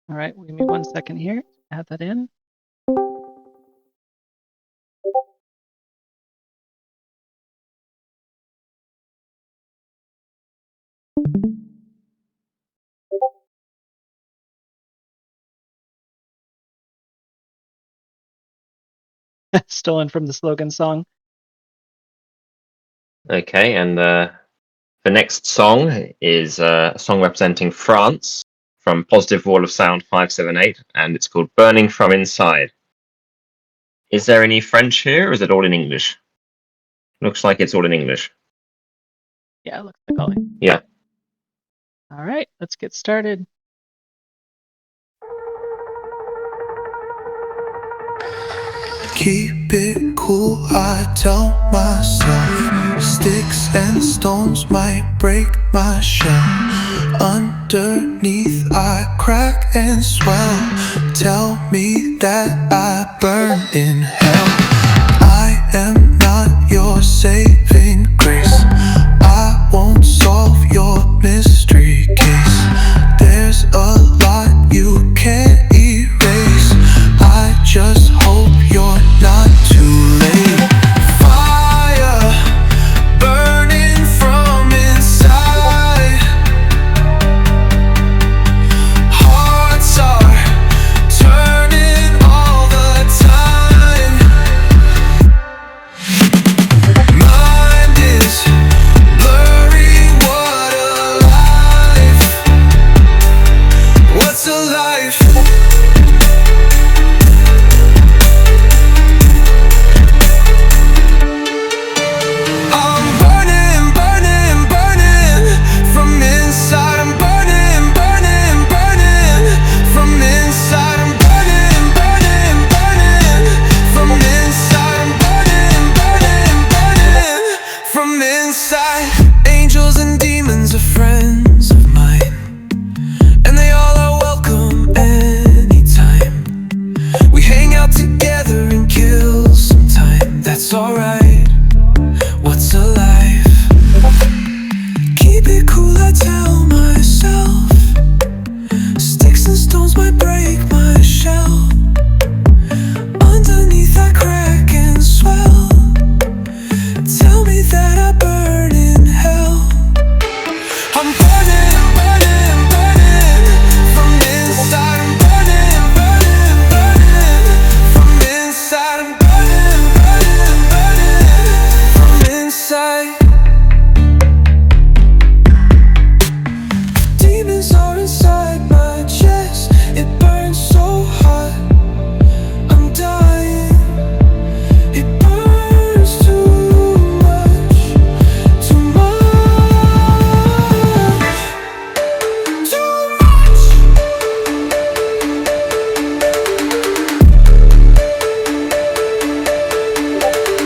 All right, give me 1 second here. Add that in. Stolen from the slogan song. Okay, and the next song is a song representing France from Positive Wall of Sound 578, and it's called Burning from Inside. Is there any French here, or is it all in English? Looks like it's all in English. Yeah, it looks like all. Yeah. All right, let's get started. Keep it cool, I tell myself. Sticks and stones might break my shell. Underneath I crack and swell. Tell me that I burn in hell. I am not your saving grace. I won't solve your mystery case. There's a lot you can't erase. I just hope you're not too late. Fire burning from inside. Hearts are turning all the time. Mind is blurring. What a life. What's a life? I'm burning, burning, burning from inside. I'm burning, burning, burning from inside. I'm burning, burning, burning from inside. I'm burning, burning, burning from inside. Angels and demons are friends of mine, and they all are welcome anytime. We hang out together and kill some time. That's alright. What's a life? Keep it cool, I tell myself. Sticks and stones might break my shell. Underneath I crack and swell. Tell me that I burn in hell. I'm burning, burning, burning from inside. I'm burning, burning, burning from inside. I'm burning, burning, burning from inside. Demons are inside my chest. It burns so hot. I'm dying. It burns too much. Too much. Too much.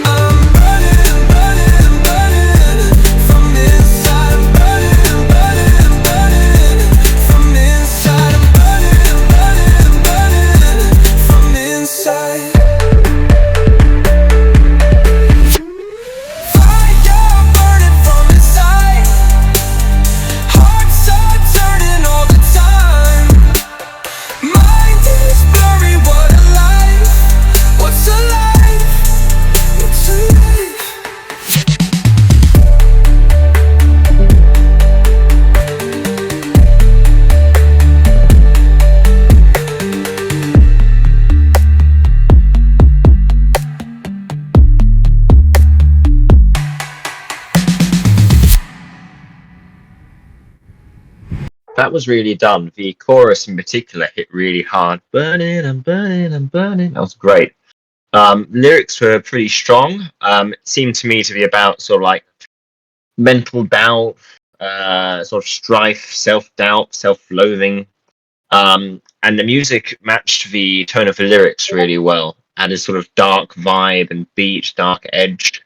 I'm burning, burning, burning from inside. I'm burning, burning, burning from inside. I'm burning, burning, burning from inside. Fire burning from inside. Hearts are turning all the time. Mind is blurry. What a life. What's a life? What's a life? That was really done. The chorus in particular hit really hard. Burning, I'm burning, I'm burning. That was great. Lyrics were pretty strong. It seemed to me to be about sort of like mental doubt, sort of strife, self-doubt, self-loathing. And the music matched the tone of the lyrics really well. Had a sort of dark vibe and beat, dark edge.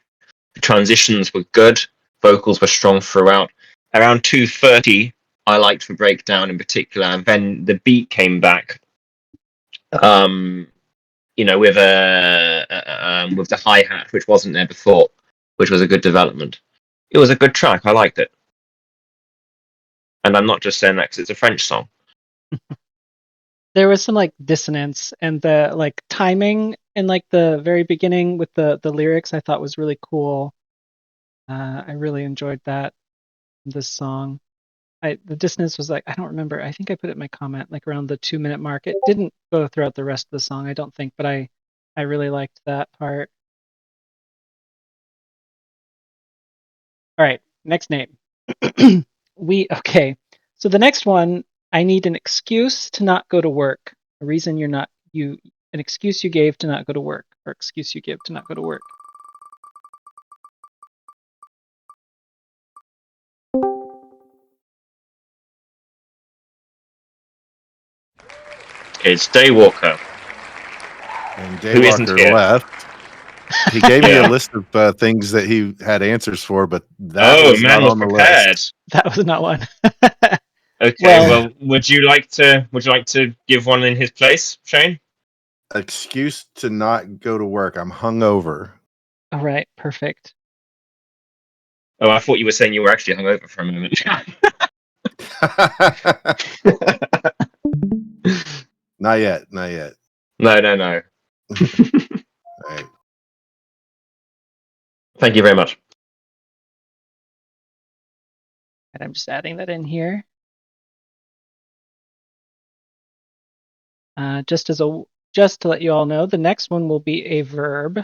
The transitions were good. Vocals were strong throughout. Around 2:30, I liked the breakdown in particular, and then the beat came back. With with the hi hat, which wasn't there before, which was a good development. It was a good track. I liked it, and I'm not just saying that because it's a French song. there was some like dissonance, and the like timing in like the very beginning with the lyrics I thought was really cool. I really enjoyed that, this song. The dissonance was like, I don't remember. I think I put it in my comment like around the 2-minute mark. It didn't go throughout the rest of the song, I don't think, but I really liked that part. All right, next name. Okay. So the next one, I need an excuse to not go to work. A reason an excuse you gave to not go to work, or excuse you give to not go to work. It's Daywalker. And Who isn't Daywalker here? left. He gave me Yeah. a list of things that he had answers for, but that Oh, was man not was on the prepared. list. That was not one. Okay, Well- well, would you like to give one in his place, Shane? Excuse to not go to work. I'm hungover. All right, perfect. Oh, I thought you were saying you were actually hungover for a moment. Not yet. Not yet. No. All right. Thank you very much. And I'm just adding that in here. Just to let you all know, the next one will be a verb,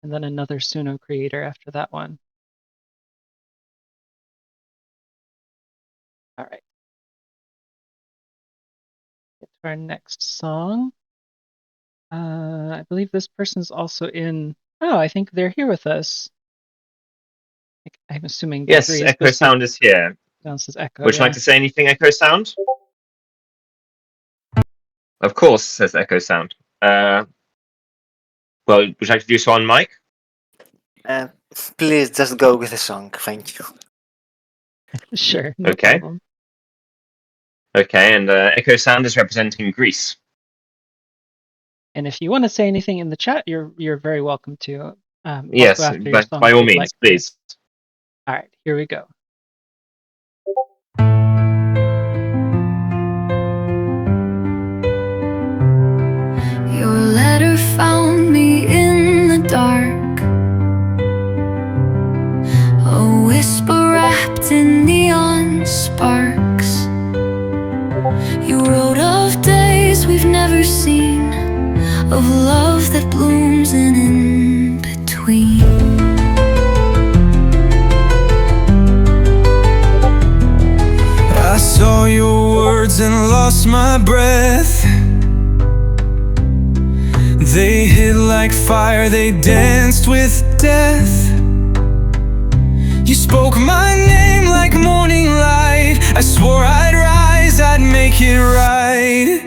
and then another Suno creator after that one. All right. Get to our next song. I believe this person's also in. Oh, I think they're here with us. I'm assuming. Yes, Greece, Echo this one Sound is here. pronounces Echo. Would you like yeah. to say anything, Echo Sound? Of course, says Echo Sound. Well, would you like to do so on mic? Please just go with the song. Thank you. Sure. No Okay. problem. Okay, and Echo Sound is representing Greece. And if you want to say anything in the chat, you're very welcome to. I'll Yes, go after your but song by if all you'd means, like. please. All right, here we go. Your letter found me in the dark, a whisper wrapped in neon sparks. You wrote of days we've never seen, of love that blooms in between. I saw your words and lost my breath. They hit like fire, they danced with death. You spoke my name like morning light. I swore I'd rise, I'd make it right.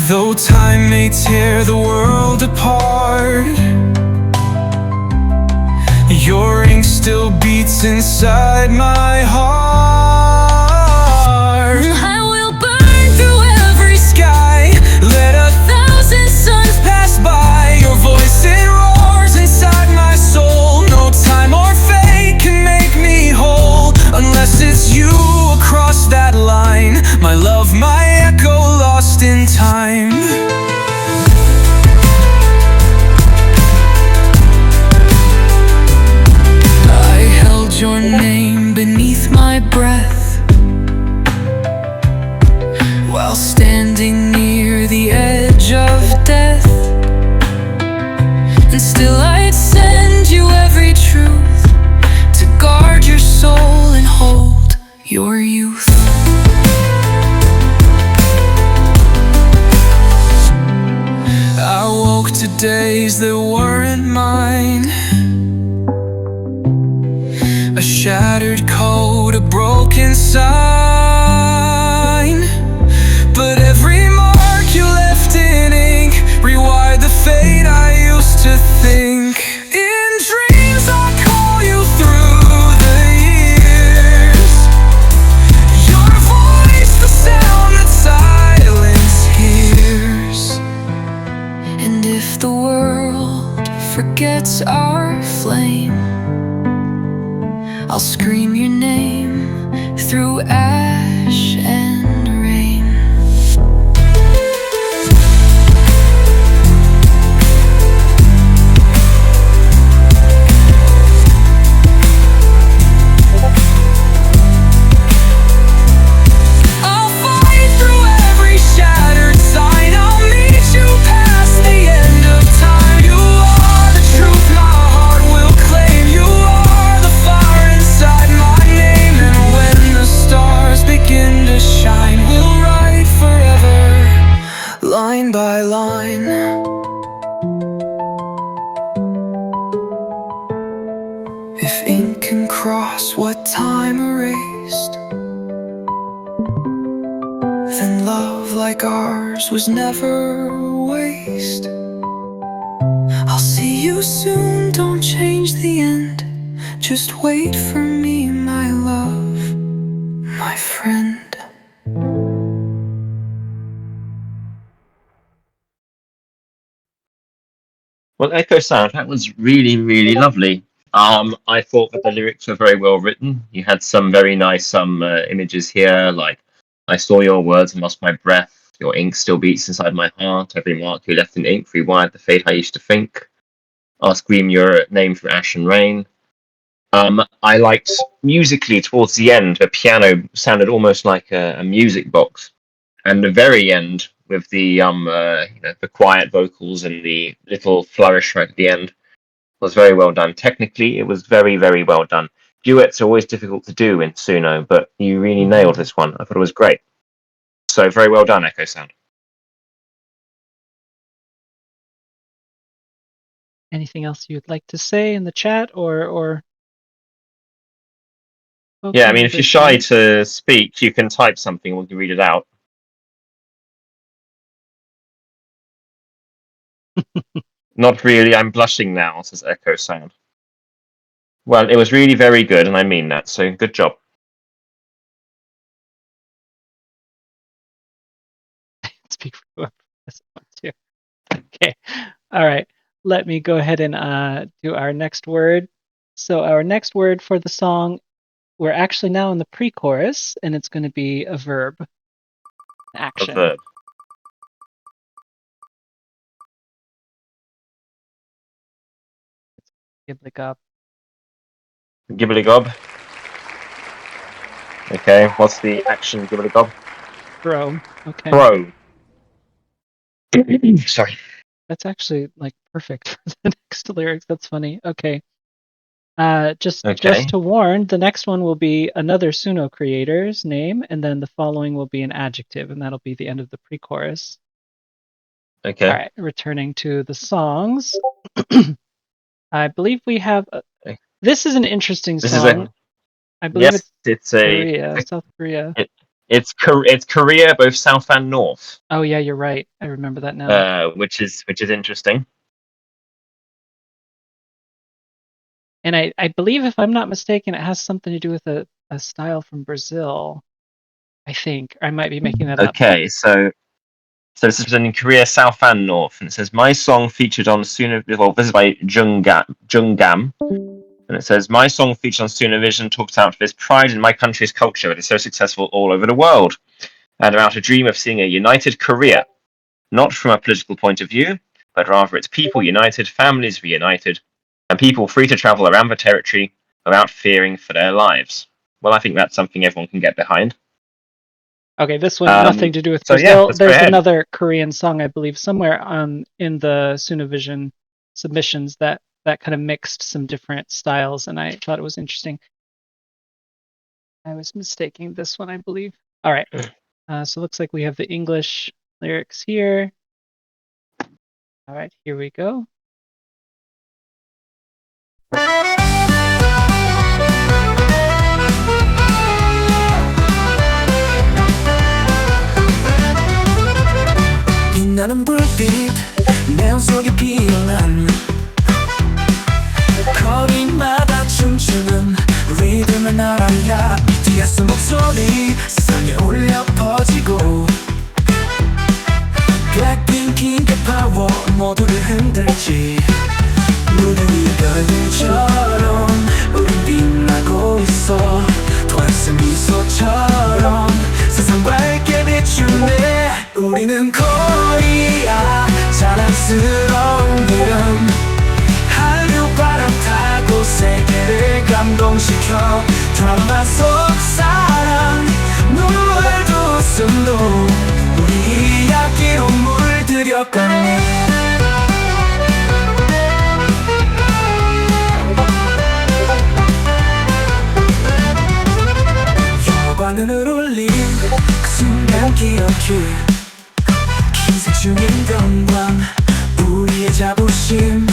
Though time may tear the world apart, your ink still beats inside my heart. I will burn through every Sky, let 1,000 suns pass by. Your voice, it roars inside my soul. No time or fate can make me whole, unless it's you across that line. My love, my echo lost in time. I held your name beneath my breath, while standing near the edge of death. And still I'd send you every truth, to guard your soul and hold your youth. I woke to days that weren't mine, a shattered code, a broken sign. But every mark you left in ink rewired the fate I used to think. In dreams I call you through the years, your voice, the sound that silence hears. And if the world forgets our flame. I'll scream your name through ash and rain. I'll fight through every shattered sign. I'll meet you past the end of time. You are the truth my heart will claim. You are the fire inside my name. And when the stars begin to shine, we'll write forever, line by line. If ink can cross what time erased, then love like ours was never waste. I'll see you soon, don't change the end. Just wait for me, my love, my friend. Well, Echo Sound, that was really, really lovely. I thought that the lyrics were very well written. You had some very nice images here, like I saw your words and lost my breath. Your ink still beats inside my heart. Every mark you left in ink rewired the fate I used to think. I'll scream your name through ash and rain. I liked musically towards the end, the piano sounded almost like a music box, and the very end with the the quiet vocals and the little flourish right at the end was very well done. Technically, it was very, very well done. Duets are always difficult to do in Suno, but you really nailed this one. I thought it was great. So very well done, Echo Sound. Anything else you'd like to say in the chat or Yeah, I mean, if you're shy to speak, you can type something and we can read it out. Not really, I'm blushing now, says Echo Sound. Well, it was really very good, and I mean that, so good job. speak for whoever this one too. Okay. All right. Let me go ahead and do our next word. So our next word for the song, we're actually now in the pre-chorus, and it's going to be a verb. Action. A verb. Gibbly-gob. Gibbly-gob. Okay, what's the action gibbly-gob? Throw. Okay. Throw. Sorry. That's actually like perfect for the next lyrics. That's funny. Okay. Just to warn, the next one will be another Suno creator's name, and then the following will be an adjective, and that'll be the end of the pre-chorus. Okay. All right. Returning to the songs. I believe we have. This is an interesting song. I believe it's Korea, South Korea. It's Korea, both south and north. Oh yeah, you're right. I remember that now. Which is interesting. And I believe, if I'm not mistaken, it has something to do with a style from Brazil. I think I might be making that up. Okay, so this is presenting Korea south and north, and it says my song featured on Suno. Well, this is by Jungam. And it says, my song featured on Sunovision talks out of this pride in my country's culture that is so successful all over the world, and about a dream of seeing a united Korea, not from a political point of view, but rather its people united, families reunited, and people free to travel around the territory without fearing for their lives. Well, I think that's something everyone can get behind. Okay, this one, nothing to do with Brazil. There's another Korean song, I believe, somewhere in the Sunovision submissions that kind of mixed some different styles, and I thought it was interesting. I was mistaking this one, I believe. All right. So it looks like we have the English lyrics here. All right, here we go. 빛나는 불빛 내온 속에 피어난 거리마다 춤추는 리듬을 날아가 뒤에서 목소리 세상에 울려 퍼지고 Blackpink, King, Power 모두를 흔들지 무대 위 별들처럼 우린 빛나고 있어 도화스 미소처럼 세상 밝게 비추네 우리는 코리아 자랑스러운 이름 한류바람 타고 세계를 감동시켜 드라마 속 사랑 눈물도 웃음도 우리 이야기로 물들여가네 여관을 울린 그 순간 기억해 기색 중인 영광 우리의 자부심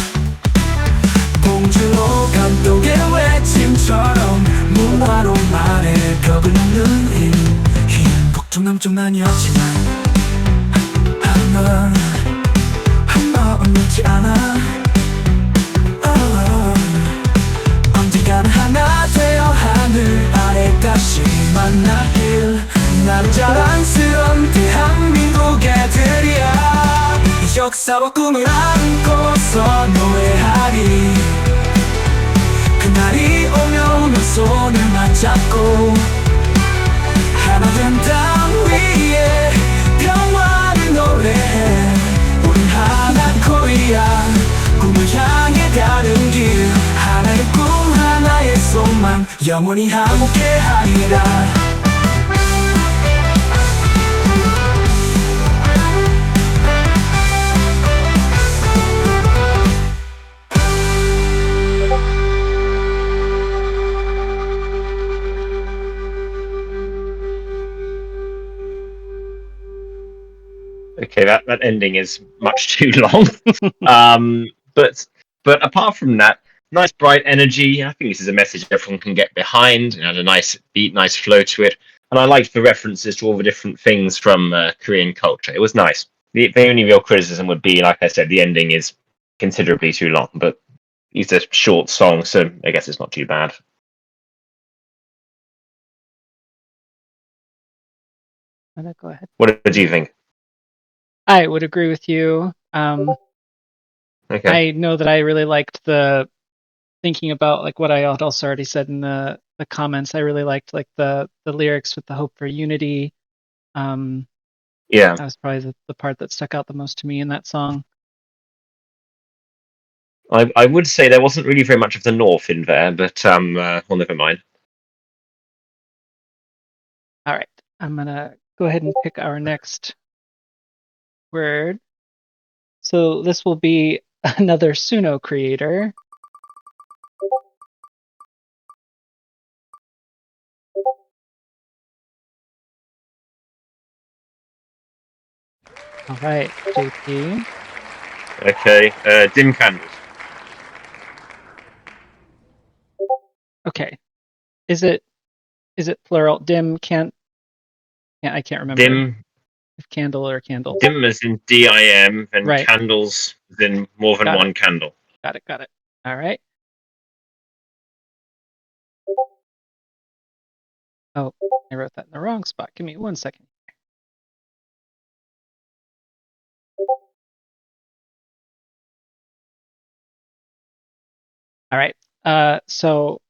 봉주로 감동의 외침처럼 문화로 말해 벽을 넘는 힘 북쪽 남쪽 나뉘었지만 한 마음 잊지 않아 언젠가는 하나 되어 하늘 아래 다시 만나길 나는 자랑스러운 대한민국 애들이야 이 역사와 꿈을 안고서 노래하리 그날이 오면 손을 맞잡고 하나 된 땅 위에 평화를 노래해 우린 하나 코리아 꿈을 향해 가는 길 하나의 꿈 하나의 소망 영원히 함께하리라 Okay, that ending is much too long. But apart from that, nice bright energy. I think this is a message everyone can get behind. It had a nice beat, nice flow to it, and I liked the references to all the different things from Korean culture. It was nice. The only real criticism would be, like I said, the ending is considerably too long. But it's a short song, so I guess it's not too bad. Go ahead. What did you think? I would agree with you. Okay. I know that I really liked the thinking about like what I had also already said in the comments. I really liked like the lyrics with the hope for unity. Yeah. That was probably the part that stuck out the most to me in that song. I would say there wasn't really very much of the North in there, but well, never mind. All right, I'm gonna go ahead and pick our next word. So this will be another Suno creator. All right, JP. Okay, dim candles. Okay, is it plural? Dim I can't remember. Dim. If candle or candles. Dim as in DIM, and Right. candles as in more than Got one it. candle. Got it. All right. Oh, I wrote that in the wrong spot. Give me 1 second. All right. So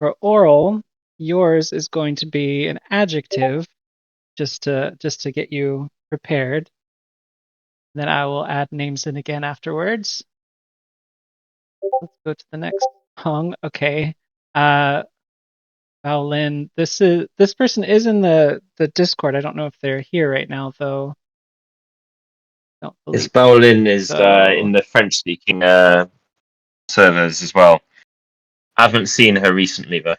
for oral, yours is going to be an adjective, just to get you prepared. Then I will add names in again afterwards. Let's go to the next song. Okay. Baolin. This person is in the Discord. I don't know if they're here right now though. Don't This believe Baolin is so. in the French-speaking servers as well. I haven't seen her recently though.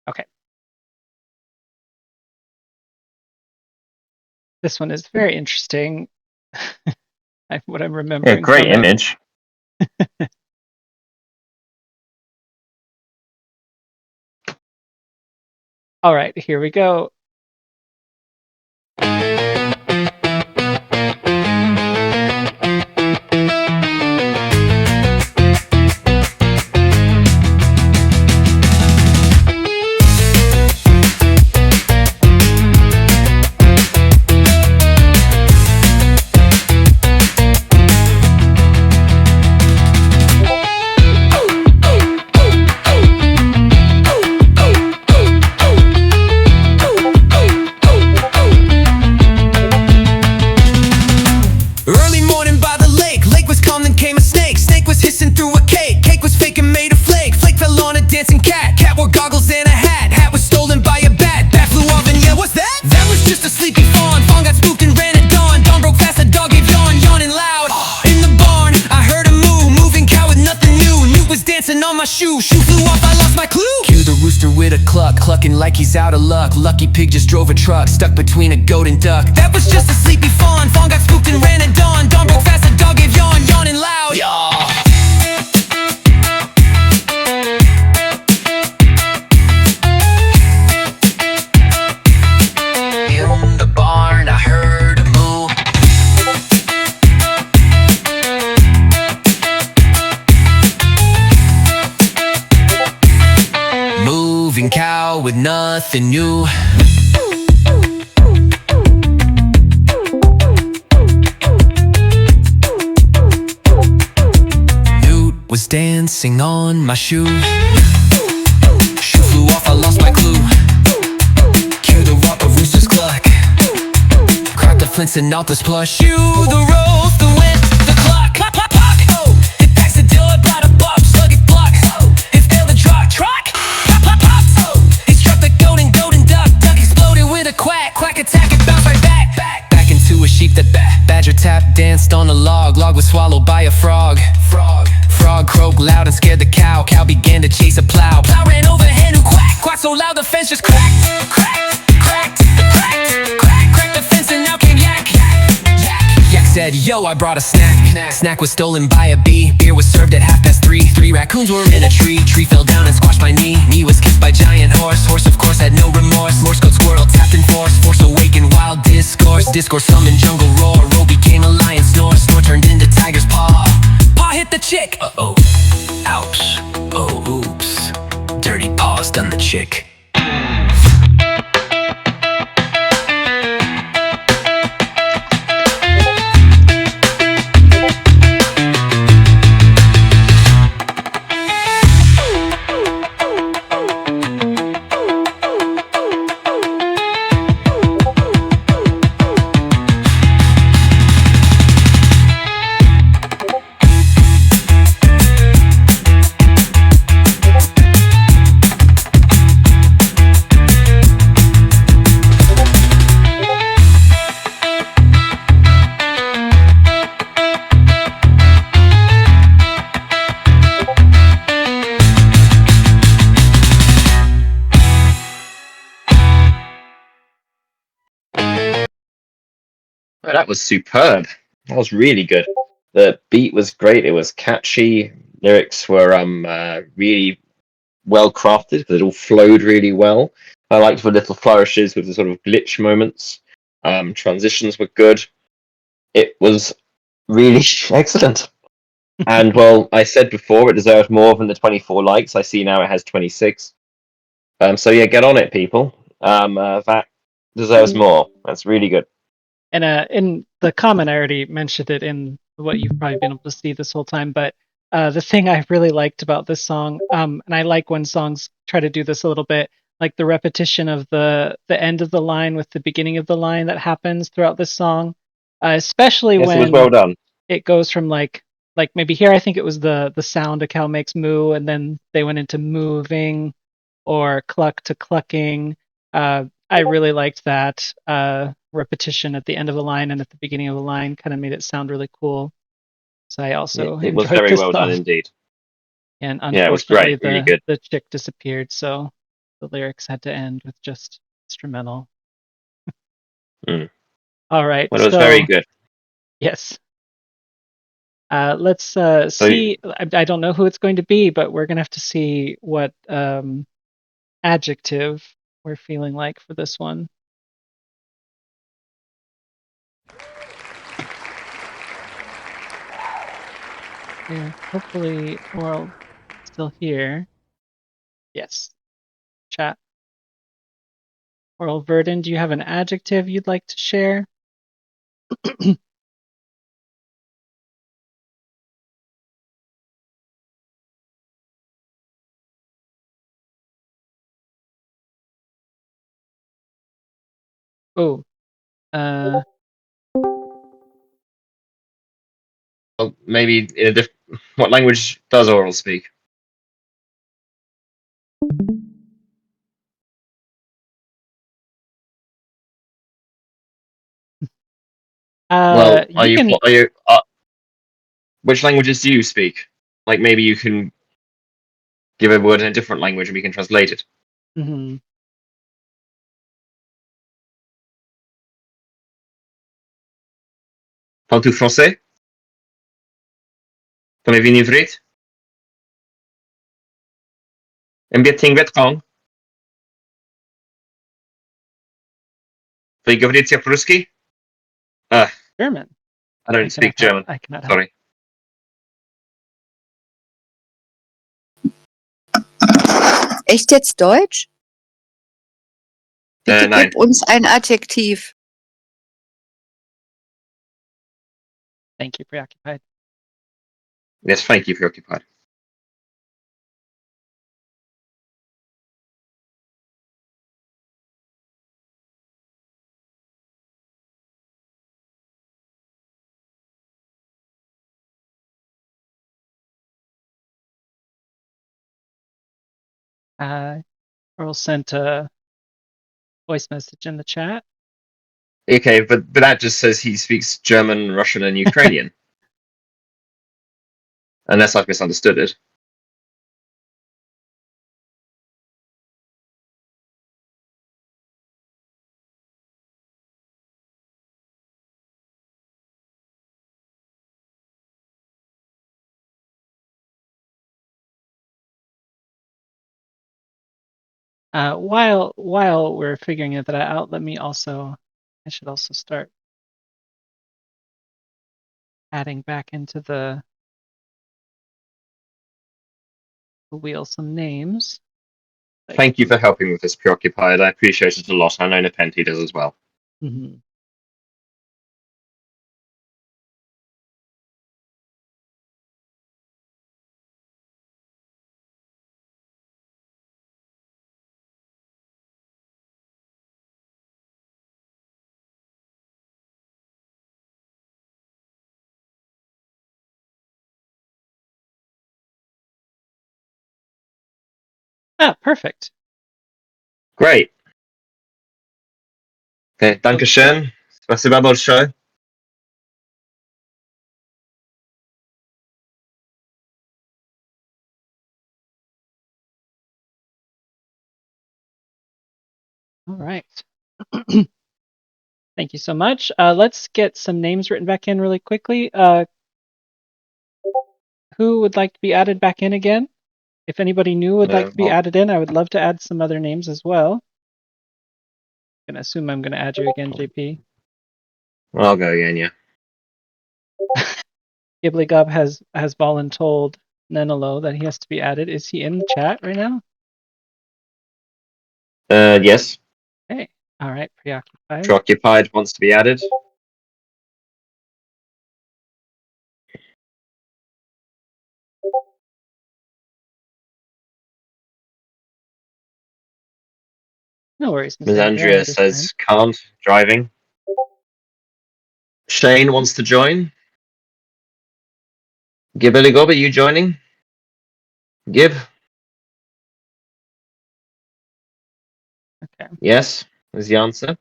Okay. This one is very interesting. What I'm remembering. Yeah, great from it. image. All right, here we go. shoe. Shoe flew off, I lost my clue. Cue the rooster with a cluck, clucking like he's out of luck. Lucky pig just drove a truck, stuck between a goat and duck. That was just a sleepy fawn. Fawn got spooked and ran at dawn. Dawn broke fast, the dog gave yawn, yawning loud. Yaw. In the barn, I heard a moo. Moving cow with nothing new. Newt was dancing on my shoe. Shoe flew off, I lost my clue. Cue the rock of rooster's cluck. Crack the flints and out this plush. Cue the roast, the wet, the cluck. Cluck, cluck, cluck. Oh, it packs the deal about a buck. Slug it block. Oh, it failed the truck. Truck. Pop, pop, pop. Oh, it struck the goat and duck. Duck exploded with a quack. Quack attack, it bounced right back. Back into a sheep that badger tap danced on a log. Log was swallowed by a frog. Frog croaked loud and scared the cow. Cow began to chase a plow. Plow ran over a hen who quacked. Quacked so loud the fence just cracked. Cracked. Cracked the fence and now came Yak. Yak said, yo, I brought a snack. Snack was stolen by a bee. Beer was served at 3:30. 3 raccoons were in a tree. Tree fell down and squashed my knee. Knee was kicked by giant horse. Horse of course had no remorse. Morse code squirrel tapped in force. Force awakened wild discourse. Discourse summoned jungle roar. Roar became a lion snore. Snore turned into tiger's paw. Paw hit the chick. Uh-oh. Ouch. Oh, oops. Dirty paws done the chick. Oh, that was superb. That was really good. The beat was great. It was catchy. Lyrics were really well crafted because it all flowed really well. I liked the little flourishes with the sort of glitch moments. Transitions were good. It was really excellent. And well, I said before it deserved more than the 24 likes. I see now it has 26. So yeah, get on it, people. That deserves more. That's really good. And in the comment, I already mentioned it in what you've probably been able to see this whole time, but the thing I really liked about this song, and I like when songs try to do this a little bit, like the repetition of the end of the line with the beginning of the line that happens throughout this song, especially Yes, when it was well done. it goes from like maybe here I think it was the sound a cow makes moo, and then they went into moving or cluck to clucking. I really liked that repetition at the end of the line and at the beginning of the line. Kind of made it sound really cool. So I also It was enjoyed very this well done song. indeed. And Yeah, it was unfortunately, great, really good. the chick disappeared, so the lyrics had to end with just instrumental. Mm. All right, Well, it was so very good. yes. Let's see. I don't know who it's going to be, but we're gonna have to see what adjective we're feeling like for this one. Yeah, hopefully Oral still here. Yes. Chat. Oral Verdon, do you have an adjective you'd like to share? Oh, Well, maybe in a what language does Oral speak? Well, are you you? can. Are you? Which languages do you speak? Like maybe you can give a word in a different language and we can translate it. Hmm. Parles-tu français? Kan vi ivrit? En ting vet kong? Вы говорите по-русски? German. I don't speak German. I cannot help. Sorry. Echt jetzt Deutsch? Bitte Nein. gib uns ein Adjektiv. Thank you, preoccupied. Yes, thank you, preoccupied. Earl sent a voice message in the chat. Okay, but that just says he speaks German, Russian, and Ukrainian. Unless I've misunderstood it. While we're figuring that out, I should also start adding back into the wheel some names. Thank you for helping with this, preoccupied. I appreciate it a lot. I know Nepenthe does as well. Mm-hmm. Perfect. Great. Okay, danke schön. Спасибо большое. All right. Thank you so much. Let's get some names written back in really quickly. Who would like to be added back in again? If anybody new would like to be added in, I would love to add some other names as well. I'm going to assume I'm going to add you again, JP. I'll go again, yeah. Gibblygob has voluntold Nenelo that he has to be added. Is he in the chat right now? Yes. Hey. All right. Preoccupied. Preoccupied wants to be added. No worries, Miss Ms. Andrea says can't, driving. Shane wants to join. Gibblygob, are you joining? Gib? Okay. Yes, is the answer.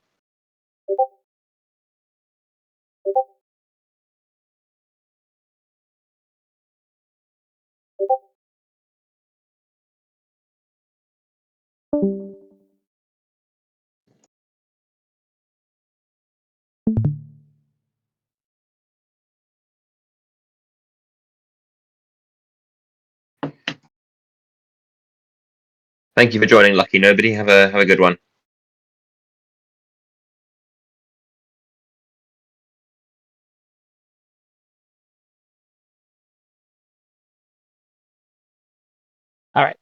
Thank you for joining, Lucky Nobody. Have a good one. All right.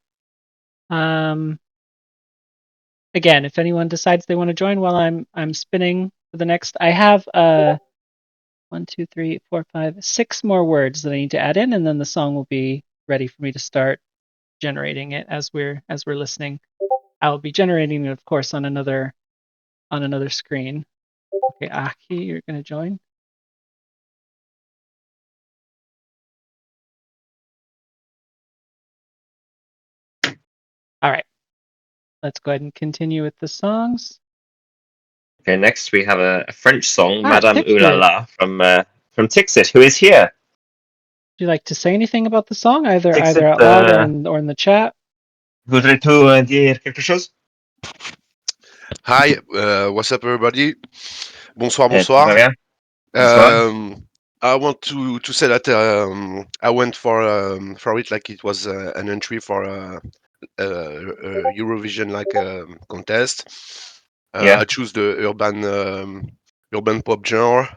Again, if anyone decides they want to join while I'm spinning for the next, I have 1, 2, 3, 4, 5, 6 more words that I need to add in, and then the song will be ready for me to start generating it as we're listening. I'll be generating it, of course, on another screen. Okay, Aki, you're gonna join. All right. Let's go ahead and continue with the songs. Okay, next we have a French song, Ah, Madame Tixit. Oulala from Tixit, who is here. Would you like to say anything about the song, either Tixit, out loud or in the chat? Voudrais-tu dire quelque chose? Hi, what's up, everybody? Bonsoir, Tout va bonsoir. bien? Bonsoir. I want to say that I went for it like it was an entry for a Eurovision like contest. Yeah. I choose the urban pop genre,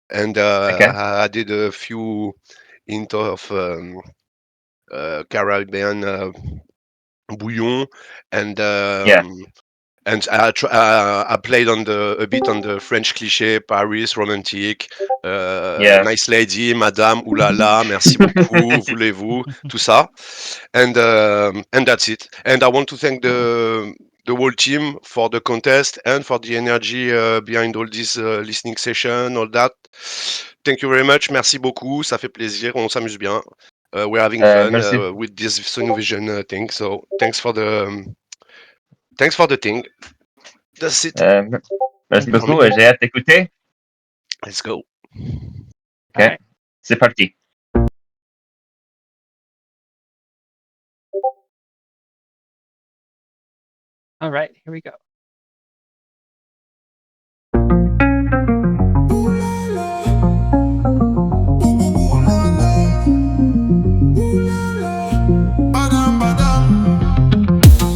and Okay. I did a few hint of Caribbean bouillon, and Yeah. I played a bit on the French cliché, Paris, romantique, Yeah. nice lady, madame, oulala, merci beaucoup, voulez-vous, tout ça, and that's it. And I want to thank the whole team for the contest and for the energy behind all this listening session, all that. Thank you very much, merci beaucoup, ça fait plaisir, on s'amuse bien. We're having fun Merci. with this Sonovision thing, so thanks for the thing. That's it. Merci beaucoup. J'ai hâte d'écouter. Let's go. Ok. Alright. C'est parti. All right, here we go.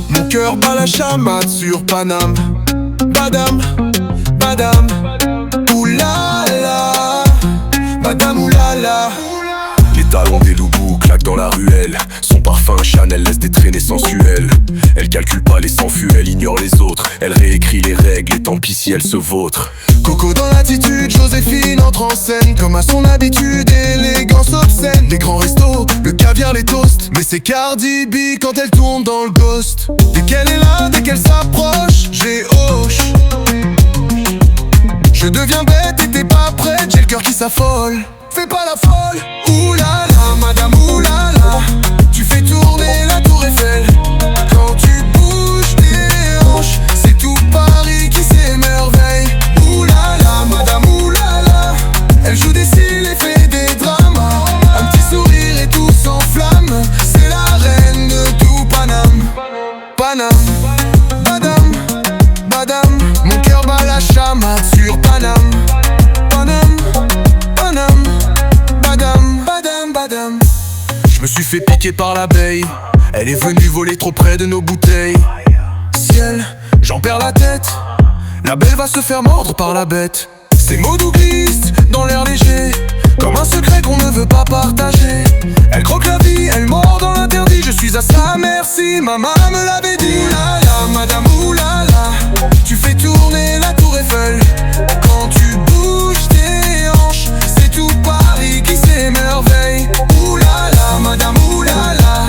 Mon cœur bat la chamade sur Paname. Badam, badam, oulala, badam oulala. Les talons des loups claquent dans la ruelle. Son parfum Chanel laisse des traînées sensuelles. Elle calcule pas les sans-fûts, elle ignore les autres. Elle réécrit les règles et tant pis si elle se vautre. Coco dans l'attitude, Joséphine entre en scène. Comme à son habitude, élégance obscène. Les grands restos, le caviar, les toasts. Mais c'est Cardi B quand elle tourne dans le ghost. Dès qu'elle est là, dès qu'elle s'approche, j'ai hoche. Je deviens bête et t'es pas prête, j'ai le cœur qui s'affole. Fais pas la folle. Oulala, madame oulala, tu fais tourner la tour Eiffel. Quand tu bouges tes hanches, c'est tout Paris qui s'émerveille. Oulala, madame oulala, elle joue des cils et fait des dramas. Un petit sourire et tout s'enflamme. C'est la reine de tout Paname. Paname, badam, badam. Mon cœur bat la chamade sur Paname. Paname, Paname, badam, badam, badam. Je me suis fait piquer par l'abeille. Elle est venue voler trop près de nos bouteilles. Ciel, j'en perds la tête. La belle va se faire mordre par la bête. Ces mots doux glissent dans l'air léger, comme un secret qu'on ne veut pas partager. Elle croque la vie, elle mord dans l'interdit. Je suis à sa merci, maman me l'avait dit. Oulala, madame oulala, tu fais tourner la tour Eiffel. Quand tu bouges tes hanches, c'est tout Paris qui s'émerveille. Oulala, madame oulala,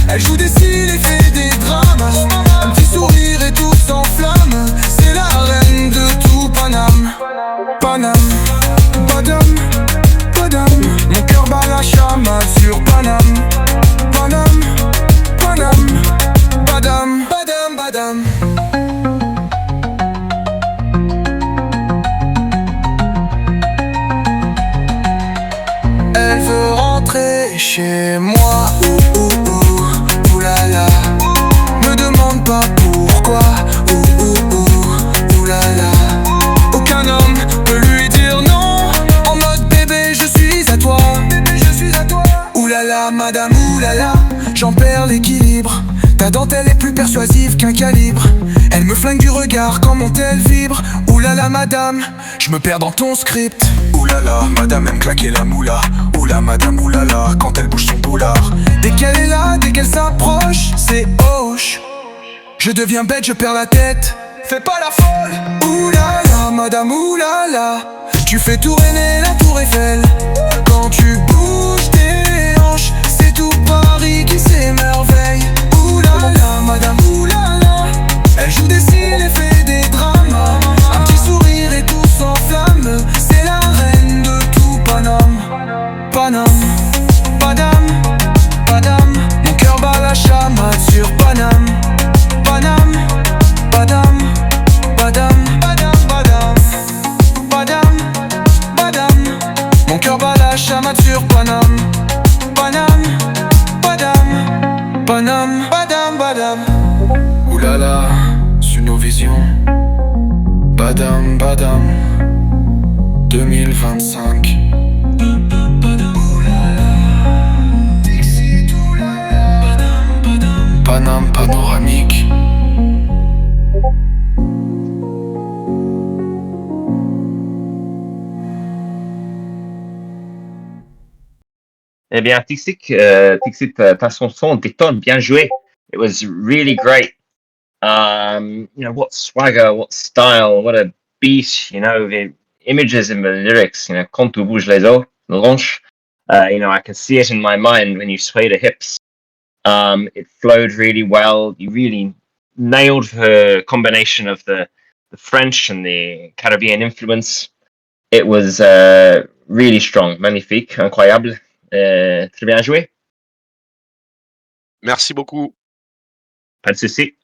elle joue des cils et fait des dramas. Un petit sourire et tout s'enflamme. C'est la reine de tout Paname. Paname, badam, badam. Mon cœur bat la chamade sur Paname. Paname, Paname, badam, badam, badam. Elle veut rentrer chez moi. Oulala. Me demande pas pourquoi. Oulala. Aucun homme peut lui dire non. En mode bébé, je suis à toi. Bébé, je suis à toi. Oulala, madame, oulala. J'en perds l'équilibre. Ta dentelle est plus persuasive qu'un calibre. Elle me flingue du regard quand mon tel vibre. Oulala, madame, je me perds dans ton script. Oulala, madame aime claquer la moula. Oula, madame, oulala, quand elle bouge son boulard. Dès qu'elle est là, dès qu'elle s'approche, c'est hoche. Je deviens bête, je perds la tête. Fais pas la folle. Oulala, madame, oulala, tu fais tourner la tour Eiffel. Quand tu bouges tes hanches, c'est tout Paris qui s'émerveille. Oulala, madame, oulala, elle joue des cils et fait des dramas. Un petit sourire et tout s'enflamme. C'est la reine de tout Paname. Paname, badam, badam. Mon cœur bat la chamade sur Paname. Paname, badam, badam, badam, badam. Badam, badam. Mon cœur bat la chamade sur Paname. Paname, badam, Paname, badam, badam. l'illusion. Badam, badam, 2025. Paname panoramique. Eh bien, Tixik, ta chanson détonne, bien joué. It was really great. What swagger, what style, what a beat, the images in the lyrics, quand tu bouges les os, longe. I can see it in my mind when you sway the hips. It flowed really well. You really nailed the combination of the French and the Caribbean influence. It was really strong, magnifique, incroyable. Très bien joué. Merci beaucoup. Pas de souci.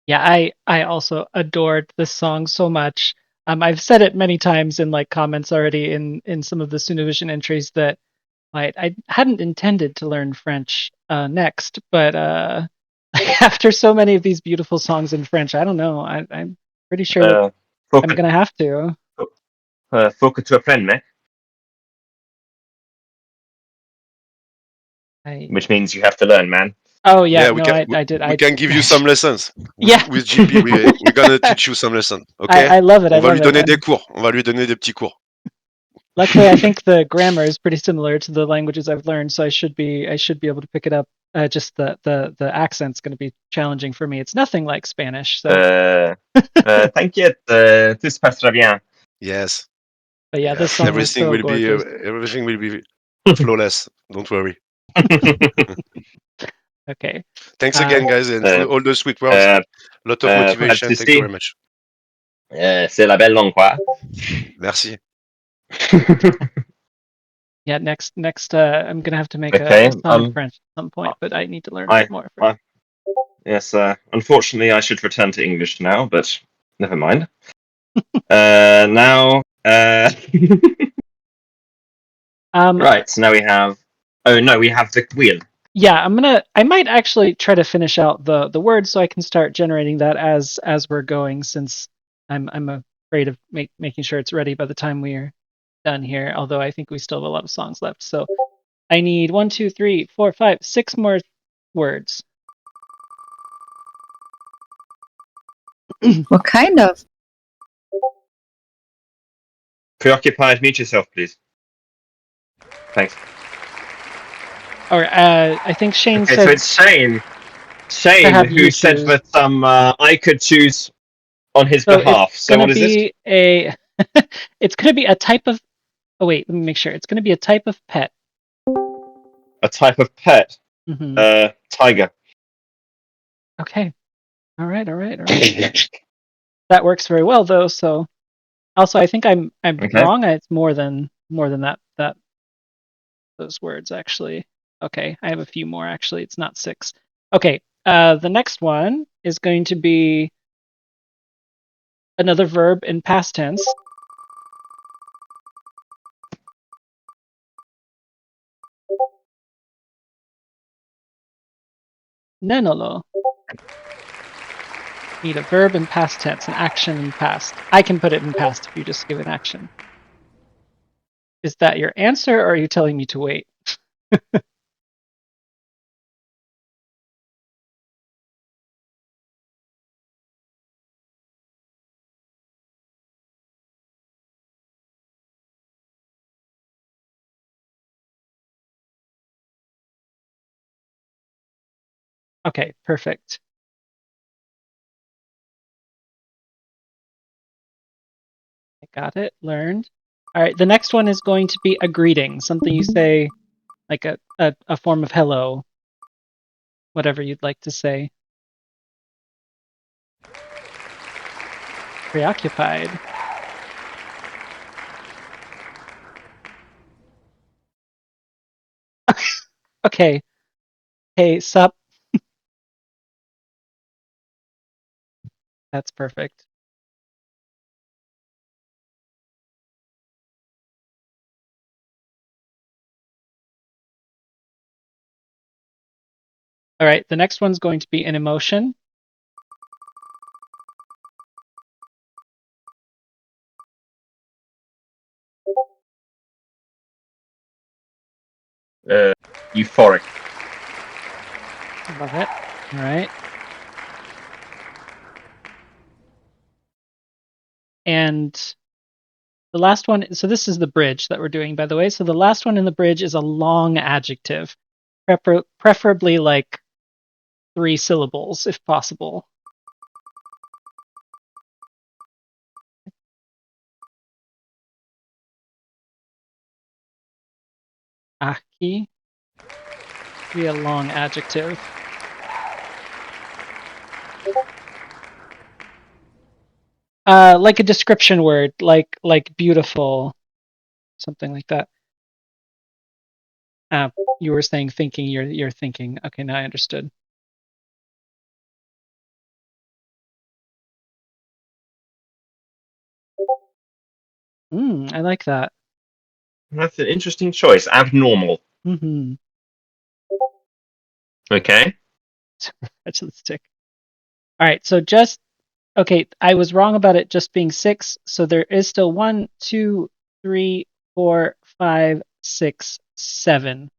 Yeah, I also adored this song so much. I've said it many times in like comments already in some of the Sunovision entries that I hadn't intended to learn French next, but after so many of these beautiful songs in French, I don't know. I'm pretty sure I'm gonna have to. Faut que tu apprennes, mec. Which means you have to learn, man. Oh yeah, we no, can, I did. We can give you some lessons. Yeah. With GP, we're gonna teach you some lessons. Okay. I love it. On va love lui donner it. des cours. On va lui donner des petits cours. Luckily, I think the grammar is pretty similar to the languages I've learned, so I should be able to pick it up. Just the accent's going to be challenging for me. It's nothing like Spanish, so. T'inquiète, tout se passera bien. Yes. But yeah, this song was so gorgeous. Everything will be flawless. Don't worry. Okay. Thanks again, guys, and for all the sweet words. Lot of motivation. Thank you very much. C'est la belle langue, quoi. Merci. Yeah, next, I'm gonna have to make a song in French at some point, but I need to learn a bit more. Yes, unfortunately, I should return to English now, but never mind. Now, right. So now we have. Oh no, we have the wheel. Yeah, I might actually try to finish out the words so I can start generating that as we're going, since I'm afraid of making sure it's ready by the time we're done here. Although I think we still have a lot of songs left, so I need 1, 2, 3, 4, 5, 6 more words. What kind of? Preoccupied, mute yourself, please. Thanks. Or I think Shane said. So it's Shane. Shane, who said that I could choose on his behalf. So what is it? It's going to be a type of. Oh wait, let me make sure. It's going to be a type of pet. A type of pet. Mm-hmm. Tiger. Okay. All right. That works very well, though. So, also, I think I'm wrong. It's more than that. Those words actually. Okay, I have a few more actually. It's not 6. Okay. The next one is going to be another verb in past tense. Nenolo. Need a verb in past tense, an action in past. I can put it in past if you just give an action. Is that your answer, or are you telling me to wait? Okay, perfect. I got it, learned. All right, the next one is going to be a greeting, something you say, like a form of hello, whatever you'd like to say. Preoccupied. Okay. Hey, sup? That's perfect. All right, the next one's going to be an emotion. Euphoric. Love it. All right. And the last one, so this is the bridge that we're doing, by the way. So the last one in the bridge is a long adjective, preferably like 3 syllables if possible. Aqui. Be a long adjective. Like a description word, like beautiful, something like that. You were saying thinking. You're thinking. Okay, now I understood. I like that. That's an interesting choice. Abnormal. Mm-hmm. Okay. Stick. All right, so just okay. I was wrong about it just being 6. So there is still 1, 2, 3, 4, 5, 6, 7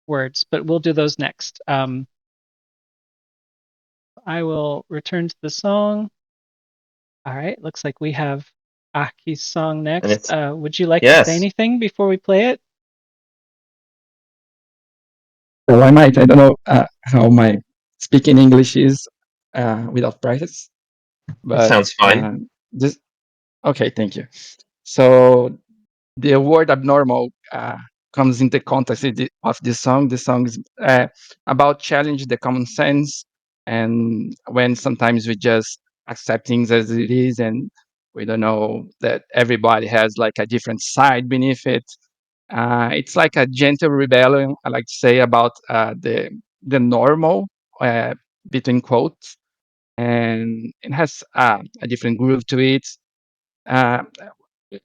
words, but we'll do those next. I will return to the song. All right, looks like we have Aki's song next. Would you like to say anything before we play it? Well, I might. I don't know how my speaking English is without practice. But that sounds fine. Okay, thank you. So the word abnormal comes in the context of this song. The song is about challenge the common sense, and when sometimes we just accept things as it is, and we don't know that everybody has like a different side beneath it. It's like a gentle rebellion, I like to say, about the normal, between quotes, and it has a different groove to it. I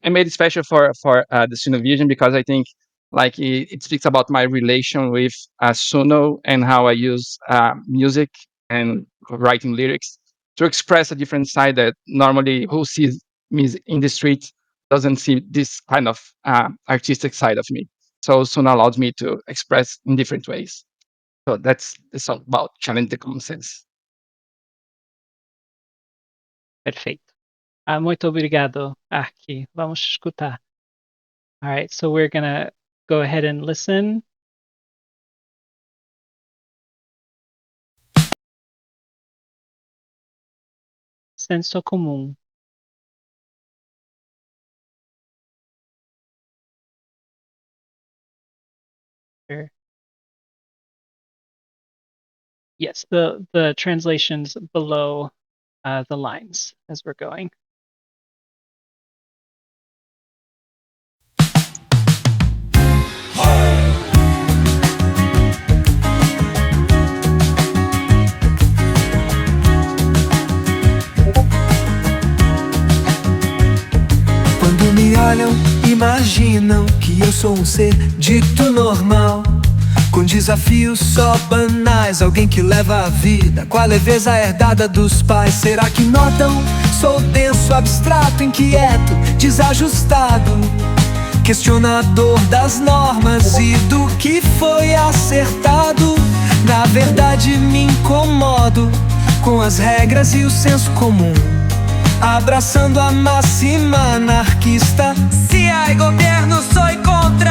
made it special for the Suno Vision because I think like it speaks about my relation with Suno and how I use music and writing lyrics to express a different side that normally who sees me in the street doesn't see this kind of artistic side of me. So Suno allows me to express in different ways. So that's the song about challenge the common sense. Perfeito. Muito obrigado, Aki. Vamos escutar. All right, so we're gonna go ahead and listen. Senso comum. Sure. Yes, the translations below the lines as we're going. Quando me olham, imaginam que eu sou um ser dito normal, com desafios só banais, alguém que leva a vida com a leveza herdada dos pais. Será que notam? Sou denso, abstrato, inquieto, desajustado, questionador das normas e do que foi acertado. Na verdade me incomodo com as regras e o senso comum, abraçando a máxima anarquista. Se há governo, sou contra.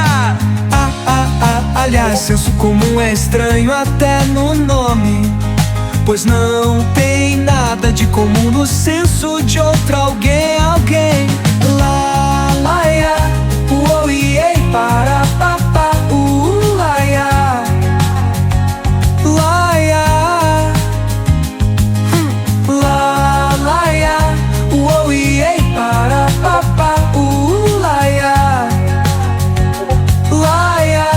Aliás, senso comum é estranho até no nome, pois não tem nada de comum no senso de outro alguém. Lá, lá, ia, uou, iê, para, papá, lá, ia, lá, ia, lá, lá, ia, uou, iê, para, papá, lá, ia, lá, ia.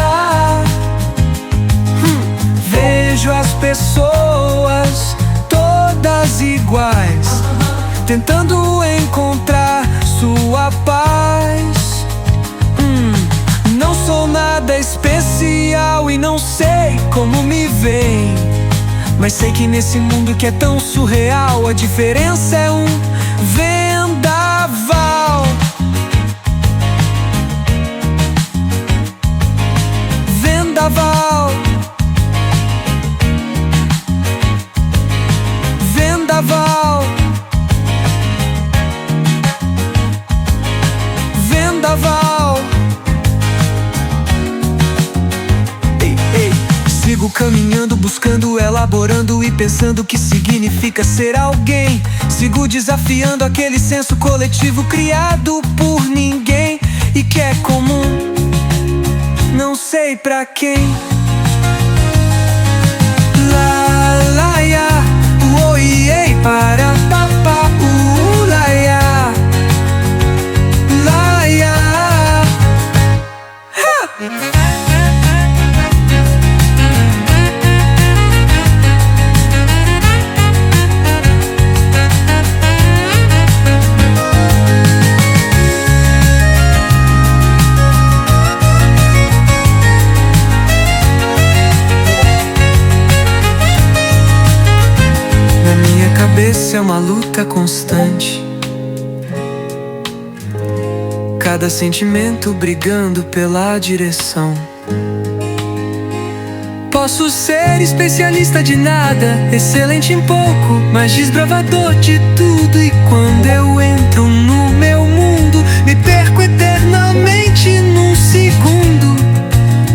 Vejo as pessoas todas iguais, tentando encontrar sua paz. Não sou nada especial e não sei como me veem, Mas sei que nesse mundo que é tão surreal, a diferença é um vendaval. Vendaval. Vendaval. Vendaval. Ei, ei. Sigo caminhando, buscando, elaborando e pensando o que significa ser alguém. Sigo desafiando aquele senso coletivo criado por ninguém e que é comum, não sei pra quem. La la ya, o iei para papá, la ya, la ya. Na minha cabeça é uma luta constante, cada sentimento brigando pela direção. Posso ser especialista de nada, excelente em pouco, mas desbravador de tudo. E quando eu entro no meu mundo, me perco eternamente num segundo.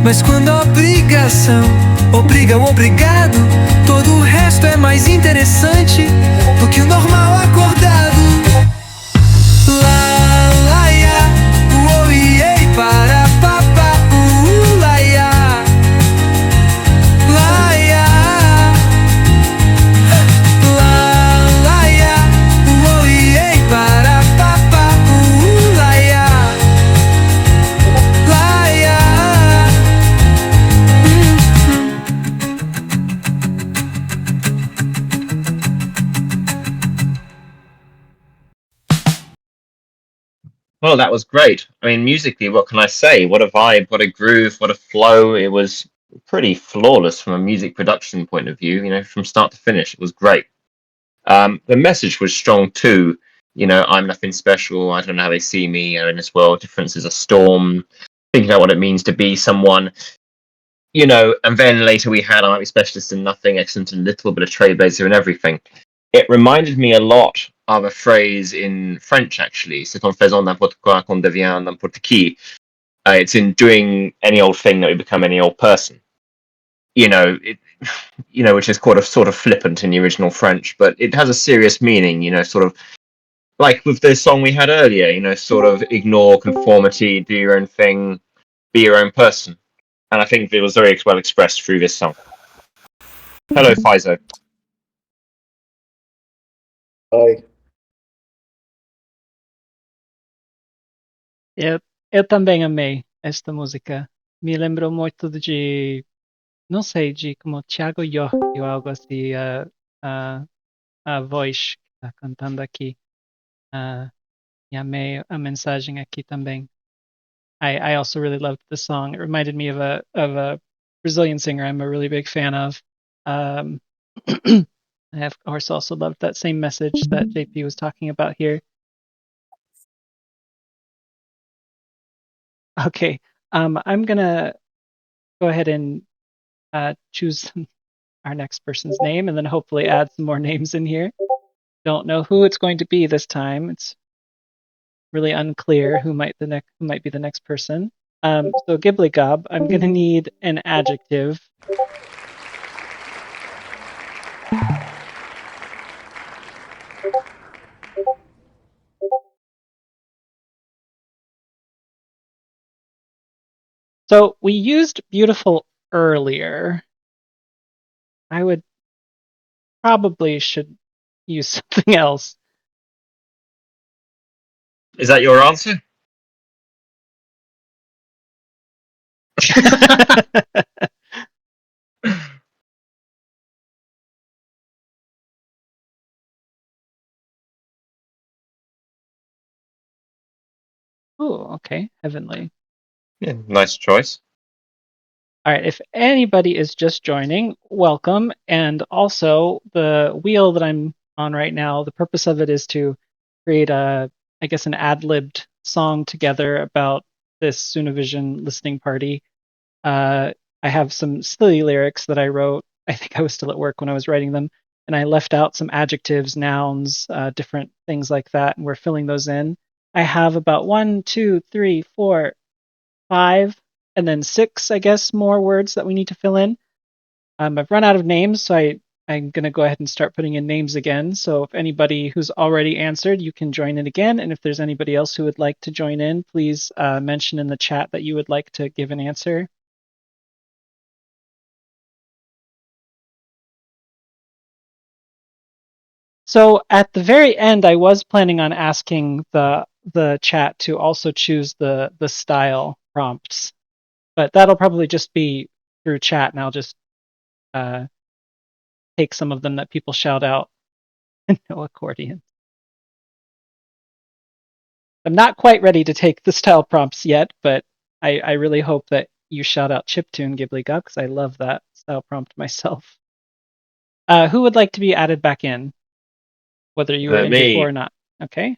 Mas quando a obrigação obriga o obrigado, todo o resto é mais interessante do que o normal acordado. La la ya, o iei para papá, la ya, la ya, la la ya, o iei para papá, la ya, la ya. Well, that was great. I mean, musically, what can I say? What a vibe, what a groove, what a flow. It was pretty flawless from a music production point of view, from start to finish. It was great. The message was strong too. I'm nothing special. I don't know how they see me in this world. Difference is a storm. Thinking about what it means to be someone. And then later we had I'm a specialist in nothing, excellent in little, but a trailblazer in everything. It reminded me a lot of a phrase in French, actually. C'est en faisant n'importe quoi qu'on devient n'importe qui. It's in doing any old thing that we become any old person. Which is sort of flippant in the original French, but it has a serious meaning. Sort of like with the song we had earlier. Sort of ignore conformity, do your own thing, be your own person. And I think it was very well expressed through this song. Hello, Fizo. Oi. Eu também amei esta música. Me lembrou muito de, não sei, de como Thiago York ou algo assim, a voz que está cantando aqui. E amei a mensagem aqui também. I also really loved the song. It reminded me of a Brazilian singer I'm a really big fan of. I of course also loved that same message that JP was talking about here. Okay, I'm gonna go ahead and choose our next person's name, and then hopefully add some more names in here. Don't know who it's going to be this time. It's really unclear who might be the next person. So Ghibli Gob, I'm gonna need an adjective. So we used beautiful earlier. I would probably should use something else. Is that your answer? Oh, okay. Heavenly. Yeah, nice choice. All right, if anybody is just joining, welcome. And also, the wheel that I'm on right now, the purpose of it is to create an ad-libbed song together about this Sunavision listening party. I have some silly lyrics that I wrote. I think I was still at work when I was writing them, and I left out some adjectives, nouns, different things like that, and we're filling those in. I have about 1, 2, 3, 4, 5, and then 6, I guess, more words that we need to fill in. I've run out of names, so I'm going to go ahead and start putting in names again. So if anybody who's already answered, you can join in again. And if there's anybody else who would like to join in, please mention in the chat that you would like to give an answer. So at the very end, I was planning on asking the chat to also choose the style prompts, but that'll probably just be through chat, and I'll just take some of them that people shout out. No accordion. I'm not quite ready to take the style prompts yet, but I really hope that you shout out chiptune Ghibli Gub, because I love that style prompt myself. Who would like to be added back in? Whether you were in before or not. Okay.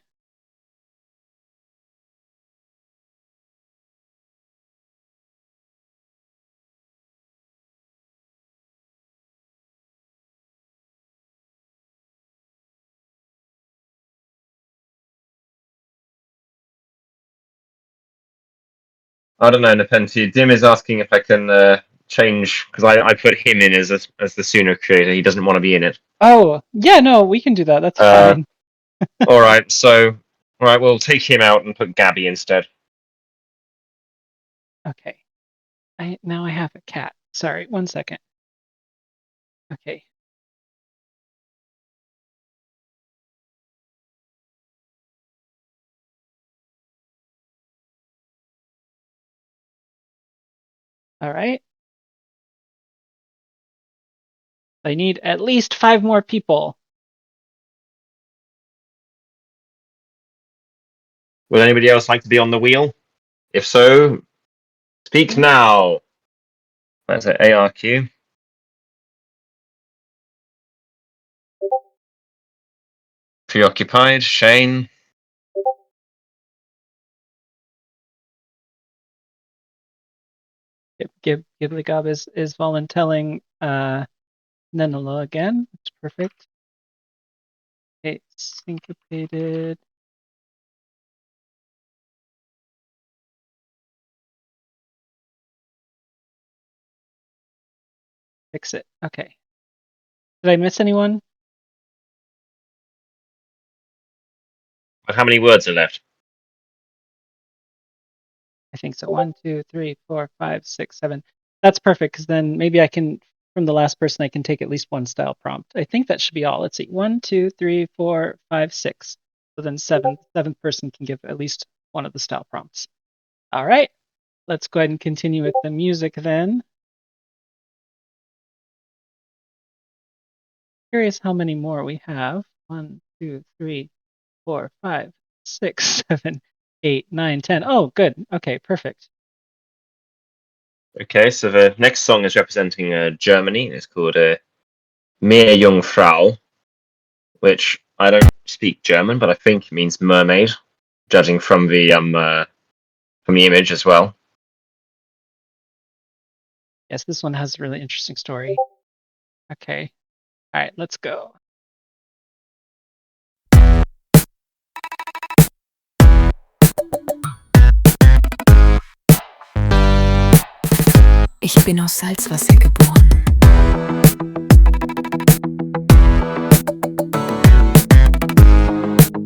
I don't know, Nepenthe. Dim is asking if I can change, because I put him in as the Suna creator. He doesn't want to be in it. Oh, yeah, no, we can do that. That's fine. All right, we'll take him out and put Gabby instead. Okay. Now I have a cat. Sorry, 1 second. Okay. All right. I need at least 5 more people. Would anybody else like to be on the wheel? If so, speak now. That's it, ARQ. Preoccupied, Shane. Ghibli Gub is voluntelling Nenala again. That's perfect. Okay, syncopated. Fix it. Okay. Did I miss anyone? But how many words are left? I think so. 1, 2, 3, 4, 5, 6, 7. That's perfect, because then maybe I can, from the last person, I can take at least 1 style prompt. I think that should be all. Let's see. 1, 2, 3, 4, 5, 6. So then seventh person can give at least 1 of the style prompts. All right. Let's go ahead and continue with the music then. Curious how many more we have. 1, 2, 3, 4, 5, 6, 7, 8, 9, 10. Oh, good. Okay, perfect. Okay, so the next song is representing Germany. It's called Meerjungfrau, which I don't speak German, but I think it means mermaid, judging from the image as well. Yes, this one has a really interesting story. Okay. All right, let's go. Ich bin aus Salzwasser geboren.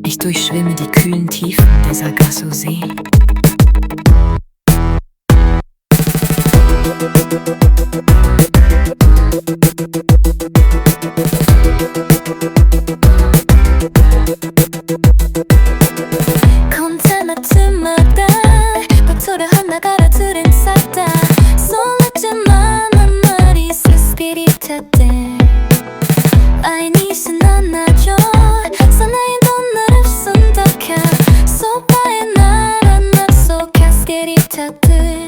Ich durchschwimme die kühlen Tiefen der Sargasso-See. 컨테이너마다 박토를 하나가라 들은 사다 솔직만 한 말이 스피릿한데 I need to 나눠줘 사나이 돈을 순덕해 소파에 날아놨어 카스케리 타들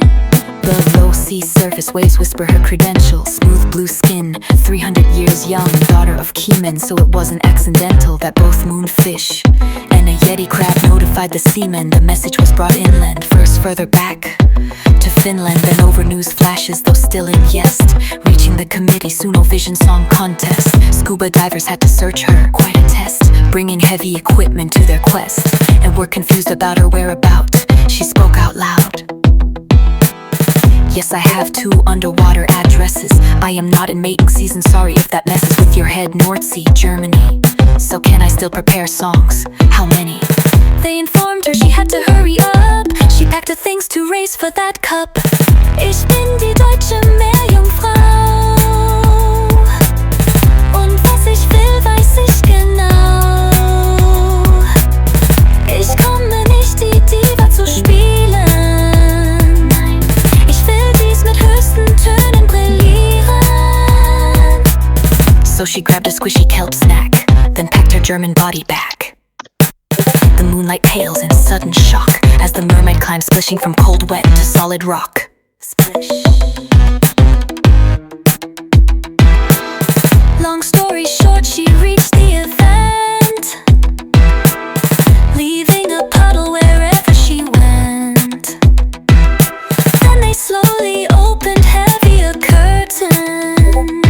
Below sea surface waves whisper her credentials. Smooth blue skin, 300 years young, daughter of Keeman. So it wasn't accidental that both moonfish and a Yeti crab notified the seamen. The message was brought inland, first further back to Finland, then over news flashes, though still in Jest. Reaching the committee, Suno Vision Song Contest. Scuba divers had to search her, quite a test, bringing heavy equipment to their quest, and were confused about her whereabout. She spoke out loud. Yes, I have 2 underwater addresses. I am not in mating season, sorry if that messes with your head. North Sea, Germany. So can I still prepare songs? How many? They informed her she had to hurry up. She packed her things to race for that cup. Ich bin die deutsche Meerjungfrau. Und was ich will, weiß ich genau. Ich komme nicht, die Diva zu spielen. Nein, ich will dies mit höchsten Tönen brillieren. So she grabbed a squishy kelp snack, then packed her German body back. The moonlight pales in sudden shock as the mermaid climbs, splishing from cold wet to solid rock. Splish. Long story short, she reached the event, leaving a puddle wherever she went. Then they slowly opened heavy a curtain.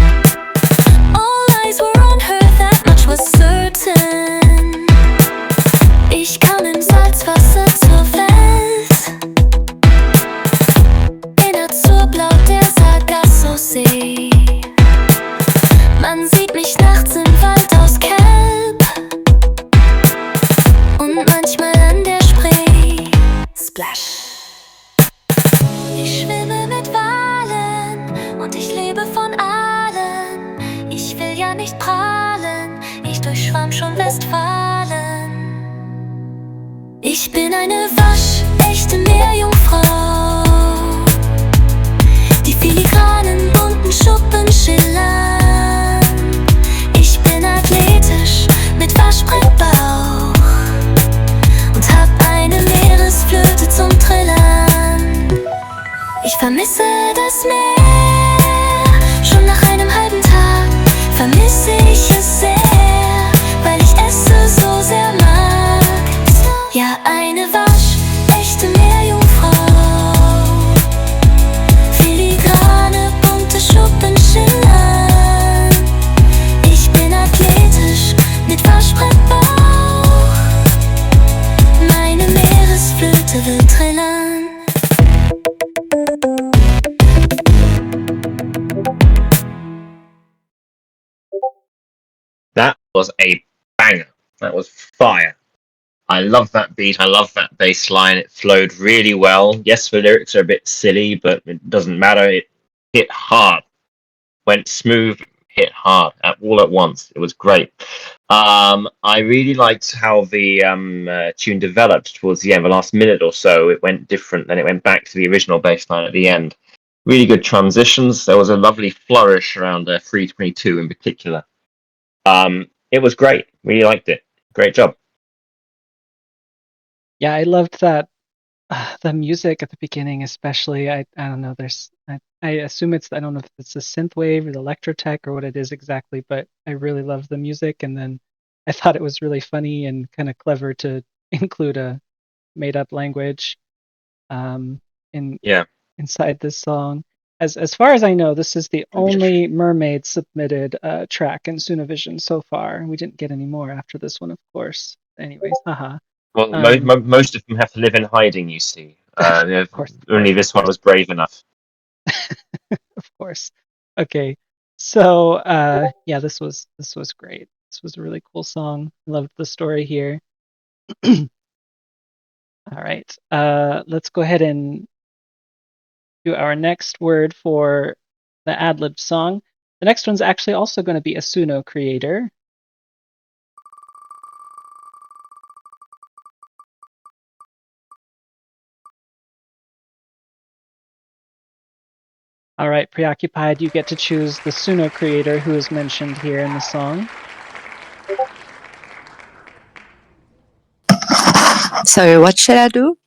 All eyes were on her, that much was certain. Ich kam im Salzwasser zur Welt, in Azurblau der Sargasso-See. Man sieht mich nachts im Wald aus Kelp und manchmal an der Spree. Splash. Ich schwimme mit Walen und ich lebe von allen. Ich will ja nicht prahlen, ich durchschwamm schon Westfalen. Ich bin eine waschechte Meerjungfrau. Die filigranen bunten Schuppen schillern. Ich bin athletisch mit Waschbrettbauch und hab eine Meeresflöte zum Trillern. Ich vermisse das Meer, schon nach einem halben Tag vermisse ich es sehr, weil ich es so sehr mag. Ja, eine waschechte Meerjungfrau. Filigrane bunte Schuppen schillern. Ich bin athletisch mit Waschbrettbauch. Meine Meeresflöte will trillern. That was a banger. That was fire. I love that beat. I love that bass line. It flowed really well. Yes, the lyrics are a bit silly, but it doesn't matter. It hit hard. Went smooth, hit hard all at once. It was great. I really liked how the tune developed towards the end. The last minute or so, it went different. Then it went back to the original bass line at the end. Really good transitions. There was a lovely flourish around 322 in particular. It was great. Really liked it. Great job. Yeah, I loved that. The music at the beginning, especially. I don't know. I assume I don't know if it's a synthwave or the Electrotech or what it is exactly, but I really loved the music. And then I thought it was really funny and kind of clever to include a made-up language inside this song. As far as I know, this is the only Mermaid submitted track in Sunovision so far. We didn't get any more after this one, of course. Anyways, haha. Well, most of them have to live in hiding, you see. Of course. Only this one was brave enough. Of course. Okay. So, yeah, this was great. This was a really cool song. Loved the story here. All right. Let's go ahead and do our next word for the ad-lib song. The next one's actually also going to be a Suno creator. All right, Preoccupied, you get to choose the Suno creator who is mentioned here in the song. Sorry, what shall I do?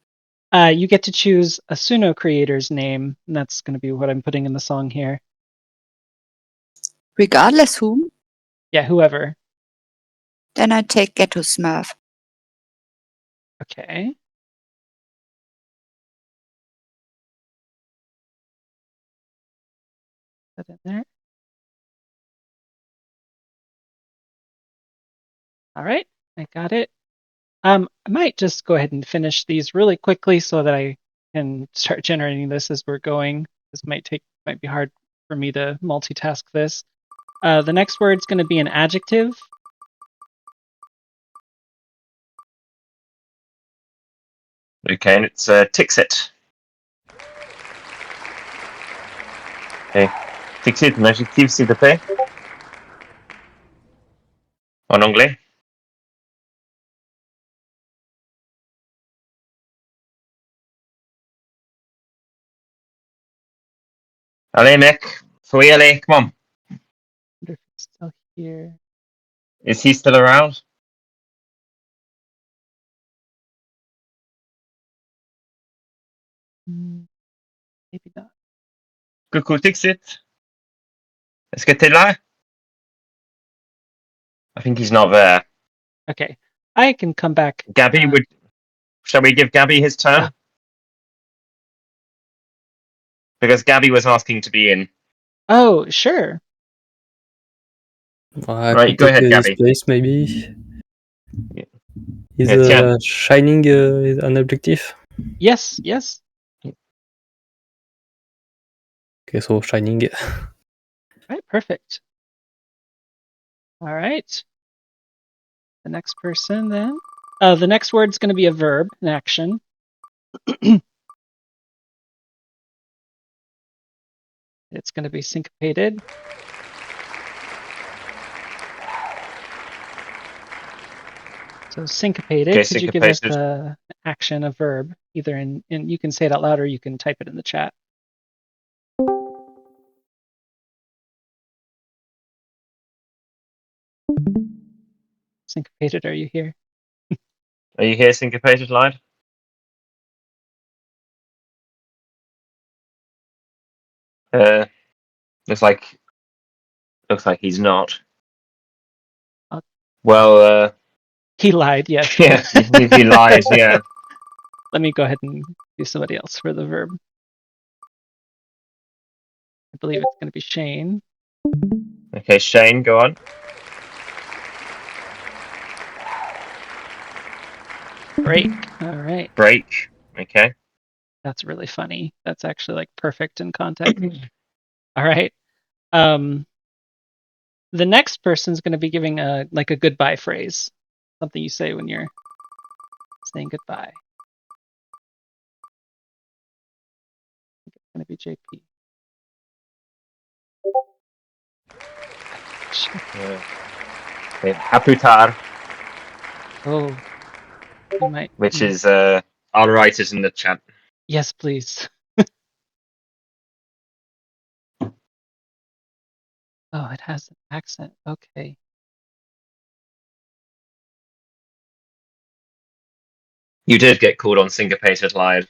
You get to choose a Suno creator's name, and that's going to be what I'm putting in the song here. Regardless whom, Yeah, whoever. then I take Ghetto Smurf. Okay. Put that in there. All right, I got it. I might just go ahead and finish these really quickly so that I can start generating this as we're going. This might be hard for me to multitask this. The next word's going to be an adjective. Okay, and it's Tixit. Okay. Tixit, un adjectif, s'il te plaît. En anglais. Allez, mec. Faut y aller. Come on. I wonder if it's still here. Is he still around? Maybe not. Coucou, Tixit. Est-ce que t'es là? I think he's not there. Okay, I can come back. Gabby, shall we give Gabby his turn? Yeah. Because Gabby was asking to be in. Oh, sure. Right, go ahead, Gabby. Place maybe. Yeah. Is Yeah, shining an objective? Yes, yes. Okay, so shining. Right, perfect. All right. The next person then. The next word's going to be a verb, an action. It's going to be syncopated. So syncopated, Okay, could you give us syncopated. the action, a verb, either in you can say it out loud or you can type it in the chat. Syncopated, are you here? Are you here, syncopated, Lied? Looks like he's not. Well, he lied, yes. Yeah, he lied, yeah. Let me go ahead and do somebody else for the verb. I believe it's going to be Shane. Okay, Shane, go on. Break. All right. Break. Okay. That's really funny. That's actually like perfect in context. All right. The next person's going to be giving a goodbye phrase, something you say when you're saying goodbye. I think it's going to be JP. Okay. A plus tard. Oh, you might. Which is, I'll write it in the chat. Yes, please. Oh, it has an accent. Okay. You did get called on syncopated lied.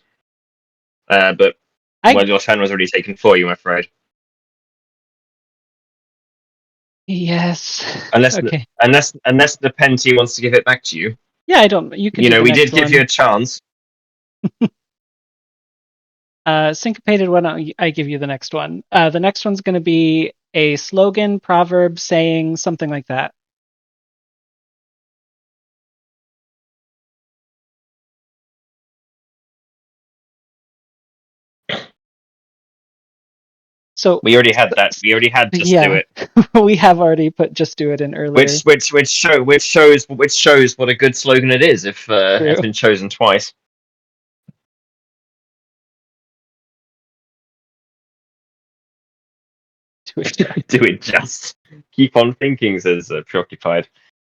But your turn was already taken for you, I'm afraid. Yes. Unless okay. unless the Penty wants to give it back to you. Yeah, I don't. You can. You do know, the we next did give one. you a chance. Syncopated, why don't I give you the next one? The next one's going to be a slogan, proverb, saying, something like that. So we already had that. We already had just do it. We have already put just do it in earlier. Which shows what a good slogan it is if it's been chosen twice. Do it just. Keep on thinking, says Preoccupied.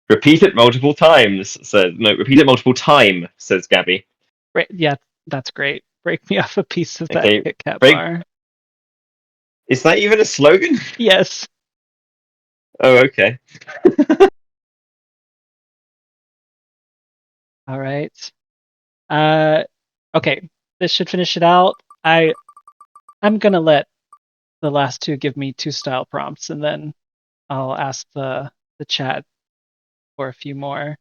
Repeat it multiple times. Repeat it multiple time, says Gabby. Right, yeah, that's great. Break me off a piece of that Kit Kat break... bar. Is that even a slogan? Yes. Oh, okay. All right. Okay. this should finish it out. I'm gonna let the last two give me 2 style prompts, and then I'll ask the chat for a few more.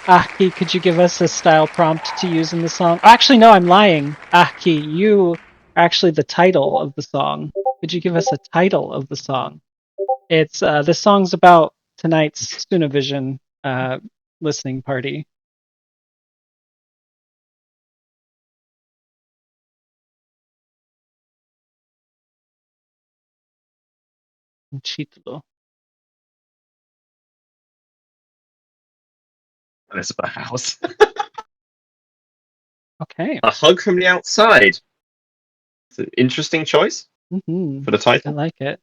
Ahki, could you give us a style prompt to use in the song? Actually, no, I'm lying. Ahki, you are actually the title of the song. Could you give us a title of the song? It's this song's about tonight's Sunavision listening party. Título. It's about a house. Okay. A hug from the outside. It's an interesting choice Mm-hmm. for the I title. like it.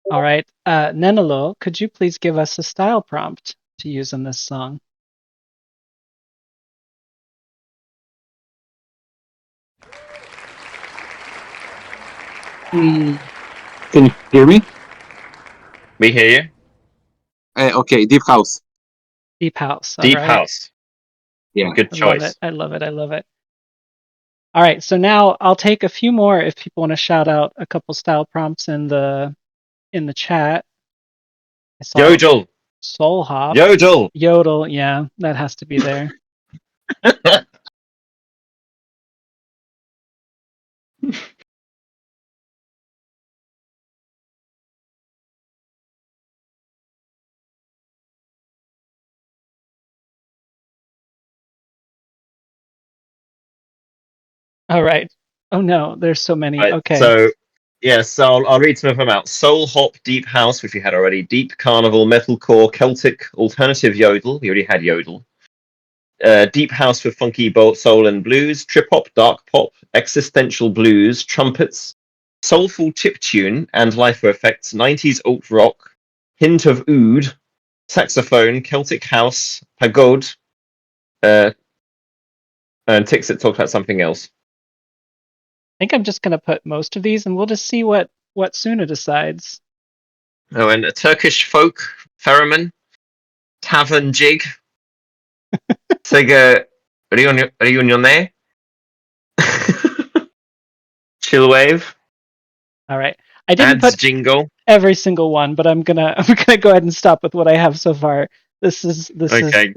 All right. Nenelo, could you please give us a style prompt to use in this song? Can you hear me? We hear you. Okay, Deep House. Deep House. All Deep right. House. Yeah. Good I love choice. it. I love it. I love it. All right. So now I'll take a few more if people want to shout out a couple style prompts in the chat. I saw Yodel. Soul Hop. Yodel. Yodel. Yeah, that has to be there. All right. Oh no, there's so many. Right, Okay. so I'll read some of them out. Soul Hop, Deep House, which we had already. Deep Carnival, Metalcore, Celtic, Alternative Yodel. We already had Yodel. Deep House with funky soul and blues. Trip Hop, Dark Pop, Existential Blues, Trumpets, Soulful Chiptune and Lifer Effects. 90s Alt Rock, Hint of Oud, Saxophone, Celtic House, Pagode, and Tixit talked about something else. I think I'm just gonna put most of these, and we'll just see what Suna decides. Oh, and a Turkish folk, Theremin, Tavern Jig, Sega Reunione, Chillwave, All right. I didn't Ads put Jingle. every single one, but I'm gonna go ahead and stop with what I have so far. This is Okay.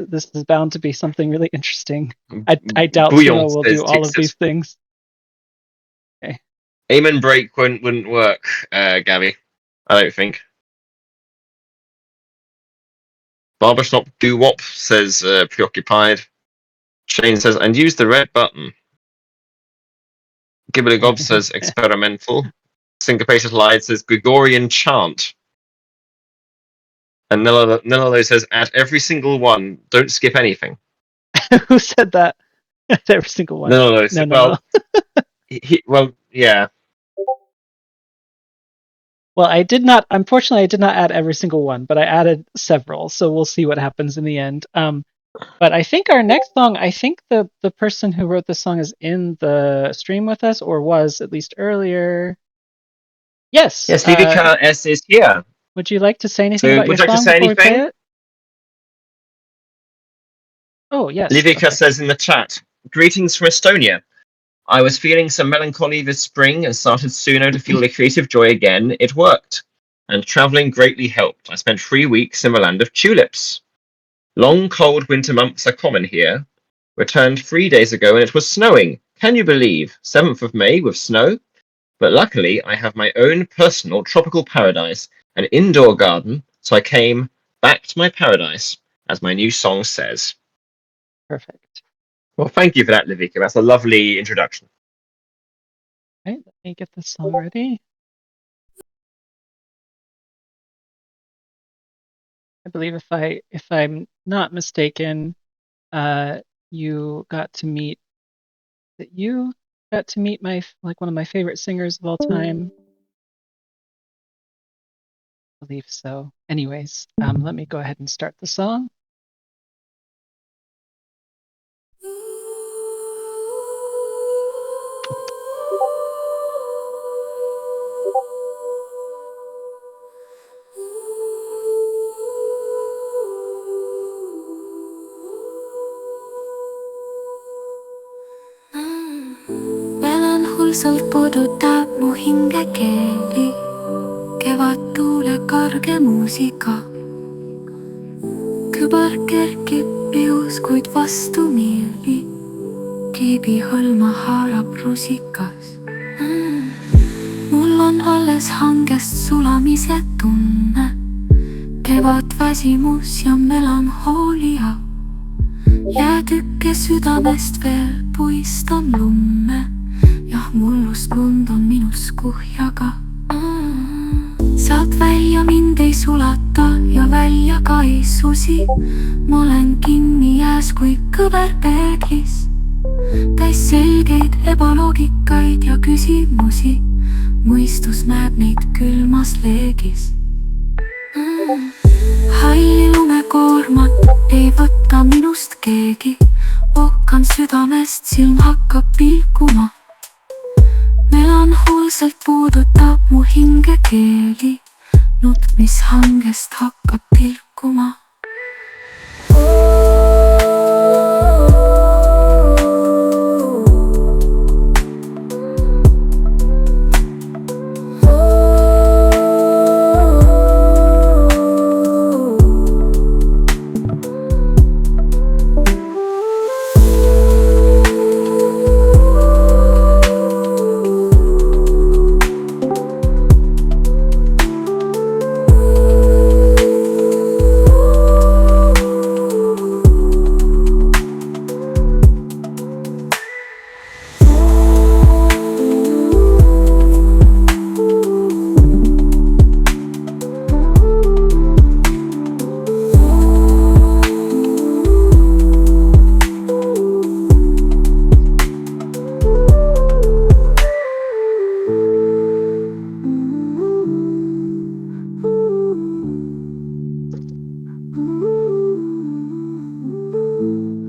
bound to be something really interesting. I doubt Suna Bouillon will says do all of Tixit. these things. Okay. Aim and break wouldn't work, Gabby. I don't think. Barbershop Doo-Wop says preoccupied. Shane says, and use the red button. Gibbly Gob says experimental. Syncopated Lied says Gregorian chant. And Nilalo says, add every single one. Don't skip anything. Who said that? Every single one. Nilalo said, No. well, yeah. Well, unfortunately, I did not add every single one, but I added several, so we'll see what happens in the end. But I think our next song, I think the person who wrote this song is in the stream with us, or was at least earlier. Yes. Yes, Vivica S is here. Would you like to say anything So, about your would you like to song say before we play anything? it? Oh, yes. Livica okay. says in the chat, greetings from Estonia. I was feeling some melancholy this spring and started sooner to feel the creative joy again. It worked. And travelling greatly helped. I spent 3 weeks in the land of tulips. Long, cold winter months are common here. Returned 3 days ago and it was snowing. Can you believe? 7th of May with snow? But luckily, I have my own personal tropical paradise, an indoor garden, so I came back to my paradise, as my new song says. Perfect. Well, thank you for that, Livica. That's a lovely introduction. Okay, let me get this song ready. I believe if I'm not mistaken, you got to meet my one of my favorite singers of all time. I believe so. Anyways, let me go ahead and start the song. hoolsalt puudutab mu hingekeeli, kevadtuule karge muusika. Kübar kerkib pius, kuid vastumeeli kiibi hõlma haarab rusikas. Mul on alles hangest sulamise tunne, kevad väsimus ja melanhoolia. Jäätükke südamest veel puistan lumme, jah, mullust lund on minus kuhjaga. Saad välja mind ei sulata ja välja ka ei susi. Ma olen kinni jääs kui kõver peeglis, täis selgeid ebaloogikaid ja küsimusi. Mõistus näeb neid külmas leegis. Halli lumekoormat ei võta minust keegi, ohkan südamest, silm hakkab pilkuma. Melanhoolselt puudutab mu hingekeeli, nutt, mis hangest hakkab pilkuma.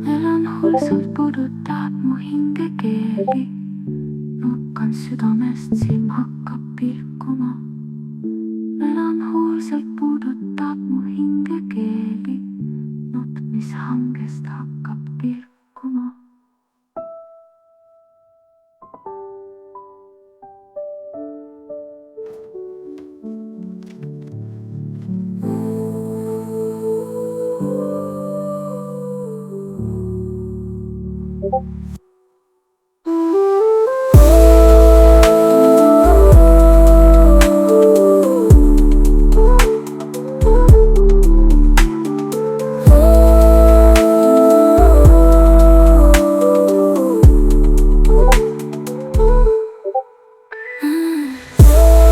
Melanhoolselt puudutab mu hingekeeli, nokkan südamest, silm hakkab pilkuma. Melanhoolselt puudutab mu hingekeeli, nutt, mis hangest hakkab pilkuma.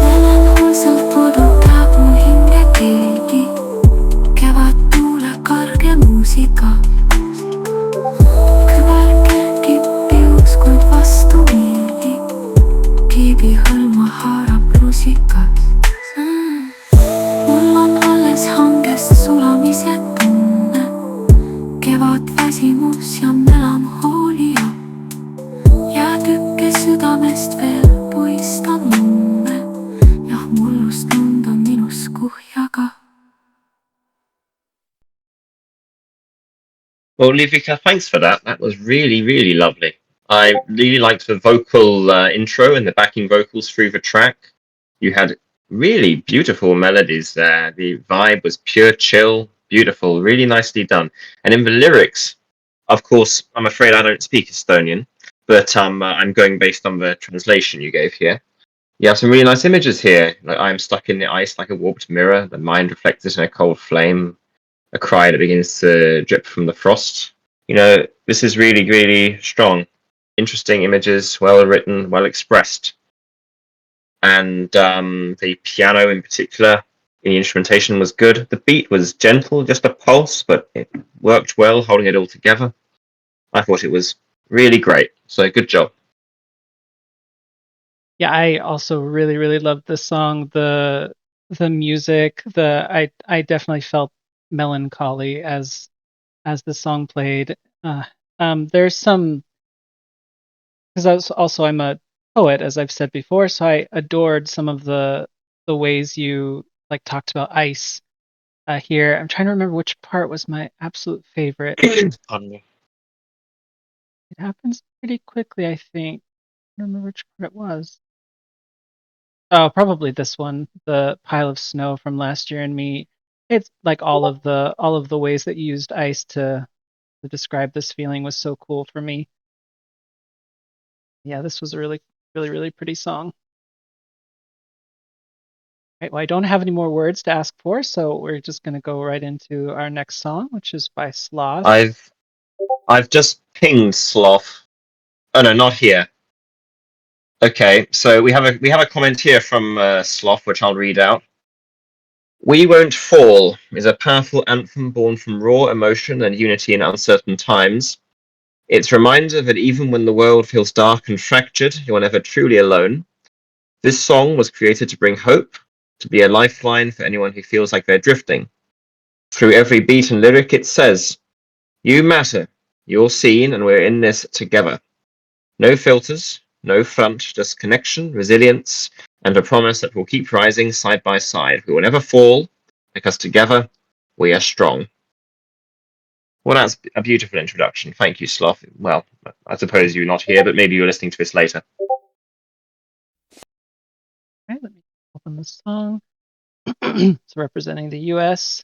Melanhoolselt puudutab mu hingekeeli, kevadtuule karge muusika. Kübar kerkib pius, kuid vastumeeli kiibi hõlma haarab rusikas. Mul on alles hangest sulamise tunne, kevad väsimus ja melanhoolia. Jäätükke südamest veel puistan lumme, jah, mullust lund on minus kuhjaga. Well, Livika, thanks for that. That was really, really lovely. I really liked the vocal intro and the backing vocals through the track. You had really beautiful melodies there. The vibe was pure chill, beautiful, really nicely done. And in the lyrics, of course, I'm afraid I don't speak Estonian, but I'm going based on the translation you gave here. You have some really nice images here. Like, I'm stuck in the ice like a warped mirror, the mind reflected in a cold flame, a cry that begins to drip from the frost. You know, this is really, really strong. Interesting images, well written, well expressed. And the piano in particular, the instrumentation was good. The beat was gentle, just a pulse, but it worked well, holding it all together. I thought it was really great. So good job. Yeah, I also really, really loved this song. The music, I definitely felt melancholy as the song played. There's some, because I'm a poet, as I've said before, so I adored some of the ways you like talked about ice here. I'm trying to remember which part was my absolute favorite. It happens pretty quickly, I think. don't remember which part it was. Oh, probably this one, the pile of snow from Last Year and Me. It's like all of the ways that you used ice to describe this feeling was so cool for me. Yeah, this was a really, really, really pretty song. Right, well, I don't have any more words to ask for, so we're just going to go right into our next song, which is by Sloth. I've just pinged Sloth. Oh no, not here. Okay, so we have a comment here from Sloth, which I'll read out. We Won't Fall is a powerful anthem born from raw emotion and unity in uncertain times. It's a reminder that even when the world feels dark and fractured, you're never truly alone. This song was created to bring hope, to be a lifeline for anyone who feels like they're drifting. Through every beat and lyric it says, you matter, you're seen, and we're in this together. No filters, no front, just connection, resilience, and a promise that we'll keep rising side by side. We will never fall, because together we are strong. Well, that's a beautiful introduction. Thank you, Sloth. Well, I suppose you're not here, but maybe you're listening to this later. Okay, let me open the song. It's representing the US.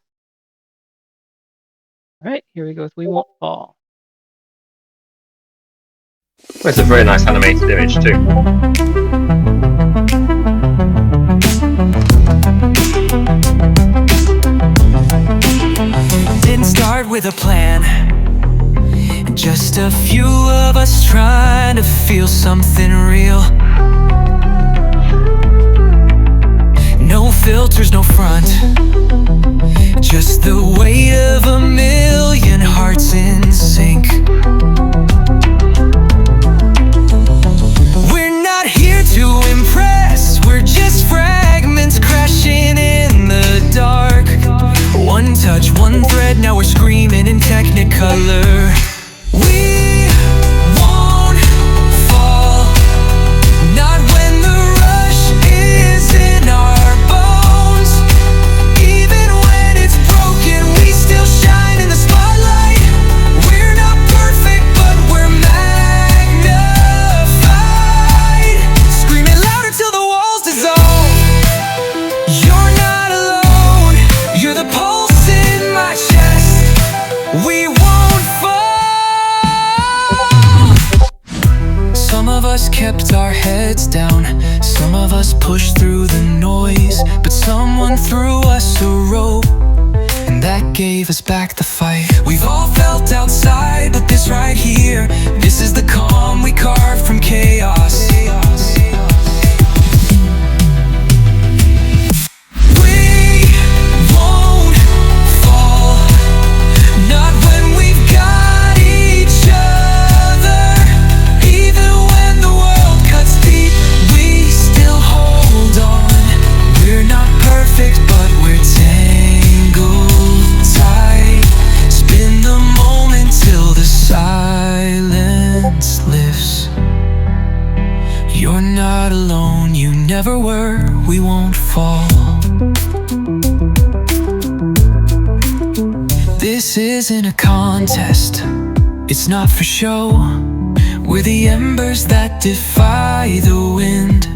All right, here we go with We Won't Fall. Well, it's a very nice animated image, too. Didn't start with a plan. Just a few of us trying to feel something real. No filters, no front. Just the weight of a million hearts in sync. We're not here to impress. We're just fragments crashing in the dark. One touch, one thread, now we're screaming in Technicolor. We won't fall, not when the rush is in our bones. Even when it's broken, we still shine in the spotlight. We're not perfect, but we're magnified. Screaming louder till the walls dissolve. You're not alone, you're the pulse in my chest. We won't fall. Some of us kept our heads down, some of us pushed through the noise, but someone threw us a rope, and that gave us back the fight. We've all felt outside, but this right here, this is the calm we carved from chaos. We won't fall, not when we've got each other. Even when the world cuts deep, we still hold on. We're not perfect, but we're tangled tight. Spin the moment till the silence lifts. You're not alone, you never were. We won't fall. This isn't a contest, it's not for show. We're the embers that defy the wind.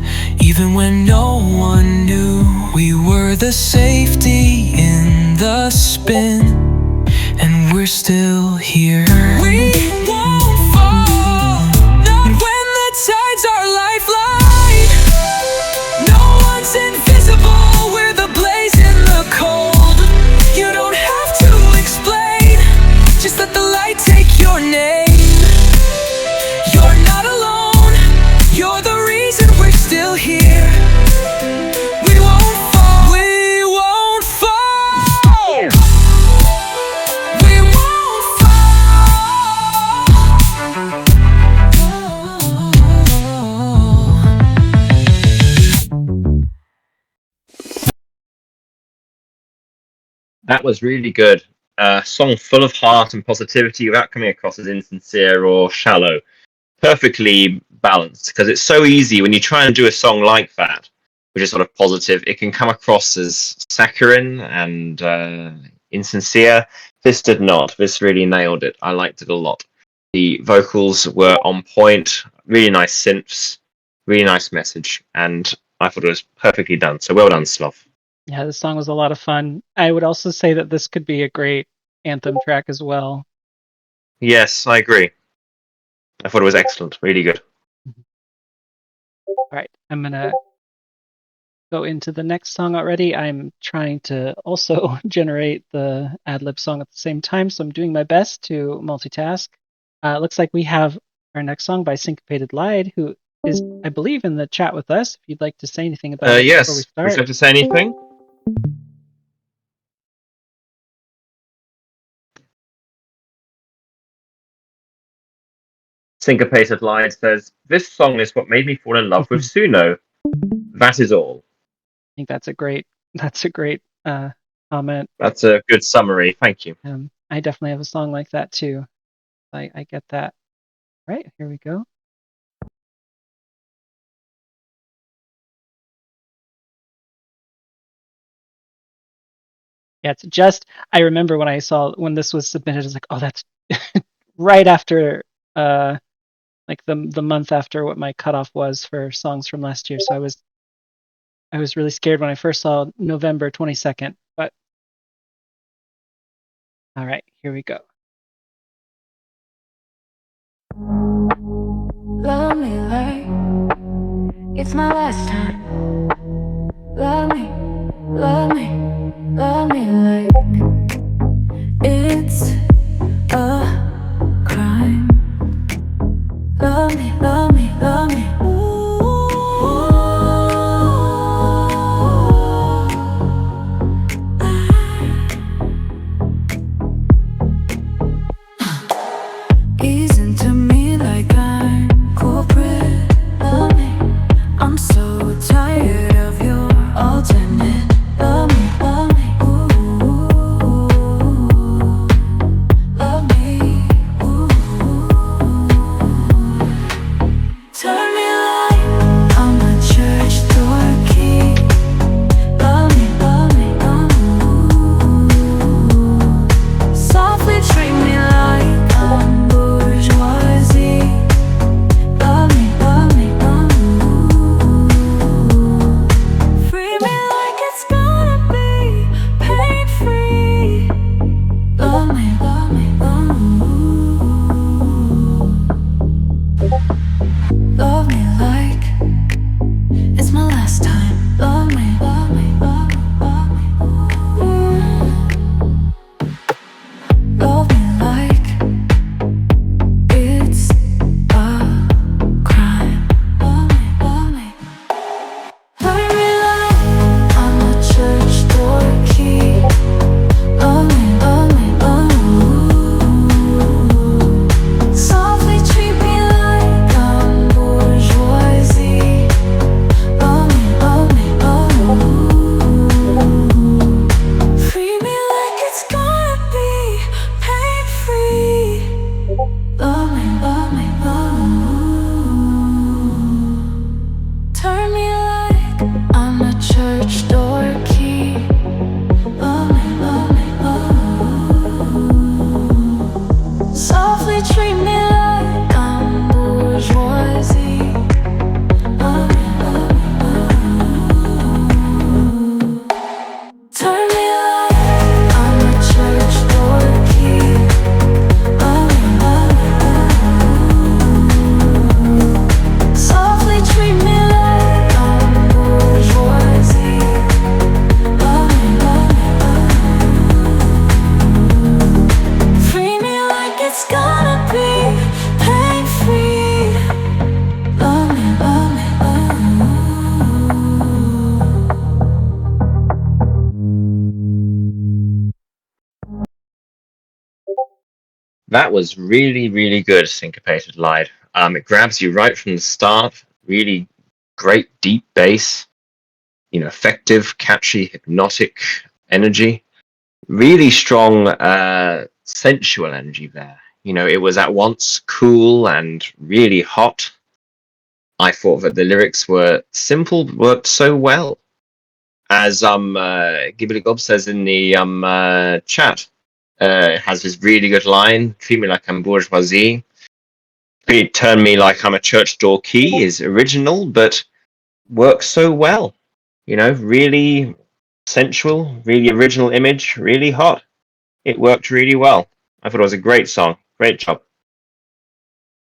Even when no one knew, we were the safety in the spin, and we're still here. We won't fall, not when the tides are lifeline. No one's invisible, we're the blaze in the cold. You don't have to explain, just let the light take your name. You're not alone, you're the reason we're still here. We won't fall, we won't fall. We won't That was really good. A song full of heart and positivity without coming across as insincere or shallow. Perfectly balanced, because it's so easy when you try and do a song like that, which is sort of positive, it can come across as saccharine and insincere. This did not. This really nailed it. I liked it a lot. The vocals were on point, really nice synths. Really nice message, and I thought it was perfectly done. So well done, Sloth. Yeah, this song was a lot of fun. I would also say that this could be a great anthem track as well. Yes, I agree. I thought it was excellent. Really good. All right, I'm gonna go into the next song already. I'm trying to also generate the ad-lib song at the same time, so I'm doing my best to multitask. Looks like we have our next song by Syncopated Lied, who is, I believe, in the chat with us. If you'd like to say anything about it before we Yes. Would start. you like to say anything? Syncopated Lied says, "This song is what made me fall in love with Suno. That is all." I think that's a great comment. That's a good summary. Thank you. I definitely have a song like that too. I get that. Right, here we go. Yeah, it's just, I remember when this was submitted, I was like, oh, that's right after like the month after what my cutoff was for songs from last year. So I was really scared when I first saw November 22nd, but all right, here we go. Love me like it's my last time. Love me, love me, love me like it's a crime. Love me, love me, love me. Ease into me like I'm corporate. Love me. I'm so tired of your alternate. Love me, love me. Ooh, love me. Ooh. Turn me like I'm a church door key. Love me, love me. Ooh. Softly treat me like I'm bourgeoisie. Love me, love me, free me like it's gonna be pain-free. Love me, love me, love me like it's my last time. Love me, love me, love me, love me like it's a crime. Love me, love me. Turn me like I'm a church door key. Love me, love me, softly treat me like I'm bourgeoisie. Love me, love me, free me like it's gonna be pain-free. Love me, love me, turn me like I'm a church door key. Love me, love me, softly treat me like I'm bourgeoisie. Love me, love me, turn me like I'm a church door key. Love me, softly treat me like I'm bourgeoisie. Love me, free me like it's gonna be pain-free. Love me, love me, That was really, really good, Syncopated Lied. It grabs you right from the start. Really great deep bass. Effective, catchy, hypnotic energy. Really strong, sensual energy there. It was at once cool and really hot. I thought that the lyrics were simple, worked so well. As Ghibli Gob says in the chat, it has this really good line, "Treat me like I'm bourgeoisie." really Turn Me Like I'm a Church Door Key is original, but works so well. You know, really sensual, really original image, really hot. It worked really well. I thought it was a great song. Great job.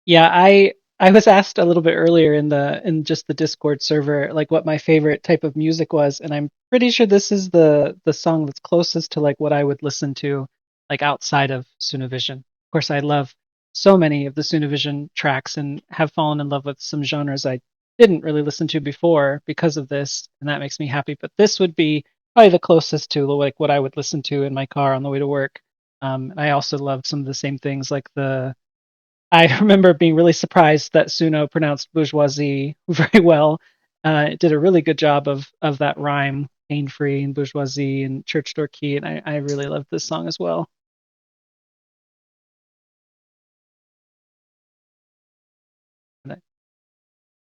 Yeah, I was asked a little bit earlier in just the Discord server, like what my favorite type of music was, and I'm pretty sure this is the song that's closest to like what I would listen to, like outside of Sunavision. Of course, I love so many of the Sunavision tracks and have fallen in love with some genres I didn't really listen to before because of this, and that makes me happy. But this would be probably the closest to like what I would listen to in my car on the way to work. I also love some of the same things like I remember being really surprised that Suno pronounced bourgeoisie very well. It did a really good job of that rhyme, pain-free and bourgeoisie and church door key, and I really loved this song as well.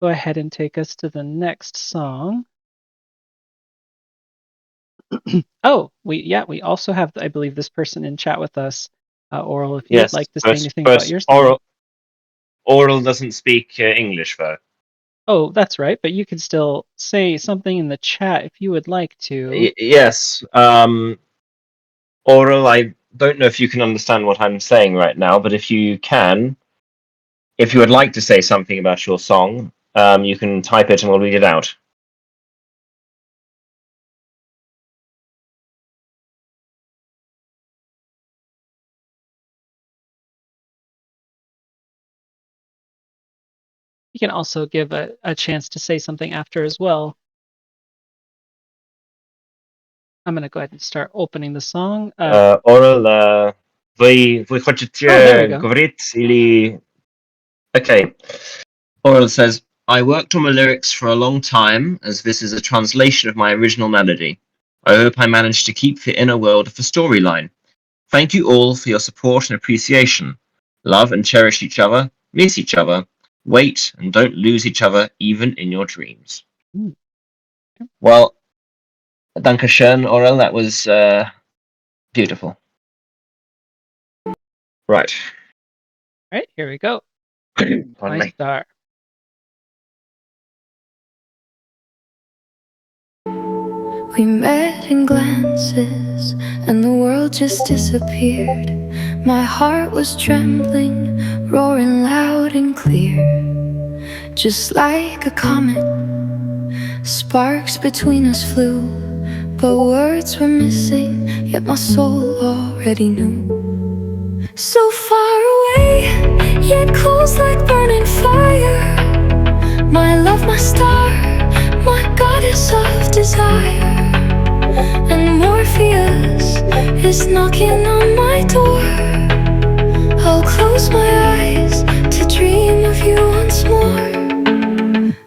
Go ahead and take us to the next song. Oh, we also have, I believe, this person in chat with us, Oral. If you'd like to say anything about your song. Oral doesn't speak English, though. Oh, that's right. But you can still say something in the chat if you would like to. Yes. Oral, I don't know if you can understand what I'm saying right now, but if you can, if you would like to say something about your song, you can type it and we'll read it out. You can also give a chance to say something after as well. I'm going to go ahead and start opening the song. Oral, вы хотите говорить или... Okay. Oral says, I worked on the lyrics for a long time, as this is a translation of my original melody. I hope I managed to keep the inner world of the storyline. Thank you all for your support and appreciation. Love and cherish each other, miss each other, wait and don't lose each other even in your dreams. Well, danke schön, Oral. That was beautiful. Right. All right, here we go. My star. We met in glances, and the world just disappeared. My heart was trembling, roaring loud and clear. Just like a comet, sparks between us flew, but words were missing, yet my soul already knew. So far away, yet close like burning fire. My love, my star, my goddess of desire. And Morpheus is knocking on my door. I'll close my eyes to dream of you once more.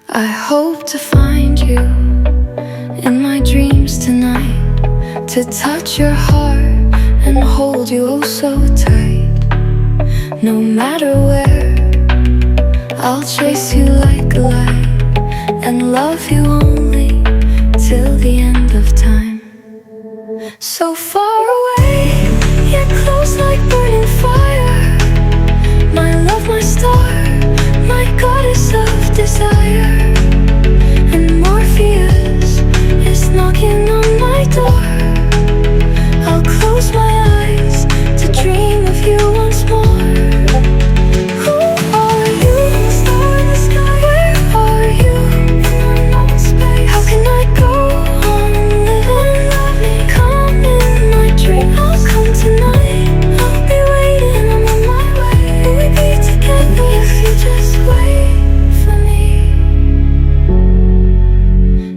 I hope to find you in my dreams tonight, to touch your heart and hold you oh so tight. No matter where, I'll chase you like a light and love you only till the end of time. So far away, yet close like burning fire. My love, my star, my goddess of desire. And Morpheus is knocking on my door. I'll close my eyes to dream of you once more. Who are you? Star in the sky. Where are you? In unknown space. How can I go on living? Love me. Come in my dream. I'll come tonight. I'll be waiting. I'm on my way. We'll be together if you just wait for me.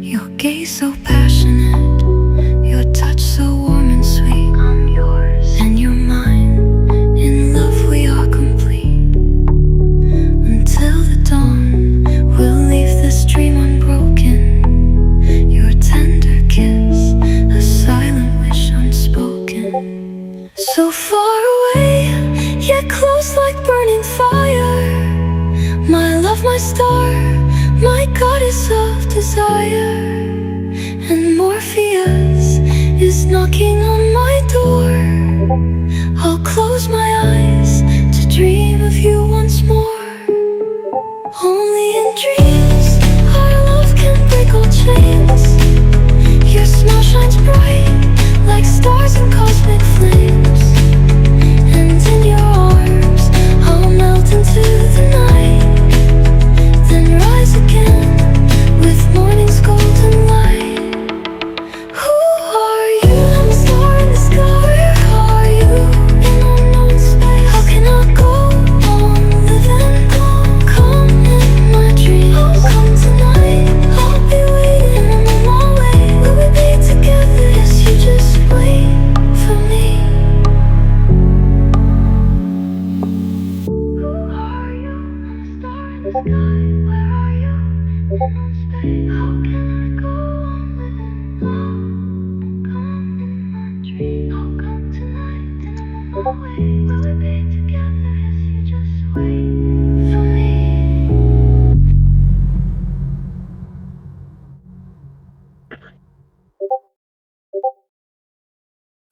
Your gaze so passionate, your touch so warm and sweet. I'm yours and you're mine. In love we are complete. Until the dawn, we'll leave this dream unbroken. Your tender kiss, a silent wish unspoken. So far away, yet close like burning fire. My love, my star, my goddess of desire. And Morpheus is knocking on my door. I'll close my eyes to dream of you once more. like stars and cosmic flames. And in your arms, I'll melt into the night, then rise again with morning's golden light. Who are you? I'm a star in the sky. Where are you? In unknown space. How can I go on living? Come in my dreams. I'll come tonight. I'll be waiting on my way. Will we be together? Yes, you just wait for me. Who are you? I'm a star in the sky. Where are you? In unknown space. How can I go on living? Come in my dreams. I'll come tonight. On my way. Will we be together? Yes, you just wait for me.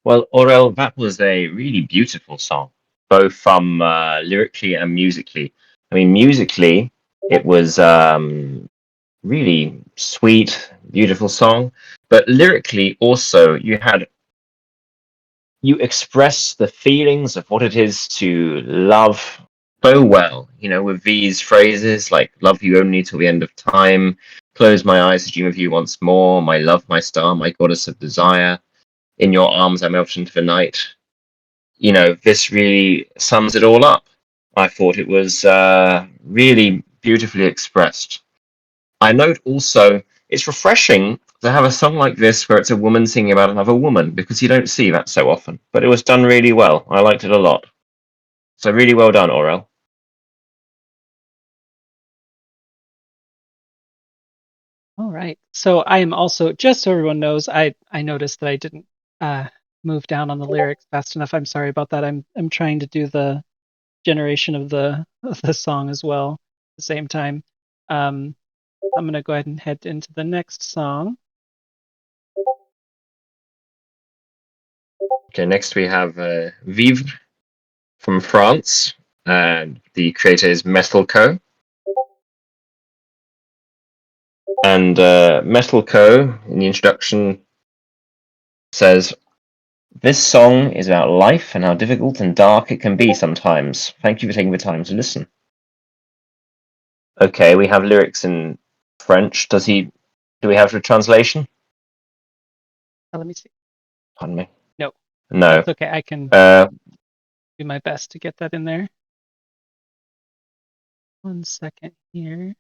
Well, Aurel, that was a really beautiful song, both from lyrically and musically. I mean, musically, it was really sweet, beautiful song, but lyrically also you express the feelings of what it is to love so well, with these phrases like "love you only till the end of time," "close my eyes to dream of you once more," "my love, my star, my goddess of desire," "in your arms I melt into the night." This really sums it all up. I thought it was really beautifully expressed. I note also it's refreshing to have a song like this where it's a woman singing about another woman, because you don't see that so often. But it was done really well. I liked it a lot. So really well done, Aurel. All right. So I am also, just so everyone knows, I noticed that I didn't move down on the lyrics fast enough. I'm sorry about that. I'm trying to do the generation of the song as well at the same time. I'm gonna go ahead and head into the next song. Okay, next we have Vivre from France. The creator is Metalco. And Metalco, in the introduction, says, "This song is about life and how difficult and dark it can be sometimes. Thank you for taking the time to listen." Okay, we have lyrics in French. Do we have the translation? Let me see. Pardon me. No. No. That's okay. I can do my best to get that in there. 1 second here.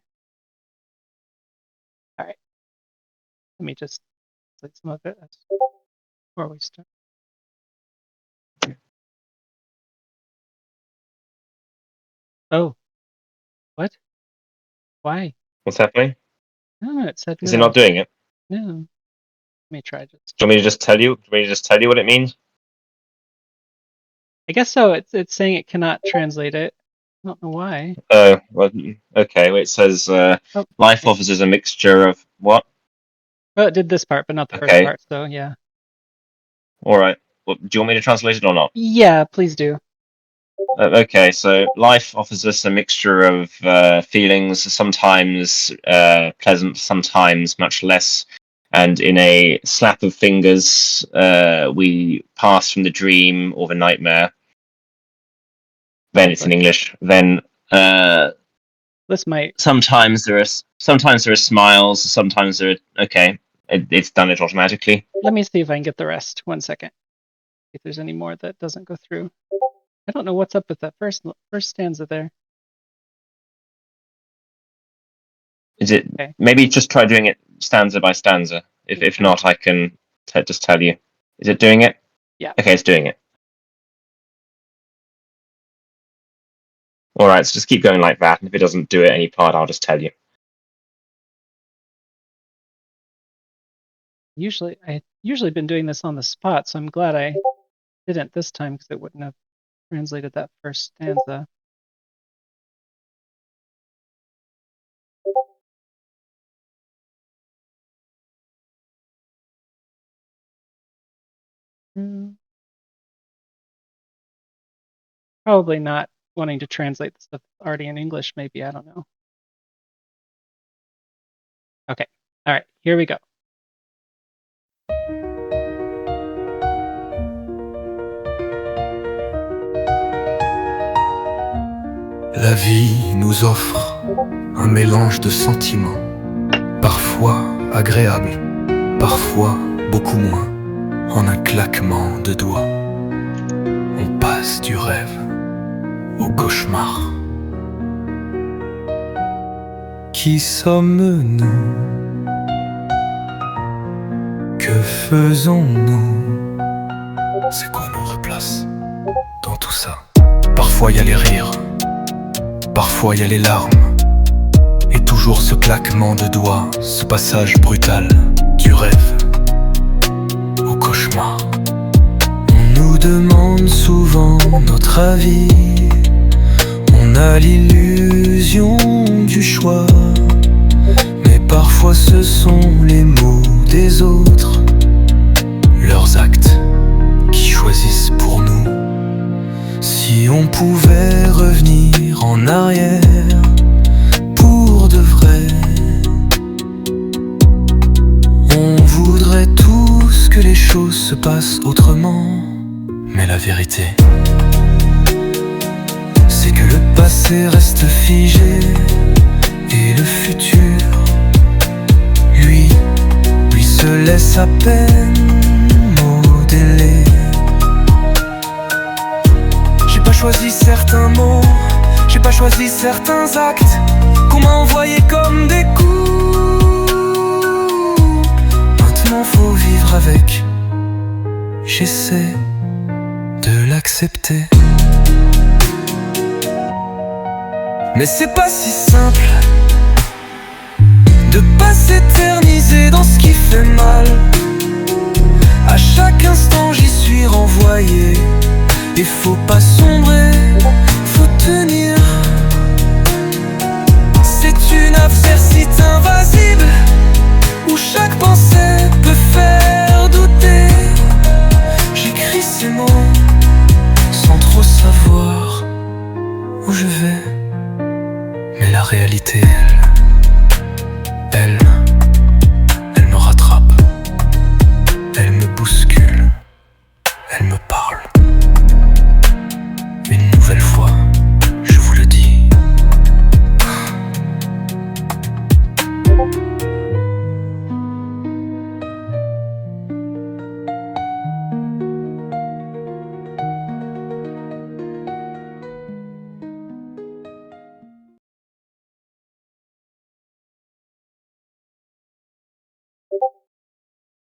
All right. Let me just translate some of it before we start. Oh. What? Why? What's happening? No, it said Is no. it not doing it? No. Let me try just. Do you want me to just tell you? Do you want me to just tell you what it means? I guess so. It's saying it cannot translate it. I don't know why. Oh, well, okay. Well, it says life offers us a mixture of what? Well, it did this part, but not the first Okay. part. So yeah. All right. Well, do you want me to translate it or not? Yeah, please do. Okay, so life offers us a mixture of feelings, sometimes pleasant, sometimes much less. And in a slap of fingers, we pass from the dream or the nightmare. Then it's in English. Then this might. Sometimes there are smiles. Sometimes there are okay. It's done it automatically. Let me see if I can get the rest. 1 second. If there's any more that doesn't go through. I don't know what's up with that first stanza there. Is it maybe just try doing it stanza by stanza? If not, I can just tell you. Is it doing it? Yeah. Okay, it's doing it. All right, so just keep going like that. And if it doesn't do it any part, I'll just tell you. I usually been doing this on the spot, so I'm glad I didn't this time because it wouldn't have translated that first stanza. Probably not wanting to translate the stuff already in English, maybe. I don't know. Okay. All right. Here we go. La vie nous offre un mélange de sentiments, parfois agréables, parfois beaucoup moins. En un claquement de doigts, on passe du rêve au cauchemar. Qui sommes-nous? Que faisons-nous? C'est quoi notre place dans tout ça? Parfois y a les rires, parfois y a les larmes, et toujours ce claquement de doigts, ce passage brutal du rêve au cauchemar. On nous demande souvent notre avis, on a l'illusion du choix, mais parfois ce sont les mots des autres, leurs actes qui choisissent pour nous. Si on pouvait revenir en arrière pour de vrai, on voudrait tous que les choses se passent autrement. Mais la vérité, c'est que le passé reste figé et le futur, lui se laisse à peine modeler. J'ai pas choisi certains mots, j'ai pas choisi certains actes qu'on m'a envoyés comme des coups. Maintenant faut vivre avec, j'essaie de l'accepter. Mais c'est pas si simple de pas s'éterniser dans ce qui fait mal. À chaque instant j'y suis renvoyé, et faut pas sombrer, faut tenir. C'est une adversité invasible où chaque pensée peut faire douter. J'écris ces mots sans trop savoir où je vais, mais la réalité, elle me rattrape, elle me bouscule, elle me parle. Une nouvelle fois, je vous le dis.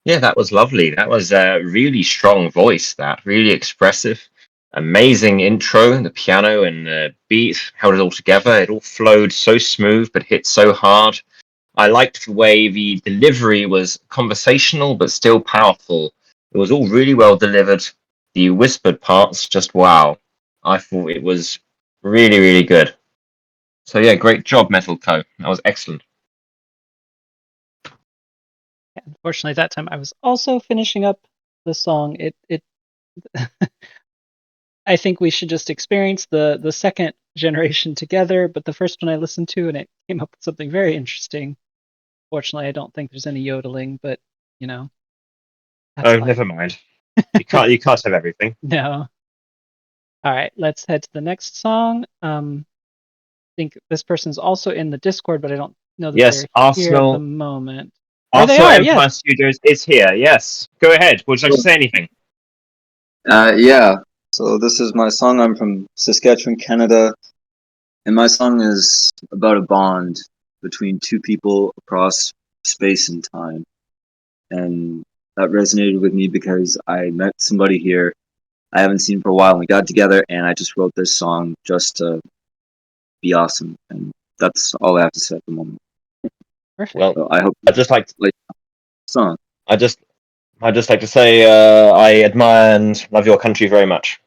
Yeah, that was lovely. That was a really strong voice, that really expressive. Amazing intro, the piano and the beat held it all together. It all flowed so smooth but hit so hard. I liked the way the delivery was conversational but still powerful. It was all really well delivered. The whispered parts, just wow. I thought it was really, really good. So yeah, great job, Metal Co. That was excellent. Unfortunately, that time I was also finishing up the song. It I think we should just experience the second generation together, but the first one I listened to and it came up with something very interesting. Fortunately, I don't think there's any yodeling, but you know. Oh, never mind. You can't have everything. No. All right, let's head to the next song. I think this person's also in the Discord, but I don't know that Yes, they're Arsenal. here at the moment. Arsenal Empire yes. Studios is here. Yes, go ahead. Would you like to say anything? Yeah. So this is my song. I'm from Saskatchewan, Canada, and my song is about a bond between two people across space and time. And that resonated with me because I met somebody here I haven't seen for a while, and we got together, and I just wrote this song just to be awesome. And that's all I have to say at the moment. Perfect. Well, So I hope I'd just like song. I'd just like to say I admire and love your country very much.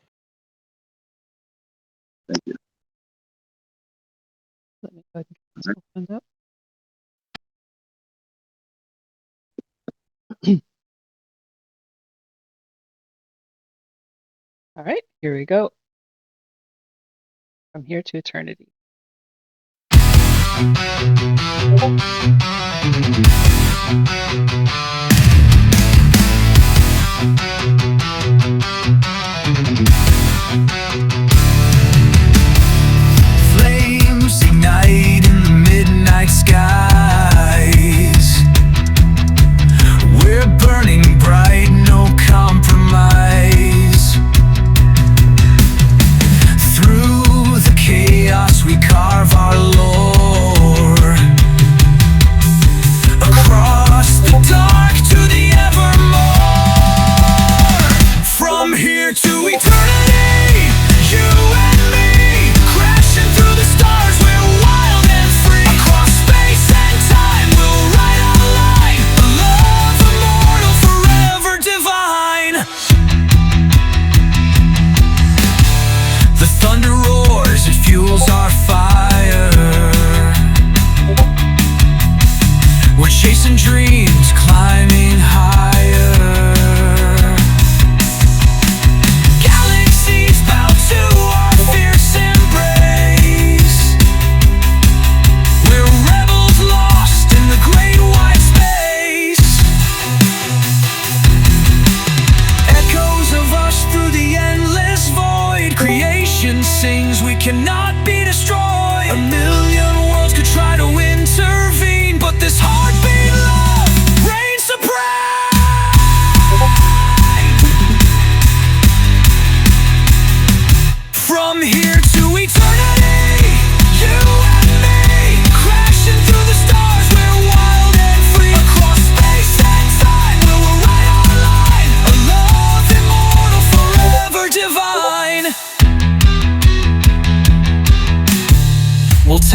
Thank you. Let me go ahead and get this opened up. All right, here we go. From Here to Eternity. Flame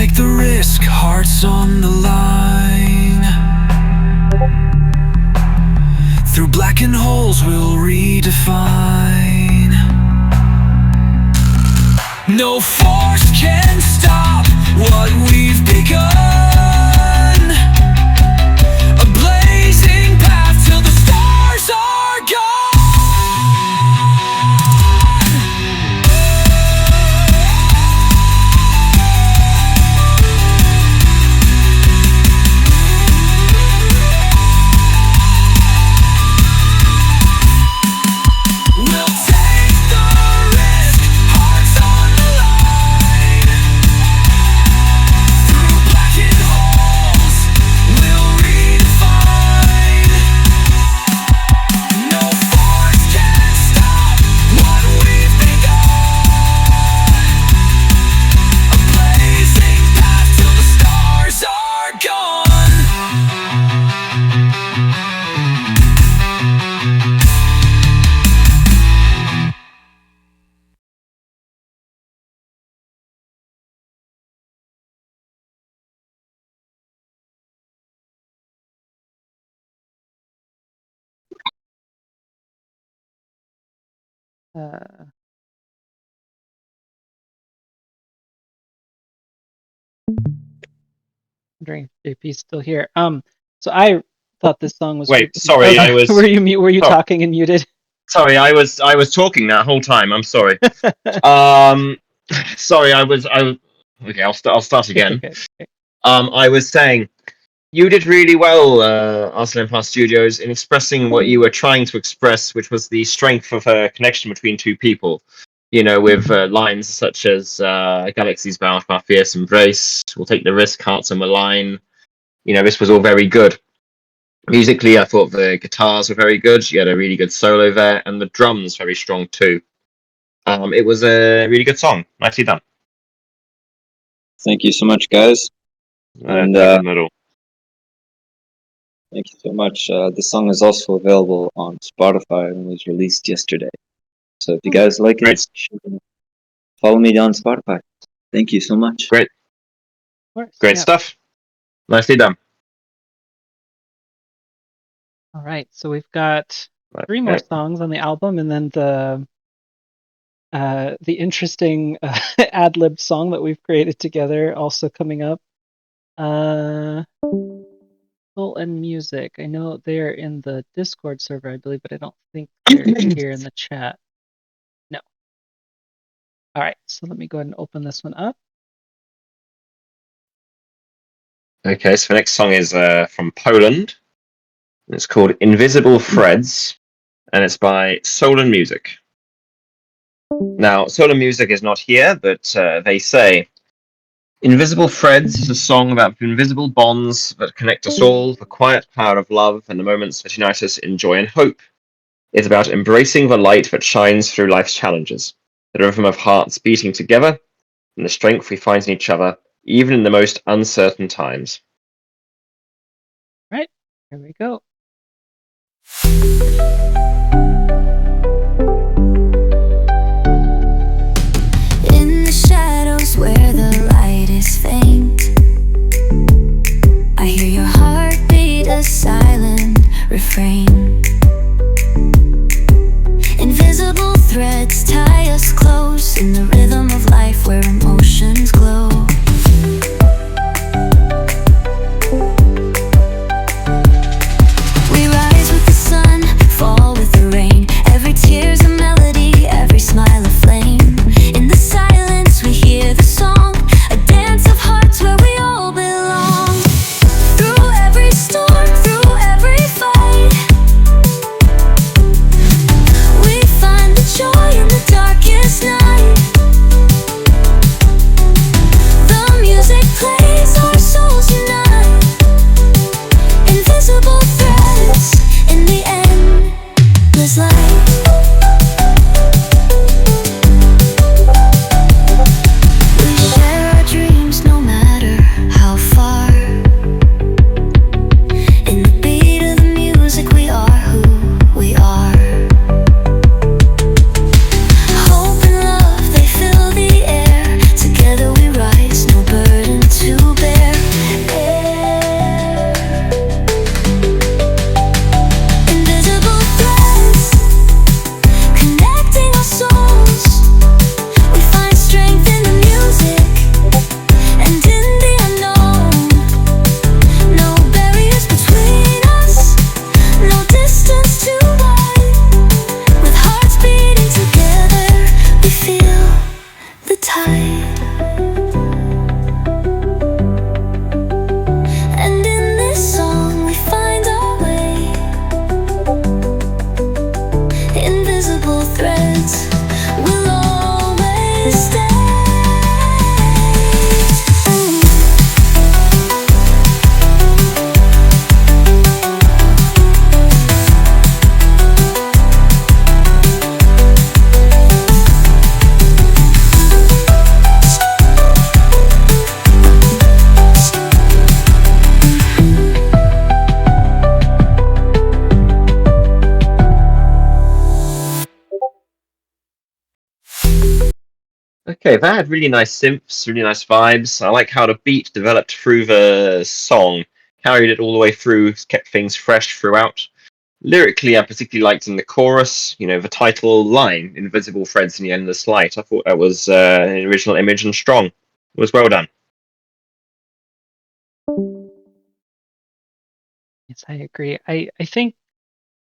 take the risk, hearts on the line. Through blackened holes we'll redefine. No force can stop what we've begun. A blazing path till the stars are gone. We'll take the risk, hearts on the line. Through blackened holes, we'll redefine. No force can stop what we've begun. A blazing path till the stars are gone. Wondering if JP's still here. So I thought this song was. Wait, sorry, I was. Were you Oh. talking and muted? Sorry, I was talking that whole time. I'm sorry. Sorry, I was. Okay, I'll start again. Okay. I was saying, you did really well, Arslan Empire Studios, in expressing what you were trying to express, which was the strength of a connection between two people. You know, with lines such as "Galaxies bound by fierce embrace," "We'll take the risk, hearts on the line." You know, this was all very good. Musically, I thought the guitars were very good. You had a really good solo there, and the drums very strong too. It was a really good song. Nicely done. Thank you so much, guys. And No problem at all. thank you so much. The song is also available on Spotify and was released yesterday. So if you guys like it, follow me on Spotify. Thank you so much. Great. Great Yeah. stuff. Nicely done. All right, so we've got 3 more songs on the album, and then the interesting ad-lib song that we've created together also coming up. Soul and Music. I know they're in the Discord server, I believe, but I don't think they're here in the chat. No. All right, so let me go ahead and open this one up. Okay, so the next song is from Poland. It's called Invisible Threads, and it's by Soul and Music. Now, Soul and Music is not here, but they say, Invisible Threads is a song about the invisible bonds that connect us all, the quiet power of love, and the moments that unite us in joy and hope. It's about embracing the light that shines through life's challenges, the rhythm of hearts beating together, and the strength we find in each other, even in the most uncertain times. Right, here we go. In the shadows where the light is faint, I hear your heartbeat, a silent refrain. Invisible threads tie us close in the rhythm of life where emotions glow. We rise with the sun, fall with the rain. Okay, that had really nice synths, really nice vibes. I like how the beat developed through the song, carried it all the way through, kept things fresh throughout. Lyrically, I particularly liked in the chorus, the title line, "Invisible threads in the endless light." I thought that was an original image and strong. It was well done. Yes, I agree. I think